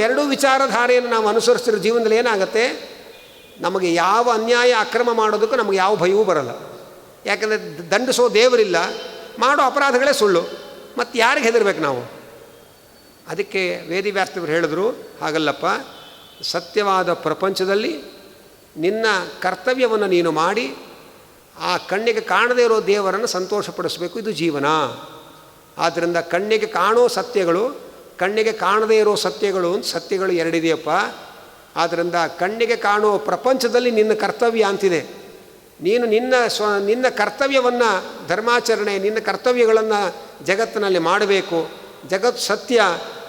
ಎರಡೂ ವಿಚಾರಧಾರೆಯನ್ನು ನಾವು ಅನುಸರಿಸ್ತಿರೋ ಜೀವನದಲ್ಲಿ ಏನಾಗುತ್ತೆ, ನಮಗೆ ಯಾವ ಅನ್ಯಾಯ ಅಕ್ರಮ ಮಾಡೋದಕ್ಕೂ ನಮಗೆ ಯಾವ ಭಯವೂ ಬರಲ್ಲ. ಯಾಕಂದರೆ ದಂಡಿಸೋ ದೇವರಿಲ್ಲ, ಮಾಡೋ ಅಪರಾಧಗಳೇ ಸುಳ್ಳು, ಮತ್ತು ಯಾರಿಗೆ ಹೆದರ್ಬೇಕು ನಾವು? ಅದಕ್ಕೆ ವೇದವ್ಯಾಸದೇವರು ಹೇಳಿದ್ರು, ಹಾಗಲ್ಲಪ್ಪ, ಸತ್ಯವಾದ ಪ್ರಪಂಚದಲ್ಲಿ ನಿನ್ನ ಕರ್ತವ್ಯವನ್ನು ನೀನು ಮಾಡಿ ಆ ಕಣ್ಣಿಗೆ ಕಾಣದೇ ಇರೋ ದೇವರನ್ನು ಸಂತೋಷಪಡಿಸಬೇಕು, ಇದು ಜೀವನ. ಆದ್ದರಿಂದ ಕಣ್ಣಿಗೆ ಕಾಣೋ ಸತ್ಯಗಳು, ಕಣ್ಣಿಗೆ ಕಾಣದೇ ಇರೋ ಸತ್ಯಗಳು ಎರಡಿದೆಯಪ್ಪ. ಆದ್ದರಿಂದ ಕಣ್ಣಿಗೆ ಕಾಣೋ ಪ್ರಪಂಚದಲ್ಲಿ ನಿನ್ನ ಕರ್ತವ್ಯ ಅಂತಿದೆ. ನೀನು ನಿನ್ನ ಕರ್ತವ್ಯವನ್ನು, ಧರ್ಮಾಚರಣೆ, ನಿನ್ನ ಕರ್ತವ್ಯಗಳನ್ನು ಜಗತ್ತಿನಲ್ಲಿ ಮಾಡಬೇಕು. ಜಗತ್ತು ಸತ್ಯ,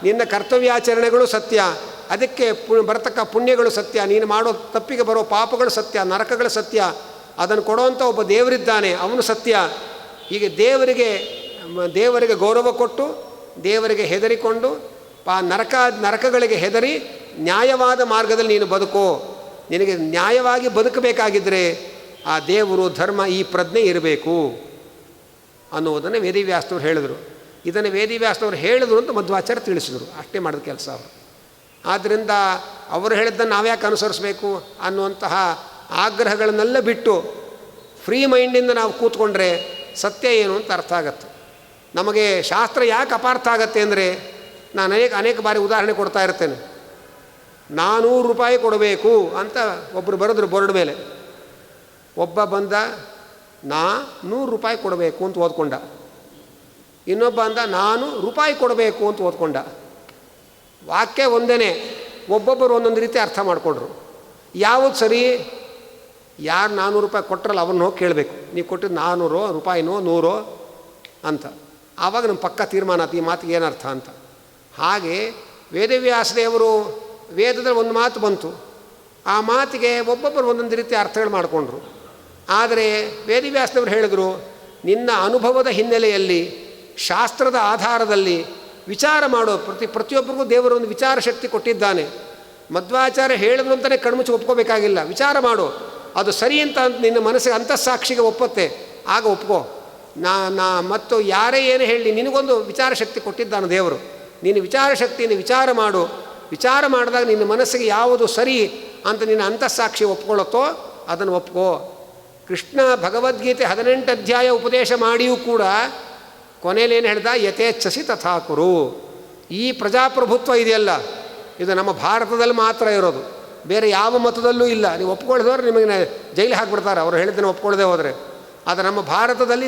ನಿನ್ನ ಕರ್ತವ್ಯಾಚರಣೆಗಳು ಸತ್ಯ, ಅದಕ್ಕೆ ಬರತಕ್ಕ ಪುಣ್ಯಗಳು ಸತ್ಯ, ನೀನು ಮಾಡೋ ತಪ್ಪಿಗೆ ಬರೋ ಪಾಪಗಳು ಸತ್ಯ, ನರಕಗಳು ಸತ್ಯ. ಅದನ್ನು ಕೊಡುವಂಥ ಒಬ್ಬ ದೇವರಿದ್ದಾನೆ, ಅವನು ಸತ್ಯ. ಹೀಗೆ ದೇವರಿಗೆ ಗೌರವ ಕೊಟ್ಟು, ದೇವರಿಗೆ ಹೆದರಿಕೊಂಡು ನರಕಗಳಿಗೆ ಹೆದರಿ ನ್ಯಾಯವಾದ ಮಾರ್ಗದಲ್ಲಿ ನೀನು ಬದುಕೋ. ನಿನಗೆ ನ್ಯಾಯವಾಗಿ ಬದುಕಬೇಕಾಗಿದ್ದರೆ ಆ ದೇವರು ಧರ್ಮ ಈ ಪ್ರಜ್ಞೆ ಇರಬೇಕು ಅನ್ನುವುದನ್ನು ವೇದವ್ಯಾಸದವ್ರು ಹೇಳಿದರು. ಇದನ್ನು ವೇದವ್ಯಾಸದವ್ರು ಹೇಳಿದ್ರು ಅಂತ ಮಧ್ವಾಚಾರ್ಯ ತಿಳಿಸಿದರು. ಅಷ್ಟೇ ಮಾಡಿದ ಕೆಲಸ ಅವರು. ಆದ್ದರಿಂದ ಅವರು ಹೇಳಿದ್ದನ್ನು ನಾವ್ಯಾಕೆ ಅನುಸರಿಸಬೇಕು ಅನ್ನುವಂತಹ ಆಗ್ರಹಗಳನ್ನೆಲ್ಲ ಬಿಟ್ಟು ಫ್ರೀ ಮೈಂಡಿಂದ ನಾವು ಕೂತ್ಕೊಂಡ್ರೆ ಸತ್ಯ ಏನು ಅಂತ ಅರ್ಥ ಆಗತ್ತೆ. ನಮಗೆ ಶಾಸ್ತ್ರ ಯಾಕೆ ಅಪಾರ್ಥ ಆಗತ್ತೆ ಅಂದರೆ, ನಾನು ಅನೇಕ ಬಾರಿ ಉದಾಹರಣೆ ಕೊಡ್ತಾ ಇರ್ತೇನೆ. 400 ರೂಪಾಯಿ ಕೊಡಬೇಕು ಅಂತ ಒಬ್ಬರು ಬರೆದ್ರು ಬೋರ್ಡ್ ಮೇಲೆ. ಒಬ್ಬ ಬಂದ 100 ರೂಪಾಯಿ ಕೊಡಬೇಕು ಅಂತ ಓದ್ಕೊಂಡ. ಇನ್ನೊಬ್ಬ ಅಂದ 4 ರೂಪಾಯಿ ಕೊಡಬೇಕು ಅಂತ ಓದ್ಕೊಂಡ. ವಾಕ್ಯ ಒಂದೇ, ಒಬ್ಬೊಬ್ಬರು ಒಂದೊಂದು ರೀತಿ ಅರ್ಥ ಮಾಡಿಕೊಂಡ್ರು. ಯಾವುದು ಸರಿ? ಯಾರು 400 ರೂಪಾಯಿ ಕೊಟ್ಟರಲ್ಲ ಅವನ್ನ ಹೋಗಿ ಕೇಳಬೇಕು, ನೀವು ಕೊಟ್ಟಿದ್ದು 400 ರೂಪಾಯಿನೋ 100 ಅಂತ. ಆವಾಗ ನಮ್ಮ ಪಕ್ಕ ತೀರ್ಮಾನ ಆಯ್ತು ಈ ಮಾತಿಗೆ ಏನರ್ಥ ಅಂತ. ಹಾಗೆ ವೇದವ್ಯಾಸದೇವರು ವೇದದಲ್ಲಿ ಒಂದು ಮಾತು ಬಂತು, ಆ ಮಾತಿಗೆ ಒಬ್ಬೊಬ್ಬರು ಒಂದೊಂದು ರೀತಿ ಅರ್ಥಗಳು ಮಾಡಿಕೊಂಡ್ರು. ಆದರೆ ವೇದವ್ಯಾಸದೇವರು ಹೇಳಿದರು, ನಿನ್ನ ಅನುಭವದ ಹಿನ್ನೆಲೆಯಲ್ಲಿ ಶಾಸ್ತ್ರದ ಆಧಾರದಲ್ಲಿ ವಿಚಾರ ಮಾಡೋ. ಪ್ರತಿಯೊಬ್ಬರಿಗೂ ದೇವರು ಒಂದು ವಿಚಾರ ಶಕ್ತಿ ಕೊಟ್ಟಿದ್ದಾನೆ. ಮಧ್ವಾಚಾರ್ಯ ಹೇಳಿದ್ರು ಅಂತಲೇ ಕಣ್ಮುಚ್ಚಿ ಒಪ್ಕೋಬೇಕಾಗಿಲ್ಲ. ವಿಚಾರ ಮಾಡು, ಅದು ಸರಿ ಅಂತ ನಿನ್ನ ಮನಸ್ಸಿಗೆ ಅಂತಃಸಾಕ್ಷಿಗೆ ಒಪ್ಪತ್ತೆ, ಆಗ ಒಪ್ಕೋ. ಮತ್ತು ಯಾರೇ ಏನೇ ಹೇಳಿ ನಿನಗೊಂದು ವಿಚಾರ ಶಕ್ತಿ ಕೊಟ್ಟಿದ್ದಾನೆ ದೇವರು. ನೀನು ವಿಚಾರ ಶಕ್ತಿಯಿಂದ ವಿಚಾರ ಮಾಡು. ವಿಚಾರ ಮಾಡಿದಾಗ ನಿನ್ನ ಮನಸ್ಸಿಗೆ ಯಾವುದು ಸರಿ ಅಂತ ನಿನ್ನ ಅಂತಃಸಾಕ್ಷಿ ಒಪ್ಕೊಳ್ಳುತ್ತೋ ಅದನ್ನು ಒಪ್ಕೋ. ಕೃಷ್ಣ ಭಗವದ್ಗೀತೆ 18 ಅಧ್ಯಾಯ ಉಪದೇಶ ಮಾಡಿಯೂ ಕೂಡ ಕೊನೆಯಲ್ಲೇನು ಹೇಳ್ದ? ಯಥೇಚ್ಛಸಿ ತಥಾ ಕುರು. ಈ ಪ್ರಜಾಪ್ರಭುತ್ವ ಇದೆಯಲ್ಲ, ಇದು ನಮ್ಮ ಭಾರತದಲ್ಲಿ ಮಾತ್ರ ಇರೋದು, ಬೇರೆ ಯಾವ ಮತದಲ್ಲೂ ಇಲ್ಲ. ನೀವು ಒಪ್ಕೊಳ್ಳೋದವ್ರು ನಿಮಗೆ ಜೈಲು ಹಾಕಿಬಿಡ್ತಾರೆ ಅವರು ಹೇಳಿದ್ದನ್ನು ಒಪ್ಕೊಳ್ಳದೆ ಹೋದರೆ. ಆದರೆ ನಮ್ಮ ಭಾರತದಲ್ಲಿ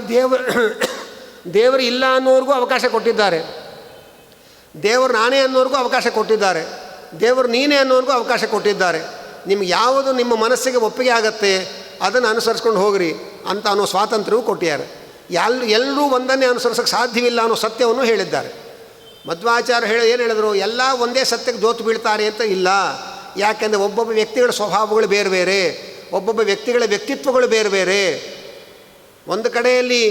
ದೇವರು ಇಲ್ಲ ಅನ್ನೋರಿಗೂ ಅವಕಾಶ ಕೊಟ್ಟಿದ್ದಾರೆ, ದೇವರು ನಾನೇ ಅನ್ನೋರಿಗೂ ಅವಕಾಶ ಕೊಟ್ಟಿದ್ದಾರೆ, ದೇವರು ನೀನೇ ಅನ್ನೋರಿಗೂ ಅವಕಾಶ ಕೊಟ್ಟಿದ್ದಾರೆ. ನಿಮ್ಗೆ ಯಾವುದು ನಿಮ್ಮ ಮನಸ್ಸಿಗೆ ಒಪ್ಪಿಗೆ ಆಗತ್ತೆ ಅದನ್ನು ಅನುಸರಿಸ್ಕೊಂಡು ಹೋಗ್ರಿ ಅಂತ ಅನ್ನೋ ಸ್ವಾತಂತ್ರ್ಯವೂ ಕೊಟ್ಟಿದ್ದಾರೆ. ಎಲ್ಲರೂ ಒಂದನ್ನೇ ಅನುಸರಿಸೋಕ್ಕೆ ಸಾಧ್ಯವಿಲ್ಲ ಅನ್ನೋ ಸತ್ಯವನ್ನು ಹೇಳಿದ್ದಾರೆ. ಮಧ್ವಾಚಾರ್ಯ ಏನು ಹೇಳಿದ್ರು? ಎಲ್ಲ ಒಂದೇ ಸತ್ಯಕ್ಕೆ ಜೋತು ಬೀಳ್ತಾರೆ ಅಂತ ಇಲ್ಲ. ಯಾಕೆಂದರೆ ಒಬ್ಬೊಬ್ಬ ವ್ಯಕ್ತಿಗಳ ಸ್ವಭಾವಗಳು ಬೇರೆ ಬೇರೆ, ಒಬ್ಬೊಬ್ಬ ವ್ಯಕ್ತಿಗಳ ವ್ಯಕ್ತಿತ್ವಗಳು ಬೇರೆ ಬೇರೆ. ಒಂದು ಕಡೆಯಲ್ಲಿ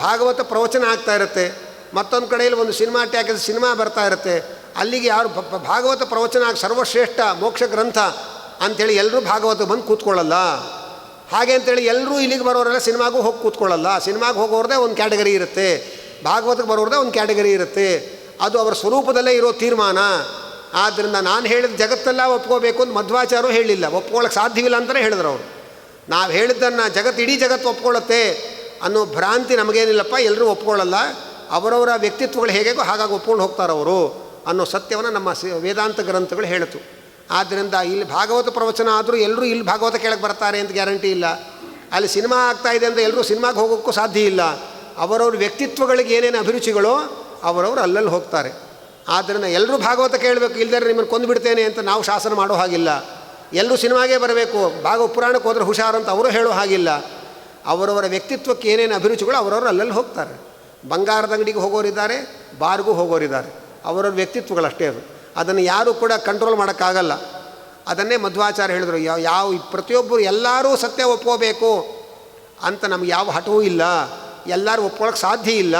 ಭಾಗವತ ಪ್ರವಚನ ಆಗ್ತಾ ಇರುತ್ತೆ, ಮತ್ತೊಂದು ಕಡೆಯಲ್ಲಿ ಒಂದು ಸಿನಿಮಾ ಟ್ಯಾಕಿದ ಸಿನಿಮಾ ಬರ್ತಾ ಇರುತ್ತೆ. ಅಲ್ಲಿಗೆ ಯಾರು ಭಾಗವತ ಪ್ರವಚನ ಆಗಿ ಸರ್ವಶ್ರೇಷ್ಠ ಮೋಕ್ಷ ಗ್ರಂಥ ಅಂಥೇಳಿ ಎಲ್ಲರೂ ಭಾಗವತ ಬಂದು ಕೂತ್ಕೊಳ್ಳಲ್ಲ. ಹಾಗೆ ಅಂತೇಳಿ ಎಲ್ಲರೂ ಇಲ್ಲಿಗೆ ಬರೋರೆಲ್ಲ ಸಿನಿಮಾಗೂ ಹೋಗಿ ಕೂತ್ಕೊಳ್ಳಲ್ಲ. ಸಿನಿಮಾಗೆ ಹೋಗೋರದೇ ಒಂದು ಕ್ಯಾಟಗರಿ ಇರುತ್ತೆ, ಭಾಗವತಕ್ಕೆ ಬರೋರದೇ ಒಂದು ಕ್ಯಾಟಗರಿ ಇರುತ್ತೆ. ಅದು ಅವರ ಸ್ವರೂಪದಲ್ಲೇ ಇರೋ ತೀರ್ಮಾನ. ಆದ್ದರಿಂದ ನಾನು ಹೇಳಿದ ಜಗತ್ತೆಲ್ಲ ಒಪ್ಕೋಬೇಕು ಅಂತ ಮಧ್ವಾಚಾರ್ಯರು ಹೇಳಿಲ್ಲ, ಒಪ್ಕೊಳ್ಳೋಕ್ಕೆ ಸಾಧ್ಯವಿಲ್ಲ ಅಂತಲೇ ಹೇಳಿದ್ರು ಅವರು. ನಾವು ಹೇಳಿದ್ದನ್ನು ಇಡೀ ಜಗತ್ತು ಒಪ್ಕೊಳ್ಳುತ್ತೆ ಅನ್ನೋ ಭ್ರಾಂತಿ ನಮಗೇನಿಲ್ಲಪ್ಪ, ಎಲ್ಲರೂ ಒಪ್ಕೊಳ್ಳಲ್ಲ, ಅವರವರ ವ್ಯಕ್ತಿತ್ವಗಳು ಹೇಗೋ ಹಾಗಾಗಿ ಒಪ್ಕೊಂಡು ಹೋಗ್ತಾರೆ ಅವರು ಅನ್ನೋ ಸತ್ಯವನ್ನು ನಮ್ಮ ವೇದಾಂತ ಗ್ರಂಥಗಳು ಹೇಳಿತು. ಆದ್ದರಿಂದ ಇಲ್ಲಿ ಭಾಗವತ ಪ್ರವಚನ ಆದರೂ ಎಲ್ಲರೂ ಇಲ್ಲಿ ಭಾಗವತ ಕೇಳಕ್ಕೆ ಬರ್ತಾರೆ ಅಂತ ಗ್ಯಾರಂಟಿ ಇಲ್ಲ. ಅಲ್ಲಿ ಸಿನಿಮಾ ಆಗ್ತಾಯಿದೆ ಅಂತ ಎಲ್ಲರೂ ಸಿನಿಮಾಗೆ ಹೋಗೋಕ್ಕೂ ಸಾಧ್ಯ ಇಲ್ಲ. ಅವರವ್ರ ವ್ಯಕ್ತಿತ್ವಗಳಿಗೆ ಏನೇನು ಅಭಿರುಚಿಗಳೋ ಅವರವರು ಅಲ್ಲಲ್ಲಿ ಹೋಗ್ತಾರೆ. ಆದ್ದರಿಂದ ಎಲ್ಲರೂ ಭಾಗವತ ಕೇಳಬೇಕು, ಇಲ್ಲದೇ ನಿಮ್ಮನ್ನು ಕೊಂದುಬಿಡ್ತೇನೆ ಅಂತ ನಾವು ಶಾಸನ ಮಾಡೋ ಹಾಗಿಲ್ಲ. ಎಲ್ಲರೂ ಸಿನಿಮಾಗೆ ಬರಬೇಕು, ಪುರಾಣಕ್ಕೆ ಹೋದರೆ ಹುಷಾರು ಅಂತ ಅವರು ಹೇಳೋ ಹಾಗಿಲ್ಲ. ಅವರವರ ವ್ಯಕ್ತಿತ್ವಕ್ಕೆ ಏನೇನು ಅಭಿರುಚಿಗಳು ಅವರವರು ಅಲ್ಲಲ್ಲಿ ಹೋಗ್ತಾರೆ. ಬಂಗಾರದ ಅಂಗಡಿಗೆ ಹೋಗೋರಿದ್ದಾರೆ, ಬಾರ್ಗೂ ಹೋಗೋರಿದ್ದಾರೆ. ಅವರವ್ರ ವ್ಯಕ್ತಿತ್ವಗಳಷ್ಟೇ ಅದು. ಅದನ್ನು ಯಾರೂ ಕೂಡ ಕಂಟ್ರೋಲ್ ಮಾಡೋಕ್ಕಾಗಲ್ಲ. ಅದನ್ನೇ ಮಧ್ವಾಚಾರ್ಯ ಹೇಳಿದರು, ಪ್ರತಿಯೊಬ್ಬರು ಎಲ್ಲರೂ ಸತ್ಯ ಒಪ್ಕೋಬೇಕು ಅಂತ ನಮ್ಗೆ ಯಾವ ಹಠವೂ ಇಲ್ಲ, ಎಲ್ಲರೂ ಒಪ್ಕೊಳ್ಳೋಕೆ ಸಾಧ್ಯ ಇಲ್ಲ.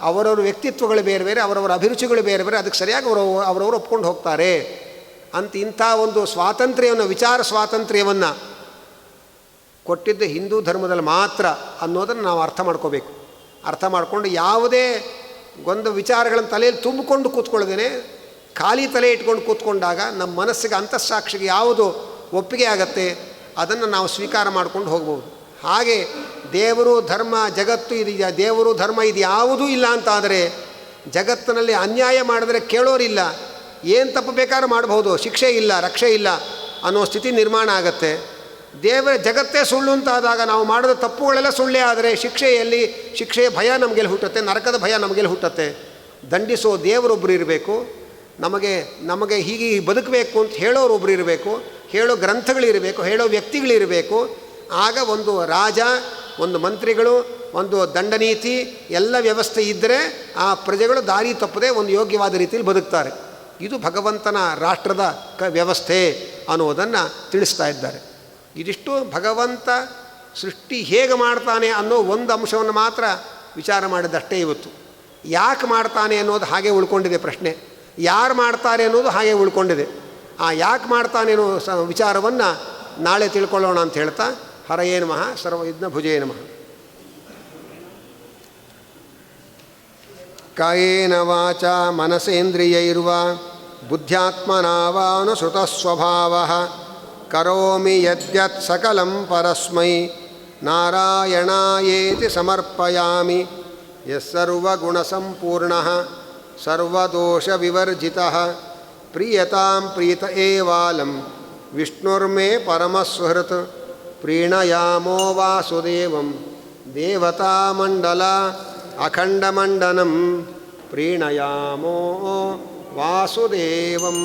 ಅವರವ್ರ ವ್ಯಕ್ತಿತ್ವಗಳು ಬೇರೆ ಬೇರೆ, ಅವರವರ ಅಭಿರುಚಿಗಳು ಬೇರೆ ಬೇರೆ, ಅದಕ್ಕೆ ಸರಿಯಾಗಿ ಅವರವರು ಒಪ್ಕೊಂಡು ಹೋಗ್ತಾರೆ ಅಂತ. ಇಂಥ ಒಂದು ಸ್ವಾತಂತ್ರ್ಯವನ್ನು, ವಿಚಾರ ಸ್ವಾತಂತ್ರ್ಯವನ್ನು ಕೊಟ್ಟಿದ್ದು ಹಿಂದೂ ಧರ್ಮದಲ್ಲಿ ಮಾತ್ರ ಅನ್ನೋದನ್ನು ನಾವು ಅರ್ಥ ಮಾಡ್ಕೋಬೇಕು. ಅರ್ಥ ಮಾಡಿಕೊಂಡು ಯಾವುದೇ ಒಂದು ವಿಚಾರಗಳನ್ನು ತಲೆಯಲ್ಲಿ ತುಂಬಿಕೊಂಡು ಕೂತ್ಕೊಳ್ಳೋದೇನೆ, ಖಾಲಿ ತಲೆ ಇಟ್ಕೊಂಡು ಕೂತ್ಕೊಂಡಾಗ ನಮ್ಮ ಮನಸ್ಸಿಗೆ ಅಂತಃಸಾಕ್ಷಿಗೆ ಯಾವುದು ಒಪ್ಪಿಗೆ ಆಗತ್ತೆ ಅದನ್ನು ನಾವು ಸ್ವೀಕಾರ ಮಾಡ್ಕೊಂಡು ಹೋಗ್ಬೋದು. ಹಾಗೆ ದೇವರು ಧರ್ಮ ಜಗತ್ತು ಇದೆಯಾ, ದೇವರು ಧರ್ಮ ಇದು ಯಾವುದೂ ಇಲ್ಲ ಅಂತಾದರೆ ಜಗತ್ತಿನಲ್ಲಿ ಅನ್ಯಾಯ ಮಾಡಿದ್ರೆ ಕೇಳೋರಿಲ್ಲ, ಏನು ತಪ್ಪು ಬೇಕಾದ್ರೂ ಮಾಡ್ಬೋದು, ಶಿಕ್ಷೆ ಇಲ್ಲ, ರಕ್ಷೆ ಇಲ್ಲ ಅನ್ನೋ ಸ್ಥಿತಿ ನಿರ್ಮಾಣ ಆಗತ್ತೆ. ಜಗತ್ತೇ ಸುಳ್ಳು ಅಂತಾದಾಗ ನಾವು ಮಾಡಿದ ತಪ್ಪುಗಳೆಲ್ಲ ಸುಳ್ಳೇ ಆದರೆ ಶಿಕ್ಷೆಯ ಭಯ ನಮಗೆಲ್ಲಿ ಹುಟ್ಟುತ್ತೆ, ನರಕದ ಭಯ ನಮಗೆಲ್ಲಿ ಹುಟ್ಟುತ್ತೆ. ದಂಡಿಸೋ ದೇವರೊಬ್ಬರು ಇರಬೇಕು, ನಮಗೆ ಹೀಗೆ ಬದುಕಬೇಕು ಅಂತ ಹೇಳೋರೊಬ್ಬರು ಇರಬೇಕು, ಹೇಳೋ ಗ್ರಂಥಗಳಿರಬೇಕು, ಹೇಳೋ ವ್ಯಕ್ತಿಗಳಿರಬೇಕು. ಆಗ ಒಂದು ರಾಜ, ಒಂದು ಮಂತ್ರಿಗಳು, ಒಂದು ದಂಡನೀತಿ ಎಲ್ಲ ವ್ಯವಸ್ಥೆ ಇದ್ದರೆ ಆ ಪ್ರಜೆಗಳು ದಾರಿ ತಪ್ಪದೆ ಒಂದು ಯೋಗ್ಯವಾದ ರೀತಿಯಲ್ಲಿ ಬದುಕ್ತಾರೆ. ಇದು ಭಗವಂತನ ರಾಷ್ಟ್ರದ ವ್ಯವಸ್ಥೆ ಅನ್ನೋದನ್ನು ತಿಳಿಸ್ತಾ ಇದ್ದಾರೆ. ಇದಿಷ್ಟು ಭಗವಂತ ಸೃಷ್ಟಿ ಹೇಗೆ ಮಾಡ್ತಾನೆ ಅನ್ನೋ ಒಂದು ಅಂಶವನ್ನು ಮಾತ್ರ ವಿಚಾರ ಮಾಡಿದ್ದಷ್ಟೇ ಇವತ್ತು. ಯಾಕೆ ಮಾಡ್ತಾನೆ ಅನ್ನೋದು ಹಾಗೆ ಉಳ್ಕೊಂಡಿದೆ ಪ್ರಶ್ನೆ. ಯಾರು ಮಾಡ್ತಾರೆ ಅನ್ನೋದು ಹಾಗೆ ಉಳ್ಕೊಂಡಿದೆ. ಆ ಯಾಕೆ ಮಾಡ್ತಾನೆ ಅನ್ನೋ ವಿಚಾರವನ್ನು ನಾಳೆ ತಿಳ್ಕೊಳ್ಳೋಣ ಅಂತ ಹೇಳ್ತಾ ಹರಯೇ ನಮಃ, ಸರ್ವಯಜ್ಞ ಭುಜೇ ನಮಃ. ಕಾಯೇನ ವಾಚಾ ಮನಸೇಂದ್ರಿಯೈರ್ವಾ ಬುದ್ಧ್ಯಾತ್ಮನಾವಾನುಸೃತಸ್ವಭಾವಃ ಕರೋಮಿ ಯದ್ಯತ್ ಸಕಲಂ ಪರಸ್ಮೈ ನಾರಾಯಣಾಯೇತಿ ಸಮರ್ಪಯಾಮಿ. ಯಸ್ಸರ್ವಗುಣಸಂಪೂರ್ಣಃ ಸರ್ವದೋಷವಿವರ್ಜಿತಃ ಪ್ರೀಯತಾಂ ಪ್ರೀತ ಏವಾಲಂ ವಿಷ್ಣುರ್ಮೇ ಪರಮಸ್ವಹೃತ್. ಪ್ರೀಣಯಾಮೋ ವಾಸುದೇವಂ ದೇವತಾಮಂಡಲ ಅಖಂಡಮಂಡನಂ ಪ್ರೀಣಯಾಮೋ ವಾಸುದೇವಂ.